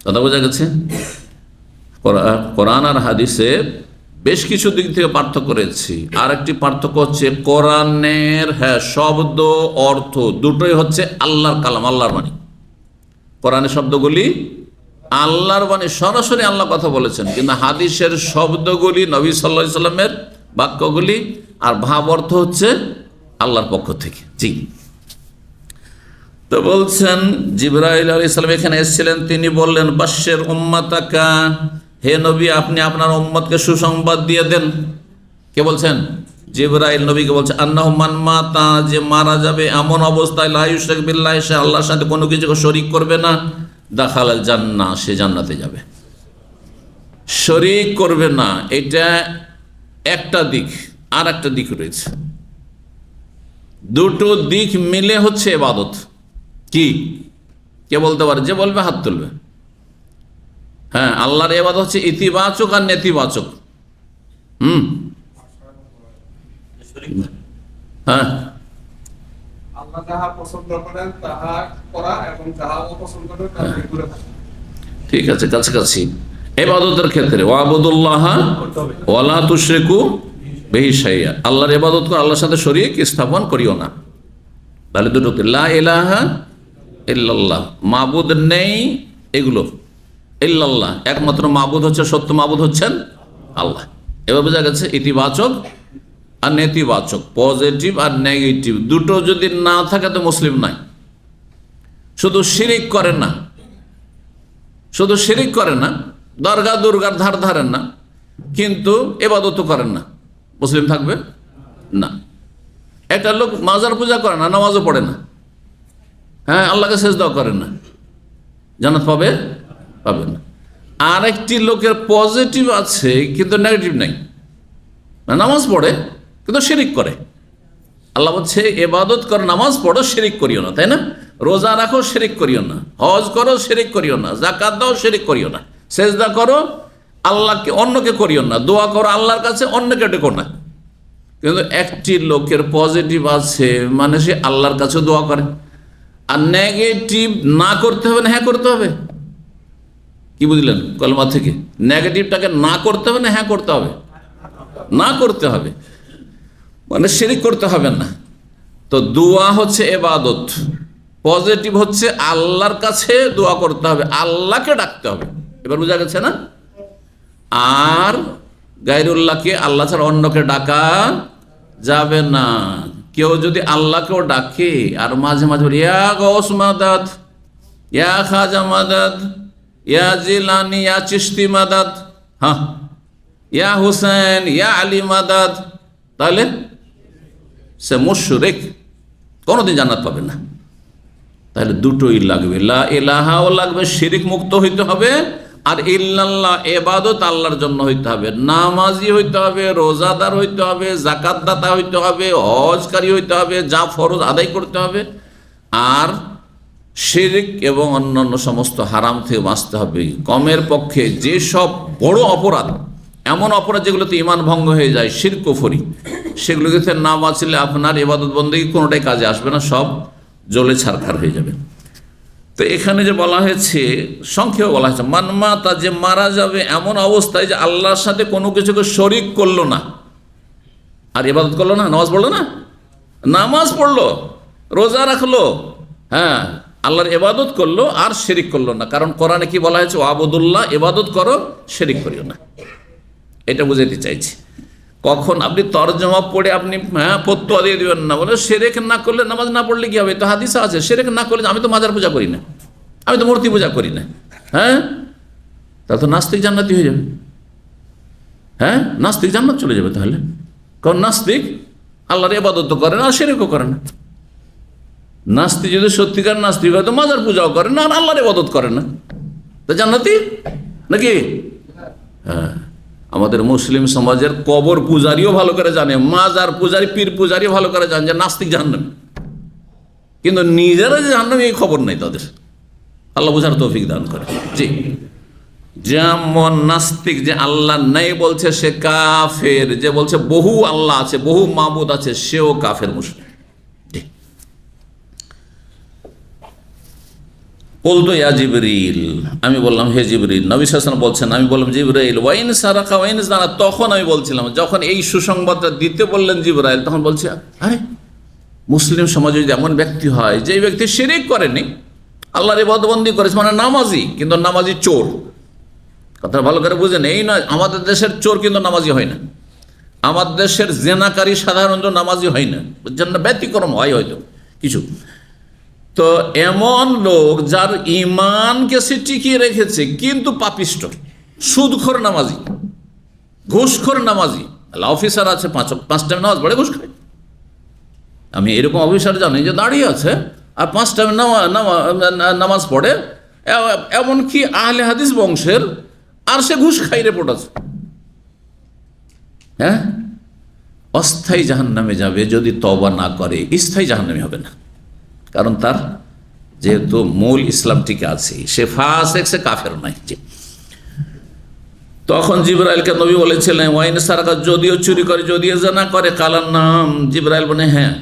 কথা বোঝা গেছে? কোরআন আর হাদিসে বেশ কিছু দিক থেকে পার্থক্য রয়েছে। আর একটি পার্থক্য হচ্ছে কোরআনের শব্দ অর্থ দুটোই হচ্ছে আল্লাহর কালাম, আল্লাহর বাণী। কোরআনের শব্দগুলি আল্লাহর বাণী, সরাসরি আল্লাহ কথা বলেছেন। কিন্তু হাদিসের শব্দগুলি নবী সাল্লাল্লাহু আলাইহি সাল্লামের বাক্যগুলি, আর ভাব অর্থ হচ্ছে আল্লাহর পক্ষ থেকে। জি, তো বলছেন জিবরাইল আলাইহিস সালাম এখানে এসেছিলেন, তিনি বললেন, বাশশির উম্মাতাকা, হে নবী, আপনি আপনার উম্মতকে সুসংবাদ দিয়ে দেন। কে বলছেন? জিবরাইল নবীকে বলছে, আন্নাহু মান মাতা, যে মারা যাবে এমন অবস্থায়, লা ইউশরিক বিল্লাহি, সে আল্লাহর সাথে কোনো কিছুকে শরীক করবে না, দাখালাল জান্নাহ, সে জান্নাতে যাবে। শরীক করবে না, এটা একটা দিক। আর একটা দিক রয়েছে, দুটো দিক মিলে হচ্ছে ইবাদত। কি? কে বলতে পারে? যে বলবে হাত তুলবে। হ্যাঁ, আল্লাহর ইবাদত হচ্ছে ইতিবাচক আর নেতিবাচক। হ্যাঁ, আল্লাহ যাহা পছন্দ করেন তাহা করা, এবং যাহা অপছন্দ করেন তা থেকে দূরে থাকা। ঠিক আছে, কাছাকাছি। ইবাদতের ক্ষেত্রে ওয়াবুদুল্লাহ ওয়ালা তুশরিকু বিহি শাইআ, আল্লাহর ইবাদত করো, আল্লাহর সাথে শরীক স্থাপন করিও না। তাহলে দুটোকে, লা ইলাহা ইল্লাল্লাহ, মাবুদ নেই এগুলো, ইল্লাল্লাহ, একমাত্র মাবুদ হচ্ছে, সত্য মাবুদ হচ্ছেন আল্লাহ। এবার বোঝা গেছে ইতিবাচক আর নেতিবাচক, পজিটিভ আর নেগেটিভ দুটো যদি না থাকে তো মুসলিম নাই। শুধু শিরিক করেন না, শুধু শিরিক করেন না, দরগা দুর্গার ধার ধারেন না, কিন্তু ইবাদতও করেন না, মুসলিম থাকবে না। একটা লোক মাজার পূজা করে না, নামাজও পড়ে না, হ্যাঁ, আল্লাহকে সেজদাও করেন না, জান্নাত পাবে? পাবে না। আর একটি লোকের পজিটিভ আছে কিন্তু নেগেটিভ নাই, নামাজ পড়ে কিন্তু শিরিক করে। আল্লাহ বলছে ইবাদত করো, নামাজ পড়ো, শিরিক করিও না, তাই না? রোজা রাখো, শিরিক করিও না। হজ করো, শিরিক করিও না। যাকাত দাও, শিরিক করিও না। সেজদা করো, আল্লাহকে অন্যকে করিও না। দোয়া করো আল্লাহর কাছে, অন্যকে ডেকো না। কিন্তু একটি লোকের পজিটিভ আছে, মানে সে আল্লাহর কাছে দোয়া করে। আর নেগেটিভ না করতে হবে না হ্যাঁ করতে হবে। কি বুঝলেন কলমা থেকে? নেগেটিভটাকে না করতে হবে না হ্যাঁ করতে হবে? না করতে হবে, মানে শিরিক করতে হবে না। তো দোয়া হচ্ছে ইবাদত, পজিটিভ হচ্ছে আল্লাহর কাছে দোয়া করতে হবে, আল্লাহকে ডাকতে হবে। এবার বোঝা গেছে না? আর গায়রুল্লাহকে, আল্লাহ ছাড়া অন্যকে ডাকা যাবে না। কেউ যদি আল্লাহকেও ডাকে আর মাঝে মাঝে বলে ইয়া গৌস মাদাদ, ইয়া খাজা মাদাদ, ইয়া জিলানি, ইয়া চিশতি মাদাদ, হ্যাঁ, ইয়া হুসেন, ইয়া আলী মাদাদ, তাহলে সে মুশরিক, কোনোদিন জান্নাত পাবে না। তাহলে দুটোই লাগবে, লা ইলাহাও লাগবে, শিরিক মুক্ত হইতে হবে, আর ইল্লাল্লাহ ইবাদত আল্লাহর জন্য হইতে হবে, নামাজি হইতে হবে, রোজাদার হইতে হবে, যাকাত দাতা হইতে হবে, হজকারী হইতে হবে, যা ফরজ আদায় করতে হবে, আর শিরক এবং অন্যান্য সমস্ত হারাম থেকে বাঁচতে হবে। কমের পক্ষে যেসব বড় অপরাধ, এমন অপরাধ যেগুলোতে ঈমান ভঙ্গ হয়ে যায়, শিরক কুফরি, সেগুলোকে না বাঁচলে আপনার ইবাদত বন্দেগী কোনোটাই কাজে আসবে না, সব জ্বলে ছারখার হয়ে যাবে। তো এখানে যে বলা হয়েছে, সংক্ষেপে বলা হয়েছে, মানমাতা, যে মারা যাবে এমন অবস্থায় যে আল্লাহর সাথে কোনো কিছুকে শরিক করলো না, আর ইবাদত করলো না, নামাজ পড়লো না, নামাজ পড়লো, রোজা রাখলো, হ্যাঁ, আল্লাহর ইবাদত করলো আর শিরিক করলো না। কারণ কোরআনে কি বলা হয়েছে, ওয়াবুদুল্লাহ, ইবাদত করো, শিরিক করিও না। এটা বুঝাইতে চাইছি। কখন আপনি তরজমা পড়ে আপনি ফতোয়া দিয়ে দিবেন না, বলে শিরক না করলে, নামাজ না পড়লে কি হবে, তো হাদিসে আছে শিরক না করলে, আমি তো মাজার পূজা করি না, আমি তো মূর্তি পূজা করি না, হ্যাঁ, তাহলে তো নাস্তিক জান্নাতি হয়ে যাবে, হ্যাঁ, নাস্তিক জান্নাত চলে যাবে। তাহলে কারণ নাস্তিক আল্লাহর ইবাদত তো করে না আর শিরকও করে না। নাস্তিক যদি সত্যিকার নাস্তিক হয় তো মাজার পূজাও করে না আর আল্লাহর ইবাদত করে না, তো জান্নাতি নাকি? হ্যাঁ, আমাদের মুসলিম সমাজের কবর পূজারিও ভালো করে জানে, মাজার পূজারি, পীর পূজারিও ভালো করে জানে যে নাস্তিক জাহান্নামী, কিন্তু নিজেরা যে জাহান্নামী এই খবর নেই তাদের। আল্লাহ বুঝার তৌফিক দান করে। জি, যেমন নাস্তিক যে আল্লাহ নেই বলছে সে কাফের, যে বলছে বহু আল্লাহ আছে, বহু মাবুদ আছে, সেও কাফের মুশরিক। বলতো ইয়া জিবরিল, আমি বললাম হে জিবরিল, নবী সাল্লাল্লাহু আলাইহি ওয়াসাল্লাম বলছেন, আমি বললাম জিবরাইল, ওয়াইন সারাকা ওয়াইন জানা, তখন আমি বলছিলাম, যখন এই সুসংবাদটা দিতে বললেন জিবরাইল, তখন বলছে আরে মুসলিম সমাজে যদি এমন ব্যক্তি হয় যে ব্যক্তি শিরক করেনি, আল্লাহর ইবাদতবন্দি করেছে, মানে নামাজি, কিন্তু নামাজি চোর। কথা ভালো করে বুঝেন, এই নয় আমাদের দেশের চোর কিন্তু নামাজি হয় না, আমাদের দেশের জেনাকারী সাধারণত নামাজি হয় না, বুঝছেন না, ব্যতিক্রম হয় হয়তো কিছু। তো এমন লোক যার ইমানকে সে টিকিয়ে রেখেছে কিন্তু পাপিষ্ট, সুদখোর নামাজি, ঘুষখোর নামাজি, অফিসার আছে, পাঁচ টাইম নামাজ পড়ে, ঘুষ খায়। আমি এরকম অফিসার জানি যে দাঁড়িয়ে আছে আর 5 টাইম নামাজ পড়ে, এমনকি আহলে হাদিস বংশের, আর সে ঘুষ খাই রিপোর্ট আছে। হ্যাঁ, অস্থায়ী জাহান্নামে যাবে যদি তওবা না করে, স্থায়ী জাহান্নামে হবে না, কারণ তার যেহেতু মূল ইসলাম টিকে আছে, সে ফাসিক, সে কাফের নয়। তখন জিবরাইলকে নবী বলেছিলেন ওয়াইন সারাকা, যদিও চুরি করে, যদিও জানা করে, কালার নাম, জিবরাইল বলে হ্যাঁ,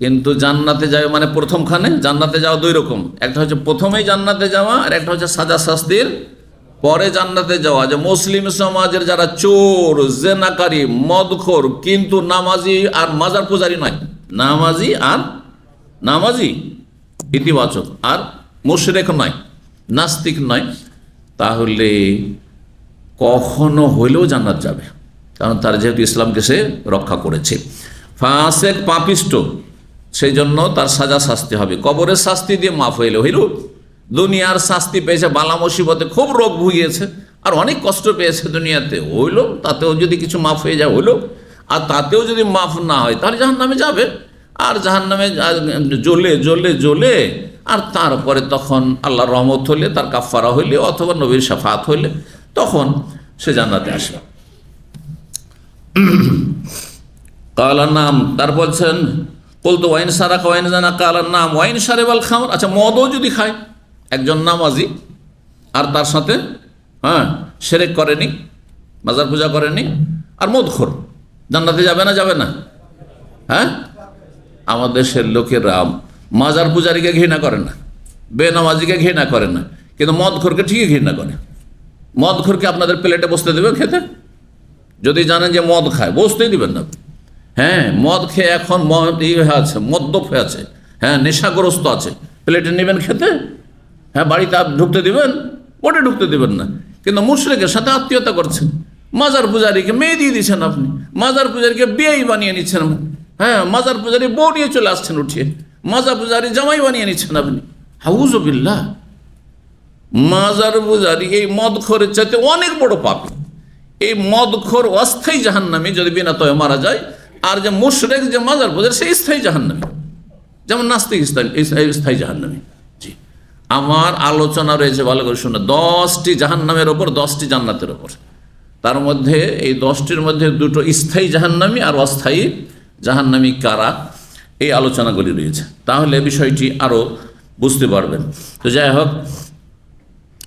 কিন্তু জান্নাতে যাবে, মানে প্রথমখানে জান্নাতে যাওয়া 2 রকম, একটা হচ্ছে প্রথমেই জান্নাতে যাওয়া, আর একটা হচ্ছে সাজা শাস্তির পরে জান্নাতে যাওয়া। যে মুসলিম সমাজের যারা চোর, জেনাকারী, মদখোর, কিন্তু নামাজি আর মাজার পূজারি নয়, নামাজি আর নামাজি ইতিবাচক, আর মুশরিক নয়, নাস্তিক নয়, তাহলে কখনো হইলেও জান্নাত যাবে, কারণ তার যেহেতু ইসলামকে সে রক্ষা করেছে। ফাসিক, পাপিষ্ট, সেই জন্য তার সাজা শাস্তি হবে, কবরের শাস্তি দিয়ে মাফ হইলে হইল, দুনিয়ার শাস্তি পেয়েছে, বালা মুসিবতে খুব রোগ ভুগিয়েছে আর অনেক কষ্ট পেয়েছে দুনিয়াতে, হইল, তাতেও যদি কিছু মাফ হয়ে যায় হইল, আর তাতেও যদি মাফ না হয় তাহলে জাহান্নামে যাবে, আর জাহান্নামে জ্বলে জ্বলে জ্বলে, আর তারপরে তখন আল্লাহর রহমত হলে, তার কাফারা হইলে, অথবা নবীর শাফাত হইলে, তখন সে জান্নাতে আসবে। কালার নাম, তার বলছেন বলতো ওয়াইন সারাকা ওয়াইন জানা, কালার নাম ওয়াইন সারেবাল খামর, আচ্ছা মদও যদি খায় একজন নামাজি আর তার সাথে শিরক করেনি, মাজার পূজা করেনি, আর মদখোর, জান্নাতে যাবে না? যাবে না? হ্যাঁ, আমাদের দেশের লোকেরা মাজার পূজারীকে ঘৃণা করে না, বেনামাজিকে ঘৃণা করে না, কিন্তু মদখোরকে ঠিকই ঘৃণা করে। মদখোরকে আপনাদের প্লেটে বসতে দেবেন খেতে? যদি জানেন যে মদ খায়, বসতেই দিবেন না। হ্যাঁ, মদ খেয়ে এখন আছে, মদ্যপ হয়ে আছে, হ্যাঁ, নেশাগ্রস্ত আছে, প্লেটে নেবেন খেতে? হ্যাঁ, বাড়িতে ঢুকতে দিবেন? ওটা ঢুকতে দিবেন না। কিন্তু মুশরিকের সাথে আত্মীয়তা করছেন, মাজার পূজারীকে মেয়ে দিয়ে দিচ্ছেন, আপনি মাজার পূজারীকে বিয়েই বানিয়ে নিচ্ছেন, হ্যাঁ, মাজার পূজারি বউ নিয়ে চলে আসছেন উঠিয়ে, মাজার পূজারি জামাই বানিয়ে নিচ্ছেন আপনি। আউযুবিল্লাহ। মাজার পূজারি এই মদখোরের চাইতে অনেক বড় পাপী। এই মদখোর অস্থায়ী জাহান্নামী যদি বিনা তবে মারা যায়, আর যে মুশরিক যে মাজার পূজারি সে স্থায়ী জাহান্নামী, যেমন নাস্তিক স্থায়ী জাহান্নামী। জি, আমার আলোচনা রয়েছে, ভালো করে শুনে, 10টি জাহান্নামের ওপর 10টি জান্নাতের ওপর। তার মধ্যে এই 10টির মধ্যে 2টো স্থায়ী জাহান্নামী আর অস্থায়ী জাহান্নামী কারা, এই আলোচনাগুলি রয়েছে। তাহলে বিষয়টি আরও বুঝতে পারবেন। তো যাই হোক,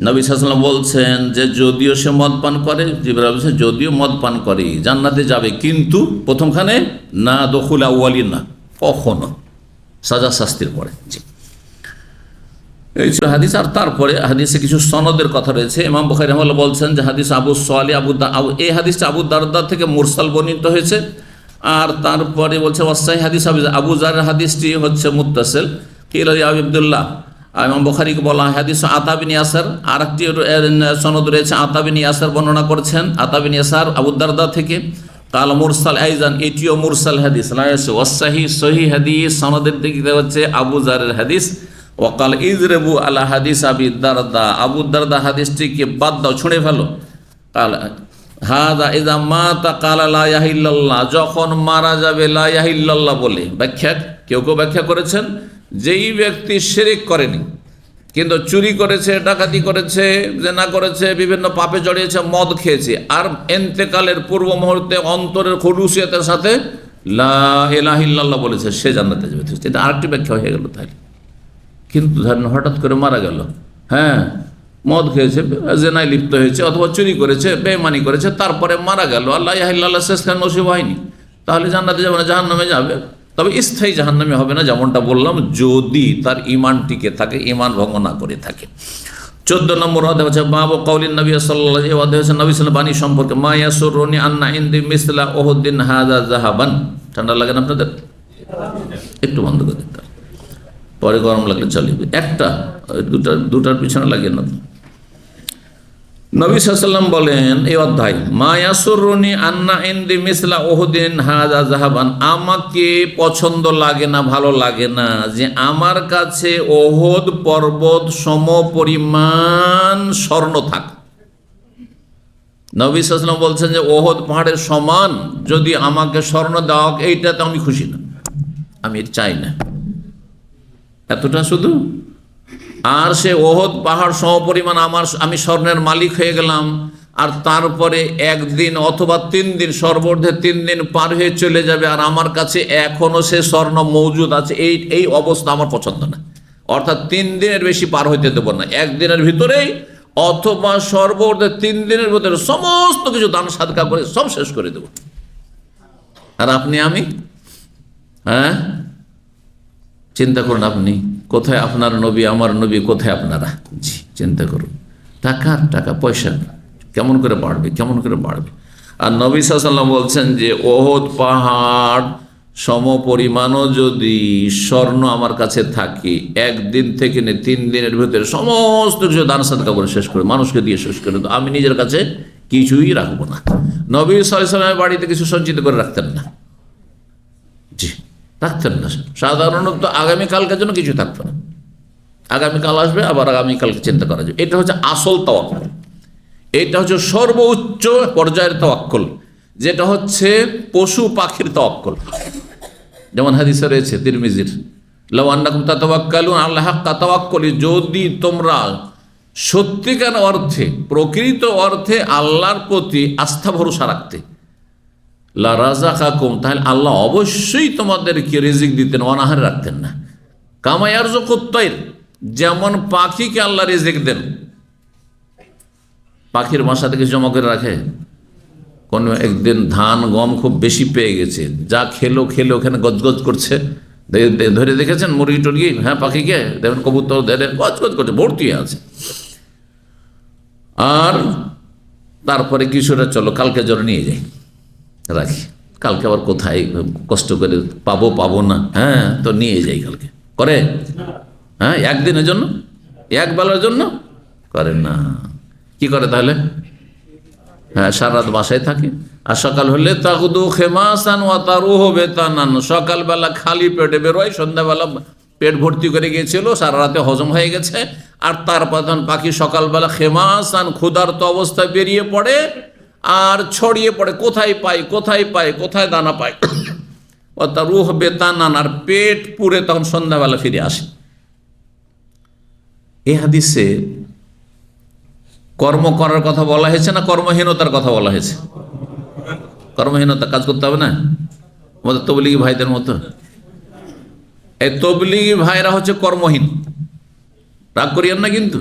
নবী সাল্লাল্লাহু আলাইহি ওয়াসাল্লাম বলছেন যে যদিও সে মদ পান করে, জিবরাইল বলছে যদিও মদ পান করে জান্নাতে যাবে, কিন্তু প্রথমখানে না দখুল আউয়ালিন, না কখনো, সাজা শাস্তির পরে। জি, এই ছিল হাদিস। আর তারপরে হাদিসে কিছু সনদের কথা রয়েছে। ইমাম বুখারী রাহিমাহুল্লাহ বলছেন যে হাদিস আবু সালেহ এই হাদিসটা আবু দারদা থেকে মুরসাল বর্ণিত হয়েছে। আর তারপরে বলছে ওয়াসাহি হাদিস আবু যারের হাদিসটি হচ্ছে মুত্তাসিল। কিলা ইয়া আব্দুল্লাহ, ইমাম বুখারীকে বলা হয় হাদিস আতা বিন ইয়াসার। আর একটি সনদ রয়েছে, আতা বিন ইয়াসার বর্ণনা করছেন, আতা বিন ইয়াসার আবু দারদা থেকে। কাল মুরসাল আইজান, এটিও মুরসাল হাদিস। ওয়াসাহি সহি হাদিস সনদের দিকে হচ্ছে আবু যারের হাদিস। ওয়াকাল ইজরেবু আলা হাদিস আবি দারদা, আবু দারদা হাদিসটিকে বাদ দাও, ছুঁড়ে ফেলো। কাল হাদা ইযা মাতা কালা লা ইলাহা ইল্লাল্লাহ, যখন মারা যাবে লা ইলাহা ইল্লাল্লাহ বলে। ব্যাখ্যা কেউ কেউ ব্যাখ্যা করেছেন, যেই ব্যক্তি শিরক করেনি কিন্তু চুরি করেছে, ডাকাতি করেছে, জেনা করেছে, বিভিন্ন পাপে জড়িয়েছে, মদ খেয়েছে, আর ইন্তেকালের পূর্ব মুহূর্তে অন্তরের খুলুসিয়তের সাথে লা ইলাহা ইল্লাল্লাহ বলেছে, সে জান্নাতে যাবে। এটা আরেকটি ব্যাখ্যা হয়ে গেল। তাহলে কিন্তু ধরেন হঠাৎ করে মারা গেল, হ্যাঁ, মদ খেয়েছে, জেনায় লিপ্ত হয়েছে, অথবা চুরি করেছে, বেঈমানি করেছে, তারপরে মারা গেল, আল্লাহ ইল্লাল্লাহ শেষখানে নসিব হয়নি, তাহলে জান্নাতে যাবে না, জাহান্নামে যাবে। তবে স্থায়ী জাহান্নামে হবে না, যেমনটা বললাম, যদি তার ঈমান টিকে থাকে, ঈমান ভঙ্গ না করে থাকে। 14 নম্বর অধ্যায় হচ্ছে বাবু কাউলিন নবী সাল্লাল্লাহু আলাইহি ওয়া সাল্লাম, নবী সাল্লাল্লাহু বাণী সম্পর্কে, মা ইয়াসুরুনি আন্না ইনদি মিসলা উহুদ্দিন হাযা যাহাবান। ঠান্ডা লাগে না আপনাদের? একটু বন্ধ করে দিতে, পরে গরম লাগলে চলবে। একটা দুটার পিছনে লাগে না। নবী সাল্লাল্লাহু আলাইহি ওয়াসাল্লাম বলেন এই অধ্যায়, মা ইয়াসুরুনি আন্না ইনদি মিসলা উহুদিন হাযা যাহাবান, আমাকে পছন্দ লাগে না, ভালো লাগে না যে আমার কাছে ওহদ পর্বত সম পরিমাণ স্বর্ণ থাক। নবী সাল্লাল্লাহু আলাইহি ওয়াসাল্লাম বলছেন যে ওহদ পাহাড়ের সমান যদি আমাকে স্বর্ণ দেওয়া, এইটাতে আমি খুশি না, আমি চাই না, এতটা শুধু। আর সে ওহদ পাহাড় সমপরিমাণ আমি স্বর্ণের মালিক হয়ে গেলাম, আর তারপরে একদিন অথবা 3 দিন, সর্বর্ধে 3 দিন পার হয়ে চলে যাবে, আর আমার কাছে এখনো সে স্বর্ণ মজুদ আছে, এই অবস্থা আমার পছন্দ না। অর্থাৎ 3 দিনের বেশি পার হইতে দেবো না, একদিনের ভিতরেই অথবা সর্বর্ধে 3 দিনের ভিতরে সমস্ত কিছু দান সাদকা করে সব শেষ করে দেব। আর আপনি আমি, হ্যাঁ, চিন্তা করুন, আপনি কোথায়, আপনার নবী, আমার নবী কোথায়, আপনারা? জি, চিন্তা করুন। টাকা পয়সা কেমন করে বাড়বে, কেমন করে বাড়বে। আর নবী সাল্লাল্লাহু আলাইহি ওয়াসাল্লাম বলছেন যে ওহদ পাহাড় সম পরিমাণও যদি স্বর্ণ আমার কাছে থাকে, একদিন থেকে 3 দিনের ভিতরে সমস্ত কিছু দান সাদকা করে শেষ করে, মানুষকে দিয়ে শেষ করে, তো আমি নিজের কাছে কিছুই রাখবো না। নবী সাল্লাল্লাহু আলাইহি ওয়াসাল্লাম বাড়িতে কিছু সঞ্চিত করে রাখতেন না। জি, থাকতেন না। সাধারণত আগামীকালকের জন্য কিছু থাকতো না, আগামীকাল আসবে, আবার আগামীকালকে চিন্তা করা যাবে। এটা হচ্ছে আসল তাওয়াক্কুল, এটা হচ্ছে সর্বোচ্চ পর্যায়ের তাওয়াক্কুল, যেটা হচ্ছে পশু পাখির তাওয়াক্কুল। যেমন হাদিসে রয়েছে তিরমিজির, লাউ আন্নাকুম তাতাওয়াক্কালুনা আলা হাক্কা তাওয়াক্কুলি, যদি তোমরা সত্যিকার অর্থে, প্রকৃত অর্থে আল্লাহর প্রতি আস্থা ভরসা রাখতে, লা রাযাকাকুম, তাহলে আল্লাহ অবশ্যই তোমাদেরকে রিজিক দিতেন, অনাহারে রাখতেন না। কামা ইয়ারযুকুত তায়র, যেমন পাখিকে আল্লাহ রিজিক দেন। পাখির বাসা থেকে জমা করে রাখে, কোন একদিন ধান গম খুব বেশি পেয়ে গেছে, যা খেলো ওখানে গজগজ করছে, ধরে দেখেছেন মুরগি টুরগি, হ্যাঁ, পাখিকে দেখেন, কবুতর দেখেন গজগজ করছে, ভর্তি আছে। আর তারপরে কিছুটা চলো কালকে জন্য নিয়ে যাই, রাখি, কালকে আবার কোথায় কষ্ট করে পাবো না, হ্যাঁ, তো নিয়ে যাই কালকে, করে? হ্যাঁ, একদিনের জন্য, এক বেলার জন্য করে না। কি করে তাহলে? হ্যাঁ, সারা রাত বাসায় থাকে, আর সকাল হলে তাকুদু খেমাসান ওয়া তারুহু বেতানান, সকালবেলা খালি পেটে বেরোয়, সন্ধ্যাবেলা পেট ভর্তি করে গিয়েছিল, সারা রাতে হজম হয়ে গেছে। আর তার প্রধান পাখি সকালবেলা খেমাসান ক্ষুধার্ত অবস্থায় বেরিয়ে পড়ে আর ছড়িয়ে পড়ে, কোথায় পায় কোথায় পায়, কোথায় দানা পায়। ও তার রুহ বেতানান, আর পেট পুরে তখন সন্ধ্যাবেলা ফিরে আসে। এই হাদিসে কর্ম করার কথা বলা হয়েছে না কর্মহীনতার কথা বলা হয়েছে? কর্মহীনতা, কাজ করতে হবে না আমাদের তবলিগি ভাইদের মতো। এই তবলিগি ভাইরা হচ্ছে কর্মহীন, রাগ করিয়েন না কিন্তু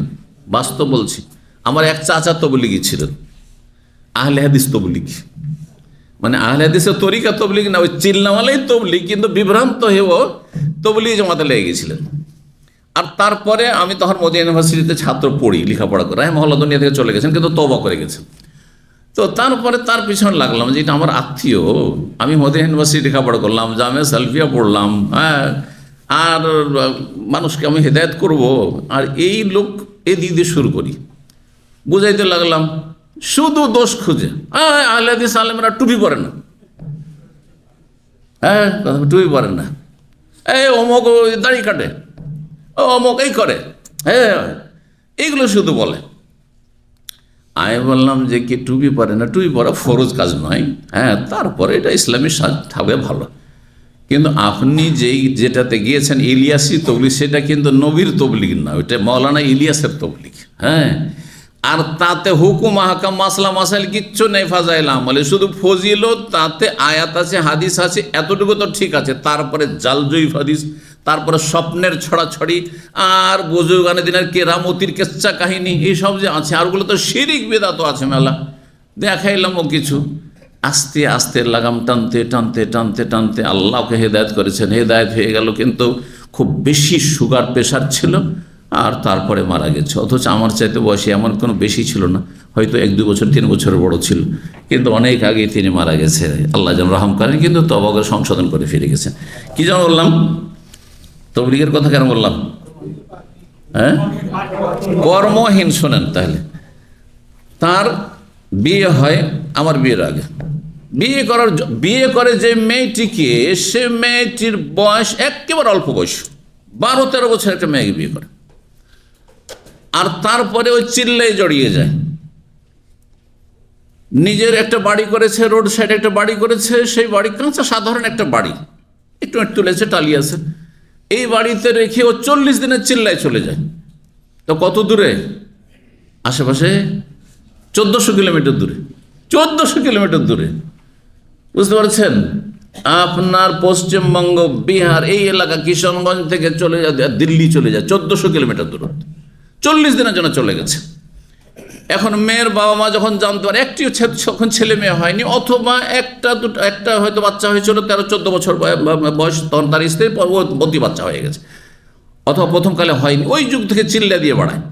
বাস্তব বলছি। আমার এক চাচা তবলিগি ছিলেন, আহলে হাদিস তবলিগি, মানে আহলে হাদিসের তরিকা তবলিগি না, ওই চিল্লাওয়ালাই তবলিগ, কিন্তু বিভ্রান্ত হয়েও তবলিগি জামাতে লেগে গেছিলেন। আর তারপরে আমি তখন মদিনা ইউনিভার্সিটিতে ছাত্র পড়ি, লেখাপড়া করে, মহল্লা দুনিয়া থেকে চলে গেছেন, কিন্তু তওবা করে গেছেন। তো তারপরে তার পিছনে লাগলাম যে এটা আমার আত্মীয়, আমি মদিনা ইউনিভার্সিটি লেখাপড়া করলাম, জামিয়া সালফিয়া পড়লাম, হ্যাঁ, আর মানুষকে আমি হেদায়েত করব, আর এই লোক এই দিক দিয়ে শুরু করি। বুঝাইতে লাগলাম, শুধু দোষ খুঁজে। আহলে হাদিস আলেমরা টুপি পরে না, হ্যাঁ টুপি পরে না, এই অমুক দাড়ি কাটে, ও অমুক এই করে, হ্যাঁ এইগুলো শুধু বলে। আমি বললাম যে কি টুপি পরে না, টুপি পরা ফরজ কাজ নয়, হ্যাঁ তারপরে এটা ইসলামী থাকবে ভালো, কিন্তু আপনি যেটাতে গিয়েছেন ইলিয়াসি তবলিগ, সেটা কিন্তু নবীর তবলিগ না, ওইটা মৌলানা ইলিয়াসের তবলিগ। হ্যাঁ, আর তাতে হুকুম আহকাম মাসলা মাসাইল কিচ্ছু নেই, ফাজাইল আমলে শুধু ফজিলত, তাতে আয়াত আছে হাদিস আছে, এতটুকু তো ঠিক আছে। তারপরে জালজয়ীফ হাদিস, তারপরে স্বপ্নের ছড়াছড়ি, আর বুজুর্গানে দিনের কেরামতির কেচ্চা কাহিনী, এইসব যে আছে, আর ওগুলো তো শিরিক বেদাত আছে মেলা। দেখাইলাম ও কিছু, আস্তে আস্তে লাগাম টানতে টানতে টানতে টানতে আল্লাহকে হেদায়েত করেছেন, হেদায়েত হয়ে গেল, কিন্তু খুব বেশি সুগার প্রেশার ছিল, আর তারপরে মারা গেছে। অথচ আমার চাইতে বয়সে এমন কোনো বেশি ছিল না, হয়তো 1-2 বছর 3 বছরের বড় ছিল, কিন্তু অনেক আগে তিনি মারা গেছে, আল্লাহ যেন রহম করেন। কিন্তু তওবা করে সংশোধন করে ফিরে গেছেন। কি যেন বললাম, তবলিগের কথা কেন বললাম? হ্যাঁ, কর্মহীন। শোনেন তাহলে, তার বিয়ে হয় আমার বিয়ের আগে, বিয়ে করে যে মেয়েটিকে, সে মেয়েটির বয়স একেবারে অল্প বয়স, 12-13 বছর একটা মেয়েকে বিয়ে করে, আর তারপরে ওই চিল্লাই জড়িয়ে যায়। নিজের একটা বাড়ি করেছে, রোড সাইডে একটা বাড়ি করেছে, সেই বাড়ি কাঁচা সাধারণ একটা বাড়ি, একটু তুলেছে, টালি আছে, এই বাড়িতে রেখে ও 40 দিনের চিল্লায় চলে যায়। তো কত দূরে? আশেপাশে 1400 কিলোমিটার দূরে, 1400 কিলোমিটার দূরে, বুঝতে পারছেন? আপনার পশ্চিমবঙ্গ, বিহার এই এলাকা, কিশনগঞ্জ থেকে চলে যায় দিল্লি চলে যায়, 1400 কিলোমিটার দূরত্ব, 40 দিনের জন্য চলে গেছে। এখন মেয়ের বাবা মা যখন জানতে পারে, একটিও যখন ছেলে মেয়ে হয়নি, অথবা একটা হয়তো বাচ্চা হয়েছিল 13-14 বছর বয়স, তখন তার স্ত্রী পরবর্তী বাচ্চা হয়ে গেছে, অথবা প্রথমকালে হয়নি, ওই যুগ থেকে চিল্লা দিয়ে বাড়ায়,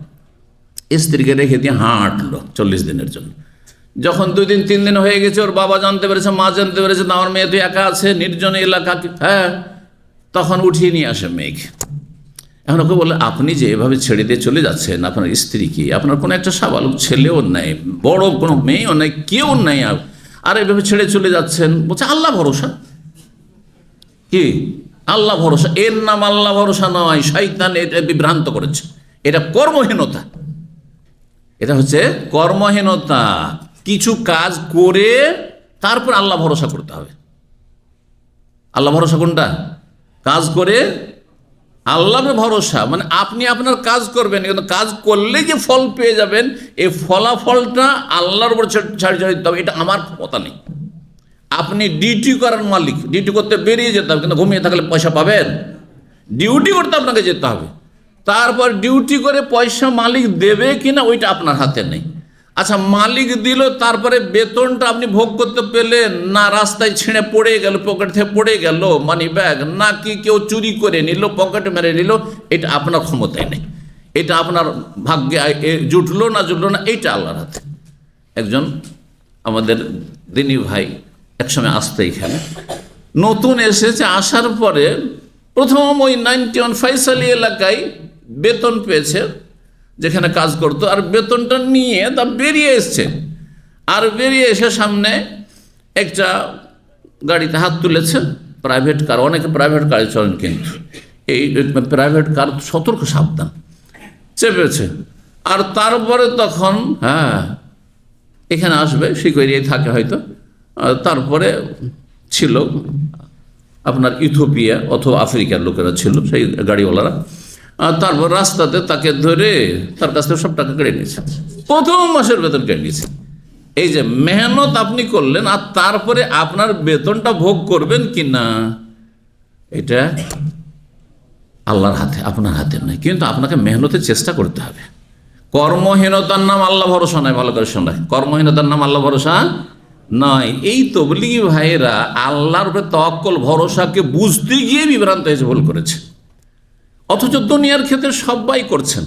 স্ত্রীকে রেখে দিয়ে হাঁটলো 40 দিনের জন্য। যখন 2 দিন 3 দিন হয়ে গেছে, ওর বাবা জানতে পেরেছে, মা জানতে পেরেছে, না আমার মেয়ে তো একা আছে, নির্জন এলাকা, হ্যাঁ, তখন উঠিয়ে নিয়ে আসে মেয়েকে। এখন ওকে বলে, আপনি যে এভাবে ছেড়ে দিয়ে চলে যাচ্ছেন আপনার স্ত্রীকে, আপনার কোনো একটা সাবালক ছেলেও নেই, বড় কোনো মেয়েও নেই, কেউ নেই, আর এভাবে ছেড়ে চলে যাচ্ছেন। বলছে আল্লাহ ভরসা। কি আল্লাহ ভরসা? এর নাম আল্লাহ ভরসা নয়, শয়তান এটা বিভ্রান্ত করেছে, এটা কর্মহীনতা, এটা হচ্ছে কর্মহীনতা। কিছু কাজ করে তারপর আল্লাহ ভরসা করতে হবে। আল্লাহ ভরসা কোনটা? কাজ করে আল্লাহর ভরসা, মানে আপনি আপনার কাজ করবেন, কিন্তু কাজ করলে যে ফল পেয়ে যাবেন, এই ফলাফলটা আল্লাহর উপর ছাড় দিতে হবে, এটা আমার ক্ষমতা নেই। আপনি ডিউটি করার মালিক, ডিউটি করতে বেরিয়ে যেতে হবে, কিন্তু ঘুমিয়ে থাকলে পয়সা পাবেন? ডিউটি করতে আপনাকে যেতে হবে, তারপর ডিউটি করে পয়সা মালিক দেবে কিনা ওইটা আপনার হাতে নেই। আচ্ছা, মালিক দিল, তারপরে বেতনটা আপনি ভোগ করতে পেলেন না, রাস্তায় ছিঁড়ে পড়ে গেল, পকেট থেকে পড়ে গেল মানি ব্যাগ, নাকি কেউ চুরি করে নিল, পকেটে মেরে নিল, এটা আপনার ক্ষমতায় নেই, এটা আপনার ভাগ্যে জুটলো না জুটলো না, এইটা আল্লাহর হাতে। একজন আমাদের দিনী ভাই একসময় আসতে এখানে নতুন এসেছে, আসার পরে প্রথম ওই 91 ফয়সালি এলাকায় বেতন পেয়েছে, যেখানে কাজ করতো, আর বেতনটা নিয়ে তা বেরিয়ে এসছে, আর বেরিয়ে এসে সামনে একটা গাড়িতে হাত তুলেছে, প্রাইভেট কার, অনেকে প্রাইভেট কারে চলেন, কিন্তু এই প্রাইভেট কার সতর্ক সাবধান, চেপেছে। আর তারপরে তখন এখানে আসবে, শিকরিয়ায় থাকে হয়তো, তারপরে ছিল আপনার ইথিওপিয়া অথবা আফ্রিকার লোকেরা ছিল সেই গাড়িওয়ালারা। আর তারপর রাস্তাতে তাকে ধরে তার কাছ থেকে সব টাকা কেড়ে নিয়েছে, প্রথম মাসের বেতন কেড়ে নিয়েছে। এই যে মেহনত আপনি করলেন, আর তারপরে আপনার বেতনটা ভোগ করবেন কি না, এটা আল্লাহর হাতে, আপনার হাতে নয়। কিন্তু আপনাকে মেহনতের চেষ্টা করতে হবে। কর্মহীনতার নাম আল্লাহ ভরসা নয়, ভালো করে শোনায়, কর্মহীনতার নাম আল্লাহ ভরসা নয়। এই তবলিগি ভাইয়েরা আল্লাহর উপরে তাওয়াক্কুল ভরসাকে বুঝতে গিয়ে বিভ্রান্ত হয়েছে, ভুল করেছে। অথচ দুনিয়ার ক্ষেত্রে সবাই করছেন।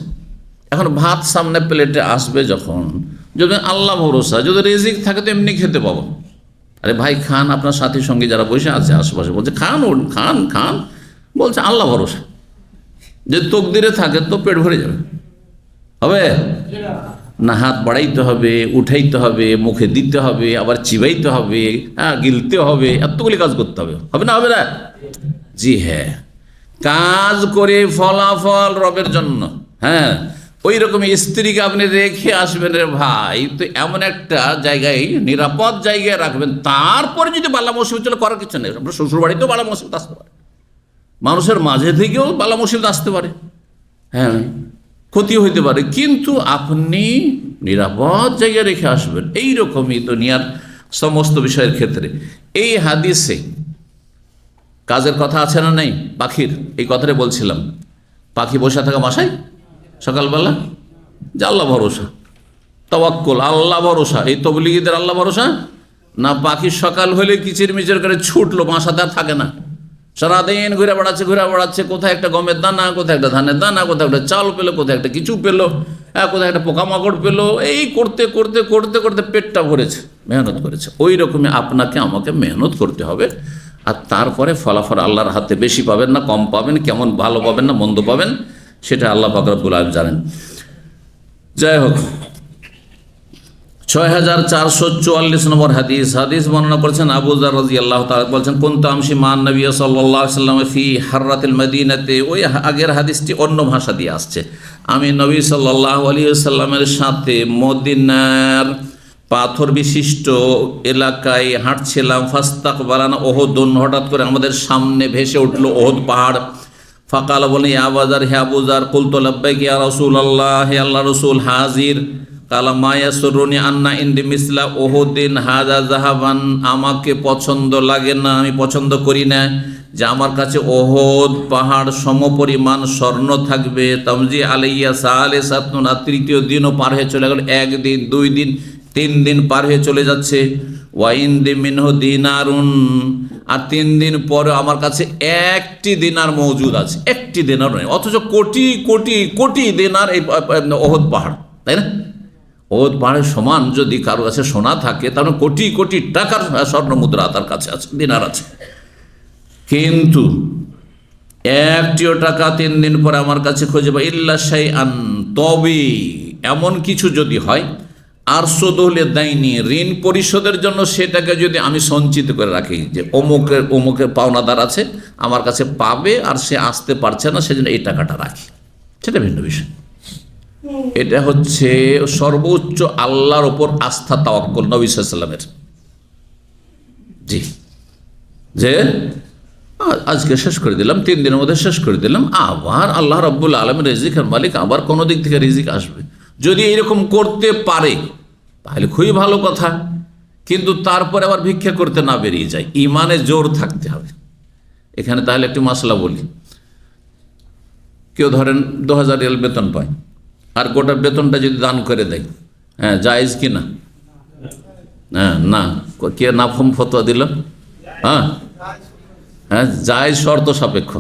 এখন ভাত সামনে প্লেটে আসবে যখন, যদি আল্লাহ ভরসা, যদি রিজিক থাকে তো এমনি খেতে পাবো। আরে ভাই খান, আপনার সাথী সঙ্গে যারা বসে আছে আশেপাশে বলছে খান, খান খান, বলছে আল্লাহ ভরসা। যে তকদিরে থাকে তো পেট ভরে যাবে, হবে না? হাত বাড়াইতে হবে, উঠাইতে হবে, মুখে দিতে হবে, আবার চিবাইতে হবে, গিলতে হবে, এতগুলি কাজ করতে হবে, হবে না? হবে না? জি হ্যাঁ, কাজ করে ফলাফল রবের জন্য। ওই রকম স্ত্রীকে আপনি রেখে আসবেন রে ভাই, তো এমন একটা জায়গায়, নিরাপদ জায়গায় রাখবেন। তারপরে যদি বালা মুসিবত চলে, করার কিছু নেই। আপনার শ্বশুর বাড়িতেও বালা মুসিবত আসতে পারে, মানুষের মাঝে থেকেও বালা মুসিবত আসতে পারে, ক্ষতি হইতে পারে, কিন্তু আপনি নিরাপদ জায়গায় রেখে আসবেন। এইরকমই দুনিয়ার সমস্ত বিষয়ের ক্ষেত্রে। এই হাদিসে কাজের কথা আছে না নেই? পাখির এই কথাটা বলছিলাম, পাখি বসে থাকা বাসায় সকালবেলা, যে আল্লাহ ভরসা, তাওয়াক্কুল, আল্লাহ ভরসা। এই তবলিগীদের আল্লাহ ভরসা না? পাখি সকাল হলে কিচির মিচির করে ছুটলো, বাসাতে আর থাকে না, সারাদিন ঘুরে বেড়াচ্ছে, কোথায় একটা গমের দানা, কোথায় একটা ধানের দানা, কোথায় একটা চাল পেলো, কোথায় একটা কিছু পেলো, কোথায় একটা পোকামাকড় পেলো। এই করতে করতে করতে করতে পেটটা ভরেছে, মেহনত করেছে। ওই রকমই আপনাকে আমাকে মেহনত করতে হবে। আর তারপরে ফলাফল আল্লাহর হাতে, বেশি পাবেন না কম পাবেন, কেমন ভালো পাবেন না মন্দ পাবেন, সেটা আল্লাহ পাক রব্বুল আলামিন জানেন। যাই হোক, 6444 নম্বর হাদিস বর্ণনা করেছেন আবু যার রাদিয়াল্লাহু তাআলা, বলছেন কুনতু আমশি মান নবী সাল্লাল্লাহু আলাইহি ওয়াসাল্লাম ফি হাররাতিল মদিনাতে। ওই আগের হাদিসটি অন্য ভাষা দিয়ে আসছে। আমি নবী সাল্লাল্লাহু আলাইহি ওয়াসাল্লামের সাথে মদিনার পাথর বিশিষ্ট এলাকায় হাঁটছিলাম। ফাস্তাকবালানা ওহুদুন, হঠাৎ করে আমাদের সামনে ভেসে উঠলো ওহুদ পাহাড়। ফাকাল, বলে ইয়া আবু যার, হে আবু যার। কুলতু লাব্বাইক ইয়া রাসূলুল্লাহ, হে আল্লাহ রাসূল হাজির। কালা মা ইয়াসুরুনি আন্না ইনদি মিসলা ওহুদিন হাযা যাহাবান, আমাকে পছন্দ লাগে না, আমি পছন্দ করি না যে আমার কাছে ওহুদ পাহাড় সমপরিমাণ স্বর্ণ থাকবে। তামজি আলাইয়া সালিসাতুন, তৃতীয় দিনও পার হয়ে চলে গেল, একদিন 2 দিন 3 দিন পার হয়ে চলে যাচ্ছে। ওয়াইন্দি মিনহু দিনারুন, আর 3 দিন পরে আমার কাছে একটি দিনার মজুদ আছে, একটি দিনার নয়, অথচ কোটি কোটি কোটি দিনার এই ওহুদ পাহাড়, তাই না? ওহুদ পাহাড়ের সমান যদি কারো কাছে সোনা থাকে, তাহলে কোটি কোটি টাকার স্বর্ণ মুদ্রা তার কাছে আছে, দিনার আছে। কিন্তু একটিও টাকা 3 দিন পরে আমার কাছে খুঁজে পাই। ইল্লা শাইআন, তবে এমন কিছু যদি হয়, আর সদলে দেয়নি, ঋণ পরিশোধের জন্য সেটাকে যদি আমি সঞ্চিত করে রাখি, যে অমুকের পাওনাদার আছে, আমার কাছে পাবে আর সে আসতে পারছে না, সেজন্য এই টাকাটা রাখি, সেটা ভিন্ন বিষয়। এটা হচ্ছে সর্বোচ্চ আল্লাহর ওপর আস্থা, তাওয়াক্কুল নবী সাল্লাল্লাহু আলাইহি ওয়াসাল্লামের। জি, যে আজকে শেষ করে দিলাম, 3 দিনের মধ্যে শেষ করে দিলাম, আবার আল্লাহ রাব্বুল আলামিন রিজিকের মালিক, আবার কোনো দিক থেকে রিজিক আসবে। যদি এরকম করতে পারে তাহলে খুবই ভালো কথা, কিন্তু তারপরে আবার ভিক্ষা করতে না বেরিয়ে যায়, ইমানে জোর থাকতে হবে। এখানে তাহলে একটি মাসলা বলি, কেউ ধরেন 2000 রিয়াল বেতন পায়, আর গোটা বেতনটা যদি দান করে দেয়, জায়েজ কি না? না, কে নাফম ফতোয়া দিল? জায়েজ শর্ত সাপেক্ষ,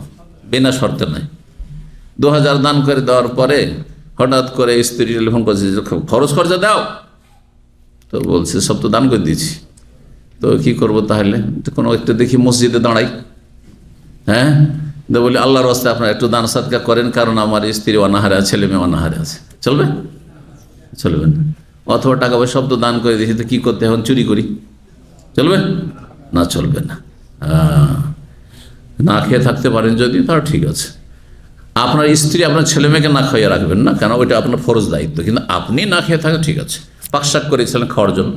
বিনা শর্তে নয়। 2000 দান করে দেওয়ার পরে হঠাৎ করে স্ত্রী টেলিফোন করছে, খরচ খরচা দাও, তো বলছে সব তো দান করে দিয়েছি, তো কি করব তাহলে? কোনো একটু দেখি মসজিদে দাঁড়াই, বলি আল্লাহর রাস্তায় আপনারা একটু দান সাদকা করেন, কারণ আমার স্ত্রী অনাহারে আছে, ছেলে মেয়ে অনাহারে আছে, চলবে? চলবে না। অথবা টাকা পয়সা সব তো দান করে দিয়েছি, তো কী করতে, এখন চুরি করি, চলবে না? চলবে না। না খেয়ে থাকতে পারেন যদি, তাহলে ঠিক আছে। আপনার স্ত্রী আপনার ছেলে মেয়েকে না খাইয়ে রাখবেন না, কেন ওইটা আপনার ফরজ দায়িত্ব। কিন্তু আপনি না খেয়ে থাকেন, ঠিক আছে। পাকশাক করেছিলেন খাওয়ার জন্য,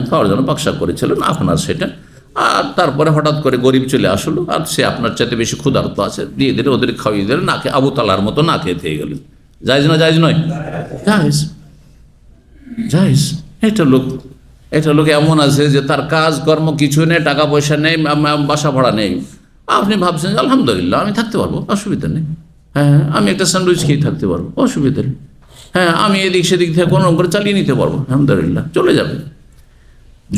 খাওয়ার জন্য পাকশাক করেছিলেন আপনার সেটা, আর তারপরে হঠাৎ করে গরিব চলে আসলো, আর সে আপনার চাইতে বেশি ক্ষুধার্ত আছে, দিয়ে দিলে, ওদের খাওয়িয়ে দিলেন, না খেয়ে আবু তালার মতো না খেয়ে থেকে গেলেন। জায়েজ না জায়েজ নয়? জায়েজ, জায়েজ। এটা লোক এমন আছে যে তার কাজ কর্ম কিছু নেই, টাকা পয়সা নেই, বাসা ভাড়া নেই। আপনি ভাবছেন যে আলহামদুলিল্লাহ আমি থাকতে পারবো, অসুবিধা নেই। হ্যাঁ, আমি একটা স্যান্ডউইচ খেয়ে থাকতে পারবো, অসুবিধা নেই। হ্যাঁ, আমি এদিক সেদিক থেকে কোনো করে চালিয়ে নিতে পারবো, আলহামদুলিল্লাহ, চলে যাবে।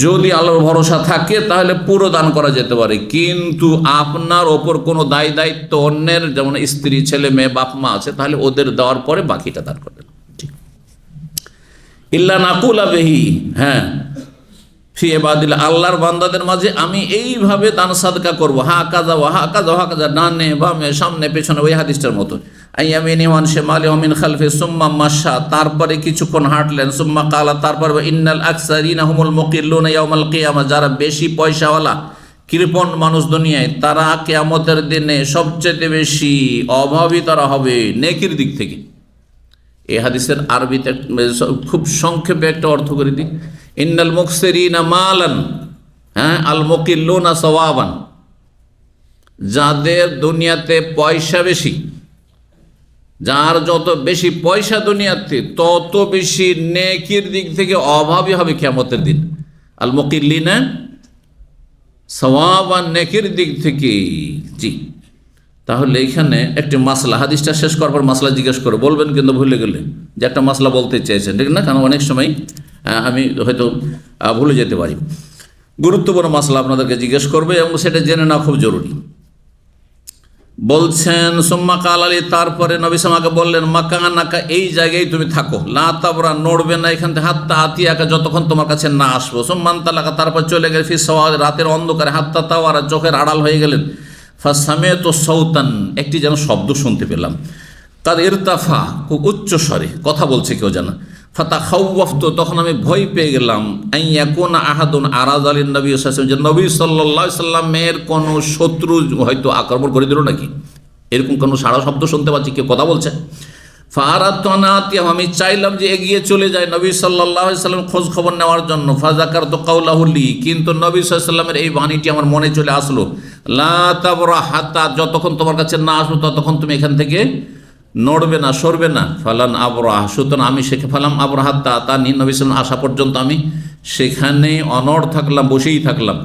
যদি আল্লাহর ভরসা থাকে তাহলে পুরো দান করা যেতে পারে, কিন্তু আপনার ওপর কোনো দায়িত্ব অন্যের, যেমন স্ত্রী, ছেলে মেয়ে, বাপ মা আছে, তাহলে ওদের দেওয়ার পরে বাকিটা দান করবেন। ঠিক। ইল্লা নাকুলা বেহি, হ্যাঁ, ফি ইবাদিল্লাহ, আল্লাহর বান্দাদের মাঝে আমি এইভাবে দান সাদকা করবো, হা কাজা ওয়া হা কাজা হা কাজা, ডানে বামে সামনে পেছনে, ওই হাদিসটার মতো। আইয়ামিনি ওয়ান শিমালি ওয়া মিন খালফি, সুম্মা মাশা, তারপরে কিছুক্ষণ হাঁটলেন, সুম্মা কালা, তারপর ইন্নাল আকসারিনা হুমুল মুকিল্লুনা ইয়াউমাল কিয়ামা, যারা বেশি পয়সাওয়ালা কৃপণ মানুষ দুনিয়ায়, তারা কিয়ামতের দিনে সবচেয়ে বেশি অভাবী তারা হবে নেকির দিক থেকে। এই হাদিসের আরবিতে খুব সংক্ষেপে একটা অর্থ করে দিই। ইন্নাল মুকসিরিনা মালান, হ্যাঁ, আল মুকিল্লুনা সওয়াবান, যাদের দুনিয়াতে পয়সা বেশি, যার যত বেশি পয়সা দুনিয়াতে, তত বেশি নেকির দিক থেকে অভাবী হবে কিয়ামতের দিন। আল মুকিল্লিনা সওয়াবান, নেকির দিক থেকে। জি, তাহলে এইখানে একটি মাসলা, হাদিসটা শেষ করার পর মাসলা জিজ্ঞেস করে বলবেন, কিন্তু ভুলে গেলে যে একটা মাসলা বলতে চেয়েছেন, ঠিক না? কারণ অনেক সময় আমি হয়তো ভুলে যেতে পারি। গুরুত্বপূর্ণ মাসলা আপনাদেরকে জিজ্ঞেস করবে এবং সেটা জেনে নেওয়া খুব জরুরি। বলছেন সুম্মা কাল আলী, তারপরে নবী সামাকে বললেন, মাকানাকা, এই জায়গায় তুমি থাকো, লা তাবরা, নড়বে না এখান থেকে, হাত্তা আতিয়াকা, যতক্ষণ তোমার কাছে না আসবো। সুম্মান তালাকা, তারপর চলে গেলে ফি সাওয়াদ, রাতের অন্ধকারে, হাত্তা তাওয়ারা, চোখের আড়াল হয়ে গেলেন। ফাসামিআতু সাওতান, একটি যেন শব্দ শুনতে পেলাম, কাদ ইরতাফা, খুব উচ্চ স্বরে কথা বলছে কেউ যেন। ফাতাখাওয়াফতু, তখন আমি ভয় পেয়ে গেলাম, আন ইয়াকুনা আহাদুন আরাদ আলিন নবী সাল্লাল্লাহু আলাইহি ওয়াসাল্লাম, যে নবী সাল্লাল্লাহু আলাইহি ওয়াসাল্লামের কোনো শত্রু হয়তো আক্রমণ করে দিল নাকি, এরকম কোনো সারা শব্দ শুনতে পাচ্ছি, কেউ কথা বলছে। ফাআরাদতু আন আতিয়া, আমি চাইলাম যে এগিয়ে চলে যায় নবী সাল্লাল্লাহু আলাইহি ওয়াসাল্লাম খোঁজ খবর নেওয়ার জন্য। ফাযাকারতু কাওলাহু লি, কিন্তু নবী সাল্লাল্লাহু আলাইহি ওয়াসাল্লামের এই বাণীটি আমার মনে চলে আসলো, লা তাবরা হাত্তা, যতক্ষণ তোমার কাছে না আসবো ততক্ষণ তুমি এখান থেকে নড়বে না, সরবে না। ফালান আবরাহ, সুতরাং আমি ফালাম আবরাহাত্তা তানি, নবী সাল্লাল্লাহু আসা পর্যন্ত আমি সেখানে অনড় থাকলাম, বসেই থাকলাম।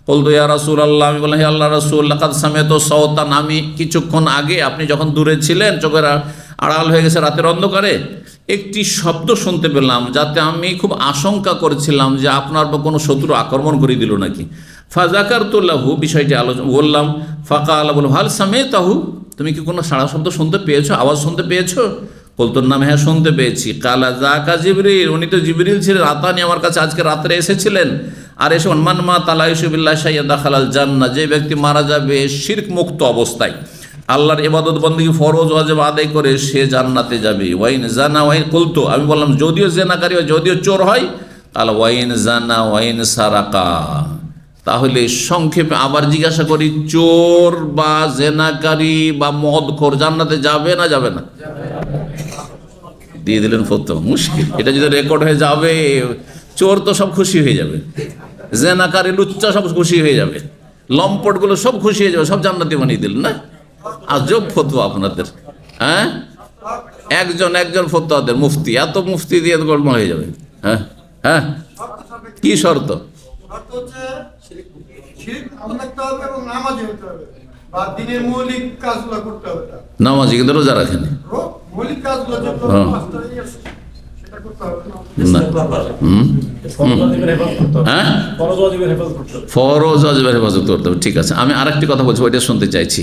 বলতো ইয়া রাসূলুল্লাহ, আমি বললাম হে আল্লাহ রাসূল, লাকাদ সামিআতু সাওতান, আমি কিছুক্ষণ আগে আপনি যখন দূরে ছিলেন, চোখের আড়াল হয়ে গেছে রাতের অন্ধকারে, একটি শব্দ শুনতে পেলাম, যাতে আমি খুব আশঙ্কা করেছিলাম যে আপনার কোনো শত্রু আক্রমণ করে দিল নাকি। ফাযাকারতু লাহু, বিষয়টি বললাম। ফাকালা, বলল হাল সামিআতাহু, তুমি কি কোনো সাড়া শব্দ শুনতে পেয়েছো, আওয়াজ শুনতে পেয়েছো? বলতো নাম, হ্যাঁ শুনতে পেয়েছি। কালা যাকা জিবরিল, উনি তো জিবরিল ছিলেন, আতানি, আমার কাছে আজকে রাত্রে এসেছিলেন। আর এসে মান মা তালা ইউসুবিল্লাহ শাইয়া দাখালাল জান্নাহ, যে ব্যক্তি মারা যাবে শিরক মুক্ত অবস্থায়, আল্লাহর ইবাদত বন্দেগী ফরজ ওয়াজিব আদায় করে, সে জান্নাতে যাবে। ওয়াইন জানা ওয়াইন, বলতো, আমি বললাম যদিও জেনাকারী হয়, যদিও চোর হয়, তাহলে ওয়াইন জানা ওয়াইন সারাকা। তাহলে সংক্ষেপে আবার জিজ্ঞাসা করি, চোর বা জেনাকারী বা মদখোর জান্নাতে যাবে না যাবে না? দিয়ে দিলেন ফতো, মুশকিল। এটা যদি রেকর্ড হয়ে যাবে, চোর তো সব খুশি হয়ে যাবে, জেনাকারী লুচ্চা সব খুশি হয়ে যাবে, লম্পটগুলো সব খুশি হয়ে যাবে, সব জান্নাতি বানিয়ে দিলেন না? আজব ফতোয়া আপনাদের, হ্যাঁ? একজন ফতোয়াদের মুফতি, এত মুফতি দিয়ে গোলমাল হয়ে যাবে। হ্যাঁ হ্যাঁ, কি শর্ত? নামাজি কিন্তু রোজা রাখেনি, ফরজ ওয়াজিবের হেফাজত করতে হবে। ঠিক আছে, আমি আরেকটি কথা বলছি, ওইটা শুনতে চাইছি।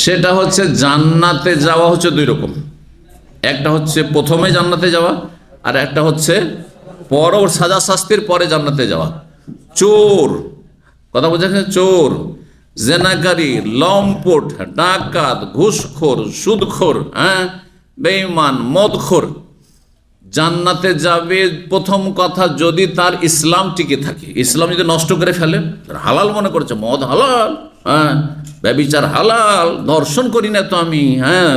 সেটা হচ্ছে জান্নাতে যাওয়া হচ্ছে দুই রকম, একটা হচ্ছে প্রথমে জান্নাতে যাওয়া, আর একটা হচ্ছে সাজা শাস্তির পরে জান্নাতে যাওয়া। চোর, কথা বলছেন, চোর, জেনাকারী, লম্পট, ডাকাত, ঘুষখোর, সুদখোর, হ্যাঁ, বেঈমান, মদখোর, জান্নাতে যাবে প্রথম কথা যদি তার ইসলাম টিকে থাকে। ইসলাম যদি নষ্ট করে ফেলে, হালাল মনে করছে মদ হালাল, হ্যাঁ ব্যভিচার হালাল, দর্শন করি না তো আমি, হ্যাঁ,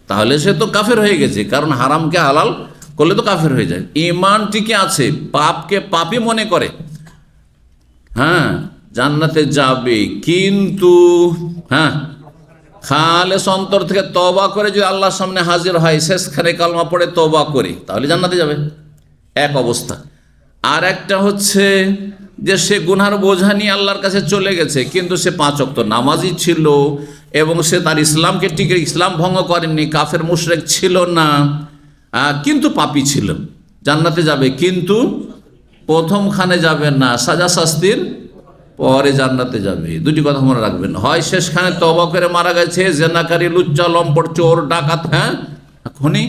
তাহলে সে তো কাফের হয়ে গেছে, কারণ হারামকে হালাল করলে তো কাফের হয়ে যায়। ঈমান টিকে আছে, পাপকে পাপই মনে করে, হ্যাঁ জান্নাতে যাবে, কিন্তু হ্যাঁ খালেস অন্তর থেকে তওবা করে যদি আল্লাহর সামনে হাজির হয়, শেষখানে কালমা পড়ে তওবা করে, তাহলে জান্নাতে যাবে, এক অবস্থা। আর একটা হচ্ছে যে সে গুনহার বোঝা নিয়ে আল্লাহর কাছে চলে গেছে, কিন্তু সে 5 ওয়াক্ত নামাজি ছিল এবং সে তার ইসলামকে টিকে, ইসলাম ভঙ্গ করেনি, কাফের মুশরিক ছিল না, কিন্তু পাপী ছিল, জান্নাতে যাবে, কিন্তু প্রথমখানে যাবে না, সাজা শাস্তির পরে জান্নাতে যাবে। দুটি কথা মনে রাখবেন, হয় শেষখানে তওবা করে মারা গেছে, জেনাকারী, লুচ্চা, লম্পট, চোর, ডাকাত, হ্যাঁ খুনি,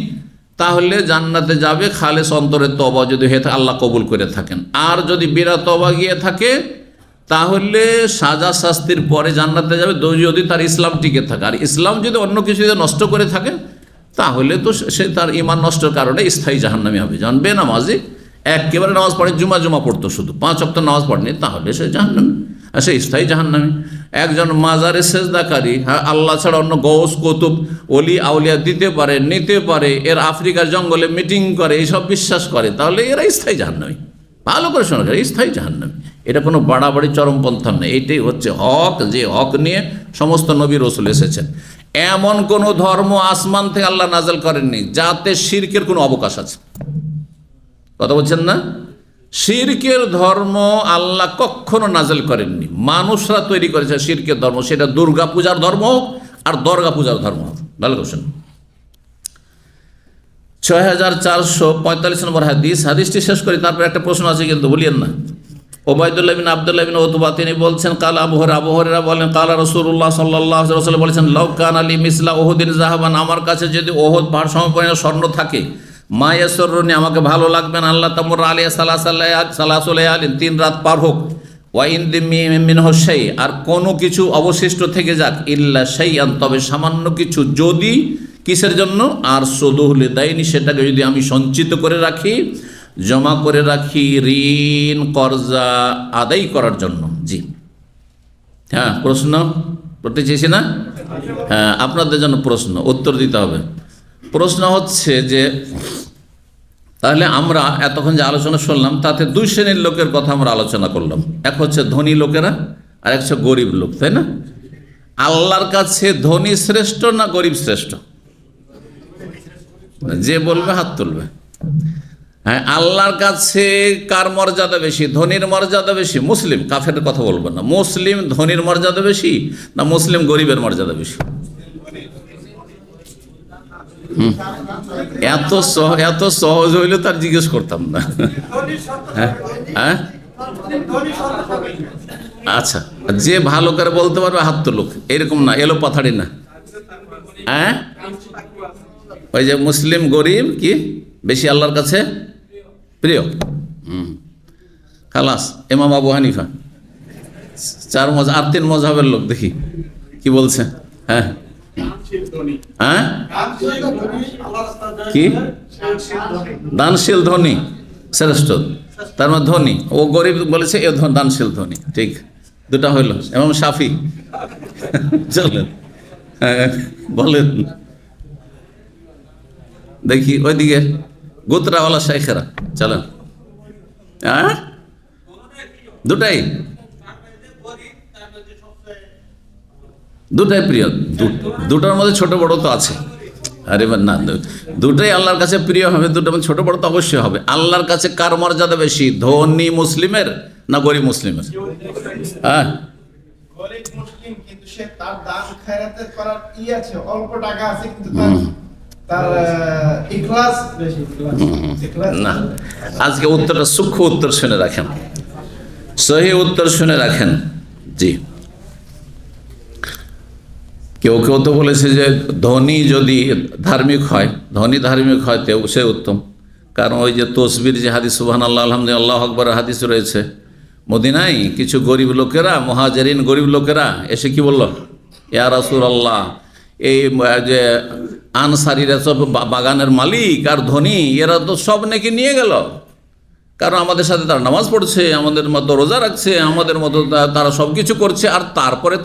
তাহলে জান্নাতে যাবে খালেস অন্তরে তওবা যদি হয়ে থাকে, আল্লাহ কবুল করে থাকেন। আর যদি বিনা তওবা গিয়ে থাকে তাহলে সাজা শাস্তির পরে জান্নাতে যাবে, যদি তার ইসলাম টিকে থাকে। আর ইসলাম যদি অন্য কিছু নষ্ট করে থাকে তাহলে তো সে তার ঈমান নষ্টের কারণে স্থায়ী জাহান্নামী হবে। যেমন বেনামাজি একেবারে নামাজ পড়ে, জুমা পড়তো, শুধু 5 ওয়াক্ত নামাজ পড়েনি, তাহলে সে জাহান্নামী, সে স্থায়ী জাহান্নামী। একজন মাজারে সেজদাকারী, হ্যাঁ আল্লাহ ছাড়া অন্য গৌস, কুতুব, ওলি আউলিয়া দিতে পারে, নিতে পারে, এর আফ্রিকার জঙ্গলে মিটিং করে, এইসব বিশ্বাস করে, তাহলে এরা স্থায়ী জাহান্নামী। ভালো করে শোনা যায়, স্থায়ী জাহান্নামী। এটা কোনো বাড়াবাড়ি চরমপন্থা নেই, এইটাই হচ্ছে হক, যে হক নিয়ে সমস্ত নবী রাসূল এসেছেন। এমন কোনো ধর্ম আসমান থেকে আল্লাহ নাযিল করেননি যাতে শিরকের কোনো অবকাশ আছে। কথা বলছেন না? শিরকের ধর্ম আল্লাহ কখনো নাযিল করেননি, মানুষরা তৈরি করেছে শিরকের ধর্ম। সেটা দুর্গা পূজার ধর্ম হোক আর দরগা পূজার ধর্ম হোক। ভালো করছেন। 6445 নম্বর হাদিসটি শেষ করি, তারপর একটা প্রশ্ন আছে কিন্তু ভুলিয়েন না। ওবায়দুল্লাহ বিন আব্দুল্লাহ বিন উতবা তিনি বলছেন, কালা আবু হুরায়রা বলেন, কালা রাসূলুল্লাহ সাল্লাল্লাহু আলাইহি ওয়াসাল্লাম বলেছেন, লাউ কানা লি মিসলা উহুদিন যাহাবান, আমার কাছে যদি ওহুদ পাহাড় সমপরিমাণ স্বর্ণ থাকে, মা ইয়াসরুনি, আমাকে ভালো লাগবে না, আল্লাহ তামুর আলাইহি সালাসু লায়ালিন, 3 রাত পার হোক, ওয়া ইনদি মিনহু শাই, আর কোনো কিছু অবশিষ্ট থেকে যাক, ইল্লা শাইআন, তবে সামান্য কিছু, যদি কিসের জন্য, আর সুদুল দাইনি, সেটাকে যদি আমি সঞ্চিত করে রাখি, জমা করে রাখি, ঋণ কর্জা আদায় করার জন্য। জি হ্যাঁ, প্রশ্ন করতে চেয়েছি না? হ্যাঁ, আপনাদের জন্য প্রশ্ন, উত্তর দিতে হবে। প্রশ্ন হচ্ছে যে তাহলে আমরা এতক্ষণ যে আলোচনা শুনলাম তাতে 2 শ্রেণীর লোকের কথা আমরা আলোচনা করলাম। এক হচ্ছে ধনী লোকেরা, আর এক হচ্ছে গরিব লোক, তাই না? আল্লাহর কাছে ধনী শ্রেষ্ঠ না গরিব শ্রেষ্ঠ? যে বলবে হাত তুলবে। হ্যাঁ, আল্লাহর কাছে কার মর্যাদা বেশি? ধনীর মর্যাদা বেশি? মুসলিম, কাফের কথা বলবো না, মুসলিম ধনীর মর্যাদা বেশি না মুসলিম গরিবের মর্যাদা বেশি? এত সহজ হইলে তার জিজ্ঞেস করতাম না। হ্যাঁ আচ্ছা, যে ভালো করে বলতে পারবে হাত তুলুক, এরকম না, এলো পাথাড়ি না। হ্যাঁ, ওই যে মুসলিম গরিব কি বেশি আল্লাহর কাছে প্রিয়? খালাস, ইমাম আবু হানিফা 4 মযহাব, আর 3 মযহাবের লোক দেখি কি বলছে। হ্যাঁ হ্যাঁ, কি দানশীল ধনী শ্রেষ্ঠ, তার মানে ধনী, ও গরিব বলেছে এ দানশীল ধনী, ঠিক, 2টা হইল। ইমাম শাফি চলেন, বলেন দেখি ওইদিকে গোত্রাওয়ালা শাইখেরা, চলেন। হ্যাঁ, 2টাই প্রিয়, 2টার মধ্যে ছোট বড় তো আছে। আরে না, 2টাই আল্লাহর কাছে প্রিয় হবে, 2টার মধ্যে ছোট বড় তো অবশ্যই হবে। আল্লাহর কাছে কার মর্যাদা বেশি, ধনী মুসলিমের না গরিব মুসলিমের? হ্যাঁ, গরিব মুসলিম কিন্তু সে তার দান খায়রাতের করার আছে, অল্প টাকা আছে, কিন্তু তার ইখলাস বেশি। না, আজকে উত্তরটা সূক্ষ্ম উত্তর শুনে রাখেন, সহি উত্তর শুনে রাখেন। জি, কেউ তো বলেছে যে ধনী যদি ধার্মিক হয়, সে উত্তম, কারণ ওই যে তসবির যে হাদিস, সুবহানাল্লাহ, আলহামদুলিল্লাহ, আল্লাহু আকবার হাদিস রয়েছে, মদিনায় কিছু গরিব লোকেরা, মুহাজিরিন গরিব লোকেরা এসে কি বলল, ইয়া রাসূলুল্লাহ, এই যে আনসারীরা সব বাগানের মালিক আর ধনী, এরা তো সব নাকি নিয়ে গেল, কারণ আমাদের সাথে তারা নামাজ পড়ছে, আমাদের মতো রোজা রাখছে, আমাদের মতো তারা সব কিছু করছে, আর তারপরে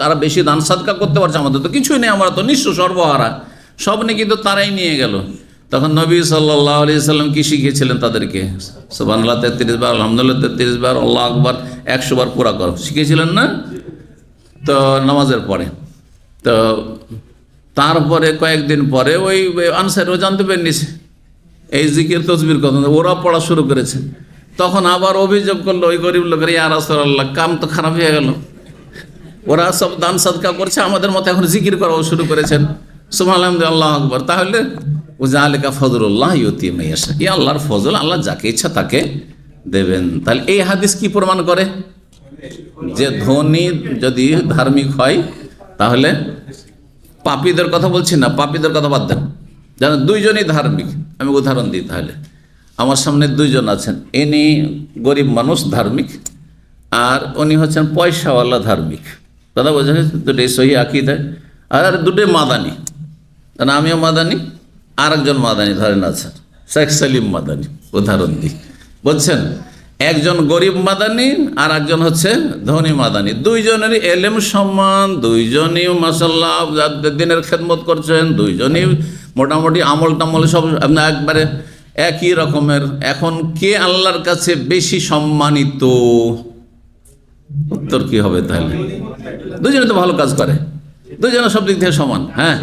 তারা বেশি দান সাদকা করতে পারছে, আমাদের তো কিছুই নেই, আমরা তো নিঃস্ব সর্বহারা, সব নাকি তো তারাই নিয়ে গেল। তখন নবী সাল্লাল্লাহু আলাইহি সাল্লাম কি শিখিয়েছিলেন তাদেরকে? সুবহানাল্লাহ 33 বার, আলহামদুলিল্লাহ 33 বার, আল্লাহু আকবার 100 বার পুরা করো, শিখিয়েছিলেন না? তো নামাজের পরে তো তারপরে কয়েকদিন পরে ওই আনসারও জানতে পেরেনি এই জিকির তসবির কথা, ওরা পড়া শুরু করেছে। তখন আবার অভিযোগ করলো ওই গরিব লোকের, ইয়া রাসূলুল্লাহ, কাম তো খারাপ হয়ে গেল, ওরা সব দান সাদকা করছে, আমাদের মতো এখন জিকির করাও শুরু করেছেন। সুবহানাল্লাহ, আল্লাহু আকবার। তাহলে ওয়াজালিকা ফজলুল্লাহ ইউতি মান ইয়াশা, এই আল্লাহর ফজল, আল্লাহ যাকে ইচ্ছা তাকে দেবেন। তাহলে এই হাদিস কি প্রমাণ করে? যে ধনী যদি ধার্মিক হয়, তাহলে পাপীদের কথা বলছি না, পাপীদের কথা বাদ দেন, যেন দুইজনই ধার্মিক। আমি উদাহরণ দিই, তাহলে আমার সামনে দুইজন আছেন, ইনি গরিব মানুষ ধার্মিক, আর উনি হচ্ছেন পয়সাওয়ালা ধার্মিক। কথা বোঝা গেছে? দুটোই সহি আকীদা, আর দুটোই মাদানি। কারণ আমিও মাদানি, আর একজন মাদানি ধরেন আছেন, শেখ সালিম মাদানি, উদাহরণ দিই, বলছেন একজন গরিব মাদানি আর একজন হচ্ছে ধনী মাদানি, দুইজনেরই এলেম সমান, দুইজনই মাশাআল্লাহ দিনের খেদমত করছেন, দুইজনই মোটামুটি আমল টামল সব একবারে একই রকমের। এখন কে আল্লাহর কাছে বেশি সম্মানিত? উত্তর কি হবে তাহলে? দুজনে তো ভালো কাজ করে, দুজনে সব দিক থেকে সমান। হ্যাঁ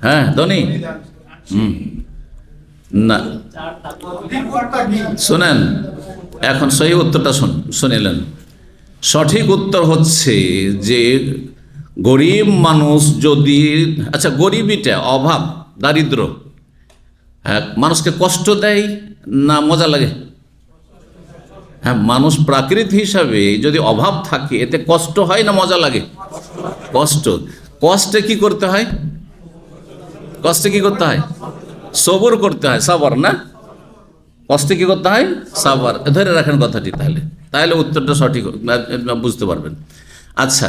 হ্যাঁ, ধনী। না, শোনেন, এখন সহি উত্তরটা শুনিলেন। সঠিক উত্তর হচ্ছে যে গরিব মানুষ যদি, আচ্ছা গরিবিটা, অভাব, দারিদ্র, হ্যাঁ, মানুষকে কষ্ট দেয় না মজা লাগে? হ্যাঁ, মানুষ প্রাকৃতিক হিসাবে যদি অভাব থাকে, এতে কষ্ট হয় না মজা লাগে? কষ্ট। কষ্টে কি করতে হয়? কষ্টে কি করতে হয়? সবর করতে হয়, সাবর না? কষ্টে কি করতে হয়? সাবর। ধরে রাখেন কথাটি, তাহলে উত্তরটা সঠিক বুঝতে পারবেন। আচ্ছা,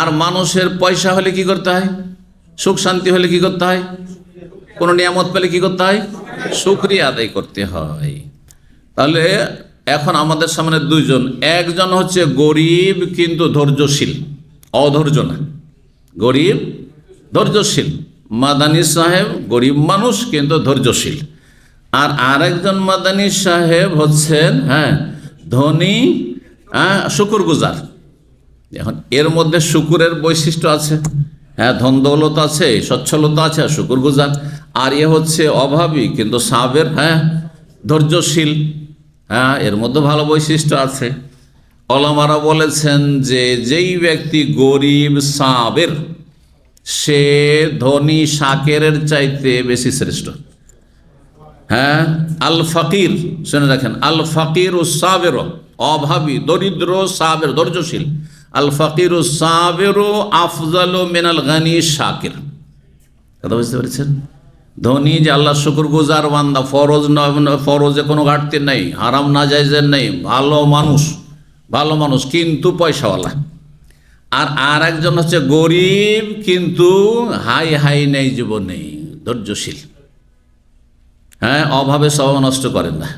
আর মানুষের পয়সা হলে কি করতে হয়? সুখ শান্তি হলে কি করতে হয়? কোনো নিয়ামত পেলে কি করতে হয়? শুকরিয়া আদায় করতে হয়। তাহলে এখন আমাদের সামনে দুইজন, একজন হচ্ছে গরিব কিন্তু ধৈর্যশীল, অধৈর্য না, গরিব ধৈর্যশীল। মাদানী সাহেব গরিব মানুষ কিন্তু ধৈর্যশীল। আর আরেকজন মাদানী সাহেব হচ্ছেন ধনী, শুকরগুজার। এখন এর মধ্যে শুকুরের বৈশিষ্ট্য আছে, ধন দৌলত আছে, সচ্ছলতা আছে, শুকরগুজার। আর এ হচ্ছে অভাবী কিন্তু সাবের, ধৈর্যশীল, এর মধ্যে ভালো বৈশিষ্ট্য আছে। ওলামারা বলেছেন যে যেই ব্যক্তি গরিব সাবের, সে ধনী শাকেরের চাইতে বেশি শ্রেষ্ঠ। আল ফকির, শুনে রাখেন, আল ফকির ও সাবের, অভাবী দরিদ্র সাবের ধৈর্যশীল, আল ফকির ও সাবের আফজাল মিনাল গানি শাকির। কথা বুঝতে পেরেছেন? ধনী যে আল্লাহ শুকরগুজার বান্দা, ফরজে কোনো ঘাটতি নেই, হারাম না জায়েজের নেই, ভালো মানুষ কিন্তু পয়সাওয়ালা। আর একজন হচ্ছে গরিব কিন্তু হাই নেই জীবনে, ধৈর্যশীল। অভাবে স্বভাব নষ্ট করেন না,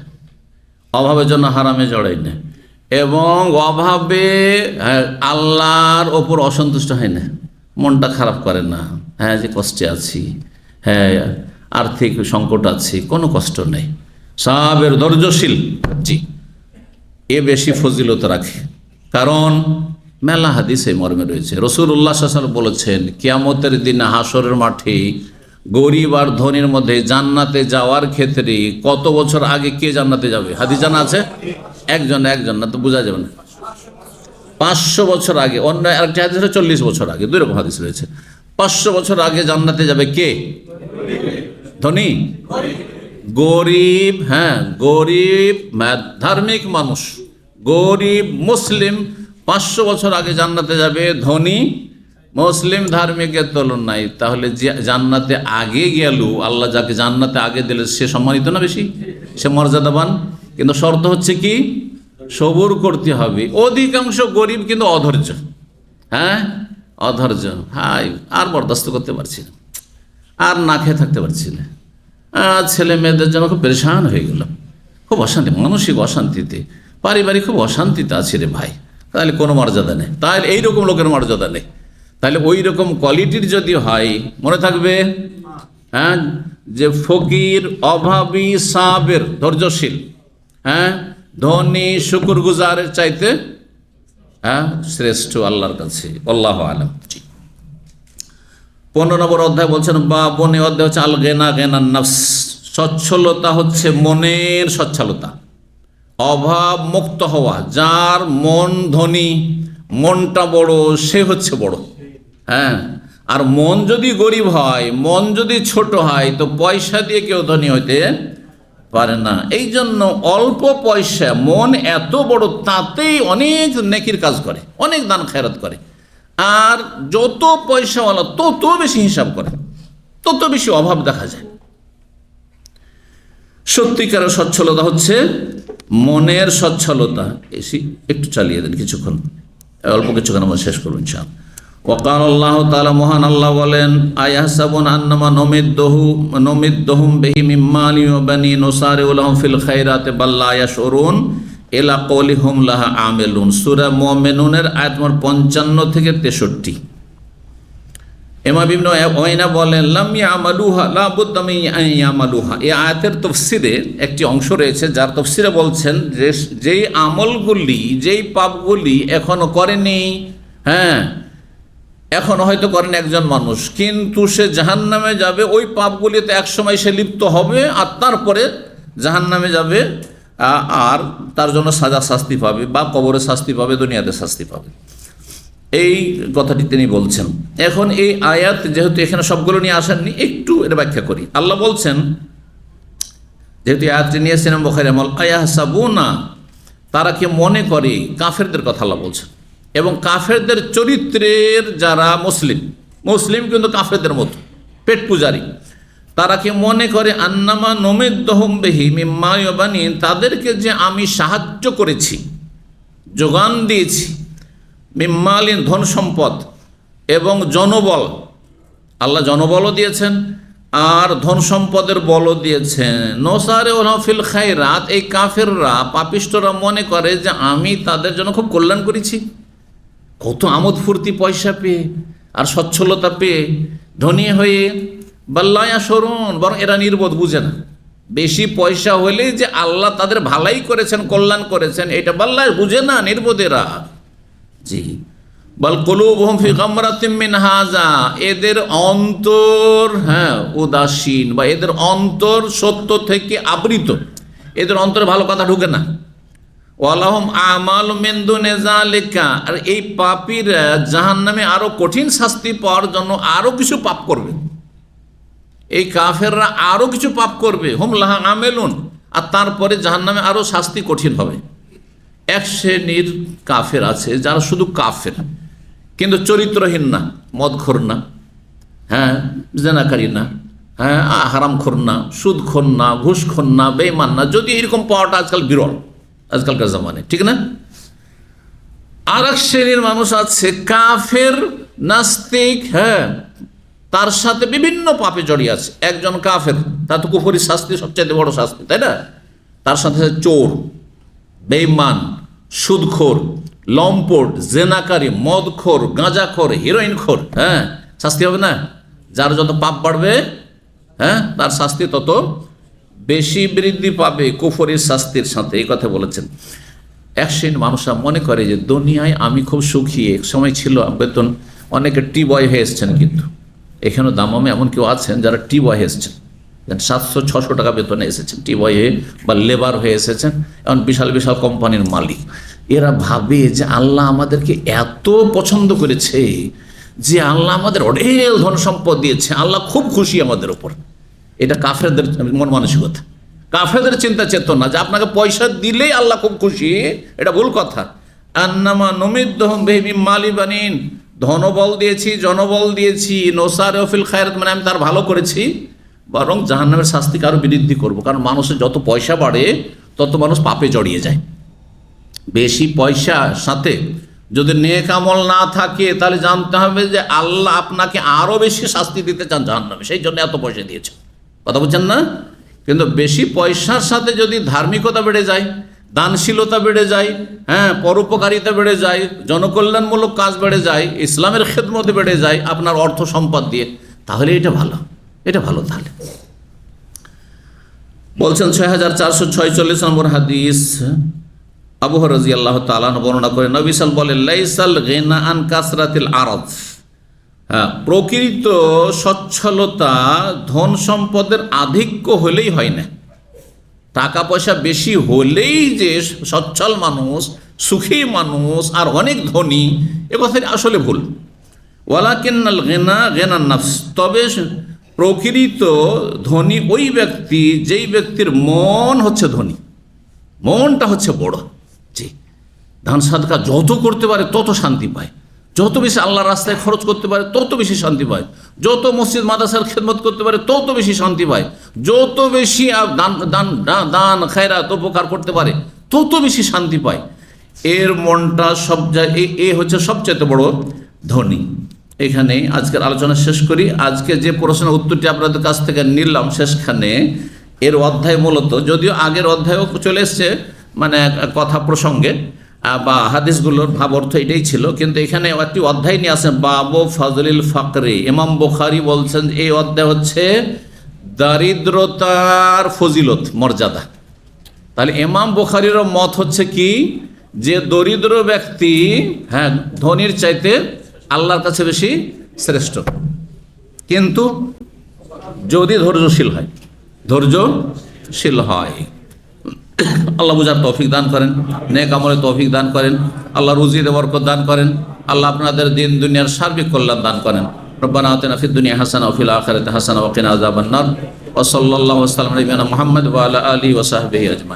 অভাবের জন্য হারামে জড়াই না, এবং অভাবে আল্লাহর ওপর অসন্তুষ্ট হয় না, মনটা খারাপ করে না। যে কষ্টে আছি, আর্থিক সংকট আছে, কোনো কষ্ট নেই, সাবের ধৈর্যশীল। জি, এ বেশি ফজিলত রাখে, কারণ মেলা হাদিস এই মর্মে রয়েছে। রাসূলুল্লাহ সাল্লাল্লাহু আলাইহি ওয়াসাল্লাম বলেছেন, কিয়ামতের দিন হাসরের মাঠে গরিব আর ধনীর মধ্যে জান্নাতে যাওয়ার ক্ষেত্রে কত বছর আগে কে জান্নাতে যাবে? হাদিস জানা আছে? একজন না তো বোঝা যাবে না। 500 বছর আগে, অন্য আরেকটা হাদিস 40 বছর আগে, দুই রকম হাদিস রয়েছে। 500 বছর আগে জান্নাতে যাবে কে? ধনী, গরিব, গরিব ধার্মিক মানুষ, গরিব মুসলিম 500 বছর আগে জান্নাতে যাবে, ধনী মুসলিম ধার্মিকের তুলনায়। তাহলে জান্নাতে আগে গেল, আল্লাহ যাকে জান্নাতে আগে দিলে সে সম্মানিত না বেশি, সে মর্যাদাবান। কিন্তু শর্ত হচ্ছে কি? সবর করতে হবে। অধিকাংশ গরিব কিন্তু অধৈর্য, অধৈর্য, হাই আর বরদাস্ত করতে পারছি না, আর না খেয়ে থাকতে পারছি না, ছেলে মেয়েদের জন্য খুব পেরেশান হয়ে গেলাম, খুব অশান্তি, মানসিক অশান্তিতে, পারিবারিক খুব অশান্তিতে আছি রে ভাই, তাহলে কোনো মর্যাদা নেই, তাহলে এইরকম লোকের মর্যাদা নেই। তাহলে ওই রকম কোয়ালিটির যদি হয়, মনে থাকবে হ্যাঁ, যে ফকির, অভাবী, সাবের, ধৈর্যশীল, হ্যাঁ, ধনী শুকরগুজারের চাইতে শ্রেষ্ঠ আল্লাহর কাছে। আল্লাহু আলাম। 15 নম্বর অধ্যায় বলছেন, বা বনে অধ্যায় হচ্ছে আল গেনা গেনান নফস, সচ্ছলতা হচ্ছে মনের সচ্ছলতা, অভাব মুক্ত হওয়া। যার মন ধনী, মনটা বড়, সে হচ্ছে বড়। হ্যাঁ, আর মন যদি গরিব হয়, মন যদি ছোট হয়, তো পয়সা দিয়ে কেউ ধনী হইতে পারে না। এই জন্য অল্প পয়সা, মন এত বড়, তাতেই অনেক নেকির কাজ করে, অনেক দান খেরাত করে। আর যত পয়সাওয়ালা তত বেশি হিসাব করে, তত বেশি অভাব দেখা যায়। সত্যিকারের সচ্ছলতা হচ্ছে মনের সচ্ছলতা। একটু চালিয়ে দেন কিছুক্ষণ, অল্প কিছুক্ষণ আমরা শেষ করবো ইনশাআল্লাহ। ওয়াকাল আল্লাহ তাআলা, মহান আল্লাহ বলেন, আয়াহসাবুন আন্নামা নুমিদ্দুহুম বিহি মিন মালি ওয়া বানিন নুসারিউ লাহুম ফিল খায়রাতি বাল লা ইয়াশউরুন ইলা কওলিহুম লাহা আমিলুন। সূরা মুমিনুনের আয়াত নম্বর 55 থেকে 63। ইমাম ইবনে ওয়াইনা বলেন, লাম ইয়ামালুহা লা বুদ্দা মিন ইয়ামালুহা। এই আয়াতের তাফসীরে একটি অংশ রয়েছে, যার তাফসীরে বলছেন যে যেই আমলগুলি, যেই পাপগুলি এখনো করেনি, হ্যাঁ, এখন হয়তো করেন একজন মানুষ, কিন্তু সে জাহান্নামে যাবে, ওই পাপগুলিতে একসময় সে লিপ্ত হবে, আর তারপরে জাহান্নামে যাবে, আর তার জন্য সাজা শাস্তি পাবে, বা কবরে শাস্তি পাবে, দুনিয়াতে শাস্তি পাবে। এই কথাটি তিনি বলছেন। এখন এই আয়াত যেহেতু এখানে সবগুলো নিয়ে আসেননি, একটু এর ব্যাখ্যা করি। আল্লাহ বলছেন, যেহেতু আয়াতটি নিয়েছেন বুখারী, আয়াহসাবুনা, তারা কি মনে করে, কাফেরদের কথা আল্লাহ বলছেন, এবং কাফেরদের চরিত্রের যারা মুসলিম কিন্তু কাফেরদের মতো পেট পূজারী, তারা কি মনে করে, আন্নামা নুমিদ্দুহুম বিহি মিন মালি ওয়া বানিন, তাদেরকে যে আমি সাহায্য করেছি, যোগান দিয়েছি, মিন মালিন, ধন সম্পদ এবং জনবল, আল্লাহ জনবলও দিয়েছেন আর ধন সম্পদের বলও দিয়েছেন, নুসারিউ লাহুম ফিল খায়রাত, এই কাফেররা, পাপিষ্ঠরা মনে করে যে আমি তাদের জন্য খুব কল্যাণ করেছি, কত আমোদ ফুর্তি পয়সা পেয়ে আর সচ্ছলতা পেয়ে, ধনী হয়ে। বাল্লা ইয়াশউরুন, বরং এরা নির্বোধ, বুঝে না। বেশি পয়সা হলেই যে আল্লাহ তাদের ভালাই করেছেন, কল্যাণ করেছেন, এটা বাল্লা বুঝে না, নির্বোধেরা। জি, বাল কুলুবুহুম ফি গামরাতিম মিন হাযা, এদের অন্তর উদাসীন, বা এদের অন্তর সত্য থেকে আবৃত, এদের অন্তরে ভালো কথা ঢুকে না। ওয়ালাহুম আমালু মিন দুনি যালিকা, আর এই পাপীরা জাহান্নামে আরো কঠিন শাস্তি পাওয়ার জন্য আরো কিছু পাপ করবে। এই কাফেররা আরো কিছু পাপ করবে, হুম লাহা আমিলুন, আর তারপরে জাহান্নামে আরো শাস্তি কঠিন হবে। এক শ্রেণীর কাফের আছে যারা শুধু কাফের, কিন্তু চরিত্রহীন না, মদখোর না, জেনাকারী না, হারামখোর না, সুদখোর না, ঘুষখোর না, বেঈমান না, যদি এরকম পাওয়াটা আজকাল বিরল, আজকালকার জামানে, ঠিক না? আর এক শ্রেণীর মানুষ আছে কাফের, নাস্তিক, তার সাথে বিভিন্ন পাপে জড়িয়ে আছে। একজন কাফের, তার তো কুফরি শাস্তি সবচেয়ে বড় শাস্তি, তাই না? তার সাথে চোর, বেঈমান, সুদখোর, লম্পট, জেনাকারী, মদখোর, গাঁজাখোর, হিরোইনখোর, শাস্তি হবে না? যার যত পাপ বাড়বে, তার শাস্তি তত বেশি বৃদ্ধি পাবে কুফরির শাস্তির সাথে। এই কথা বলেছেন। এক শ্রেণীর মানুষরা মনে করে যে দুনিয়ায় আমি খুব সুখী, এক সময় ছিল বেতন, অনেকে টি বয় হয়ে এসছেন, কিন্তু এখানেও দামামে এমন কেউ আছেন যারা টি বয় এসছেন, 700-600 টাকা বেতনে এসেছেন, টি বয় হয়ে বা লেবার হয়ে এসেছেন, এমন বিশাল বিশাল কোম্পানির মালিক। এরা ভাবে যে আল্লাহ আমাদেরকে এত পছন্দ করেছে, যে আল্লাহ আমাদের অঢেল ধন সম্পদ দিয়েছে, আল্লাহ খুব খুশি আমাদের ওপর। এটা কাফেরদের মন মানসিকতা, কাফেরদের চিন্তা চেতনা, যে আপনাকে পয়সা দিলেই আল্লাহ খুব খুশি, এটা ভুল কথা। আন্নামা নুমিদ্দুহুম বিহি মিন মালি বানিন, ধনবল দিয়েছি, জনবল দিয়েছি, নুসারিউ ফিল খায়রাত, মানে আমি তার ভালো করেছি, বরং জাহান্নামের শাস্তিকে আরো বৃদ্ধি করব। কারণ মানুষের যত পয়সা বাড়ে তত মানুষ পাপে জড়িয়ে যায়। বেশি পয়সার সাথে যদি নেক আমল না থাকে তাহলে জানতে হবে যে আল্লাহ আপনাকে আরও বেশি শাস্তি দিতে চান জাহান্নামে, সেই জন্য এত পয়সা দিয়েছে। কথা বলছেন না? কিন্তু বেশি পয়সার সাথে যদি ধার্মিকতা বেড়ে যায়, দানশীলতা বেড়ে যায়, হ্যাঁ, পরোপকারিতা বেড়ে যায়, জনকল্যাণমূলক কাজ বেড়ে যায়, ইসলামের খেদমতে বেড়ে যায় আপনার অর্থ সম্পদ দিয়ে, তাহলে এটা ভালো, এটা ভালো। তাহলে বলছেন 6446 নম্বর হাদিস, আবু হুরায়রা রাদিয়াল্লাহু তাআলা বর্ণনা করে নবী সাল বলেন, লাইসাল গিনা আন কাসরাতিল আরদ, হ্যাঁ, প্রকৃত সচ্ছলতা ধন সম্পদের আধিক্য হলেই হয় না। টাকা পয়সা বেশি হলেই যে সচ্ছল মানুষ, সুখী মানুষ আর অনেক ধনী, এ কথাটি আসলে ভুল। ওয়ালাকিন্নাল গিনা গিনান নাফস, তবে প্রকৃত ধনী ওই ব্যক্তি যেই ব্যক্তির মন হচ্ছে ধনী, মনটা হচ্ছে বড়। জি, দান সাদকা যত করতে পারে তত শান্তি পায়, যত বেশি আল্লাহর রাস্তায় খরচ করতে পারে তত বেশি শান্তি পায়, যত মসজিদ মাদ্রাসার খেদমত করতে পারে তত বেশি শান্তি পায়, যত বেশি দান খায়রাত উপকার করতে পারে তত বেশি শান্তি পায়। এর মনটা সব এ হচ্ছে সবচেয়ে বড় ধনী। এখানে আজকের আলোচনা শেষ করি। আজকে যে প্রশ্নের উত্তরটি আপনাদের কাছ থেকে নিলাম শেষখানে, এর অধ্যায় মূলত, যদিও আগের অধ্যায়ও চলে এসছে মানে কথা প্রসঙ্গে বা হাদিসগুলোর ভাব অর্থ এটাই ছিল, কিন্তু এখানে একটি অধ্যায় নিয়ে আসেন, বাবু ফজলিল ফাকরি। ইমাম বুখারী বলছেন এই অধ্যায় হচ্ছে দারিদ্রতার ফজিলত, মর্যাদা। তাহলে ইমাম বুখারীর মত হচ্ছে কি, যে দরিদ্র ব্যক্তি, হ্যাঁ, ধনীর চাইতে আল্লাহর কাছে বেশি শ্রেষ্ঠ, কিন্তু যদি ধৈর্যশীল হয়, ধৈর্যশীল হয়। আল্লাহ বুঝার তৌফিক দান করেন, নেক আমলে তৌফিক দান করেন, আল্লাহ রুজিতে বরকত দান করেন, আল্লাহ আপনাদের দিন দুনিয়ার সার্বিক কল্যাণ দান করেন। রব্বানা আতিনা ফিদ দুনিয়া হাসানা ওয়া ফিল আখিরাতি হাসানা ওয়া কিনা আযাবান নার। ওয়া সাল্লাল্লাহু ওয়া সাল্লাম আলা নবিয়িনা মুহাম্মদ ওয়া আলা আলিহি ওয়া সাহবিহি আজমাইন।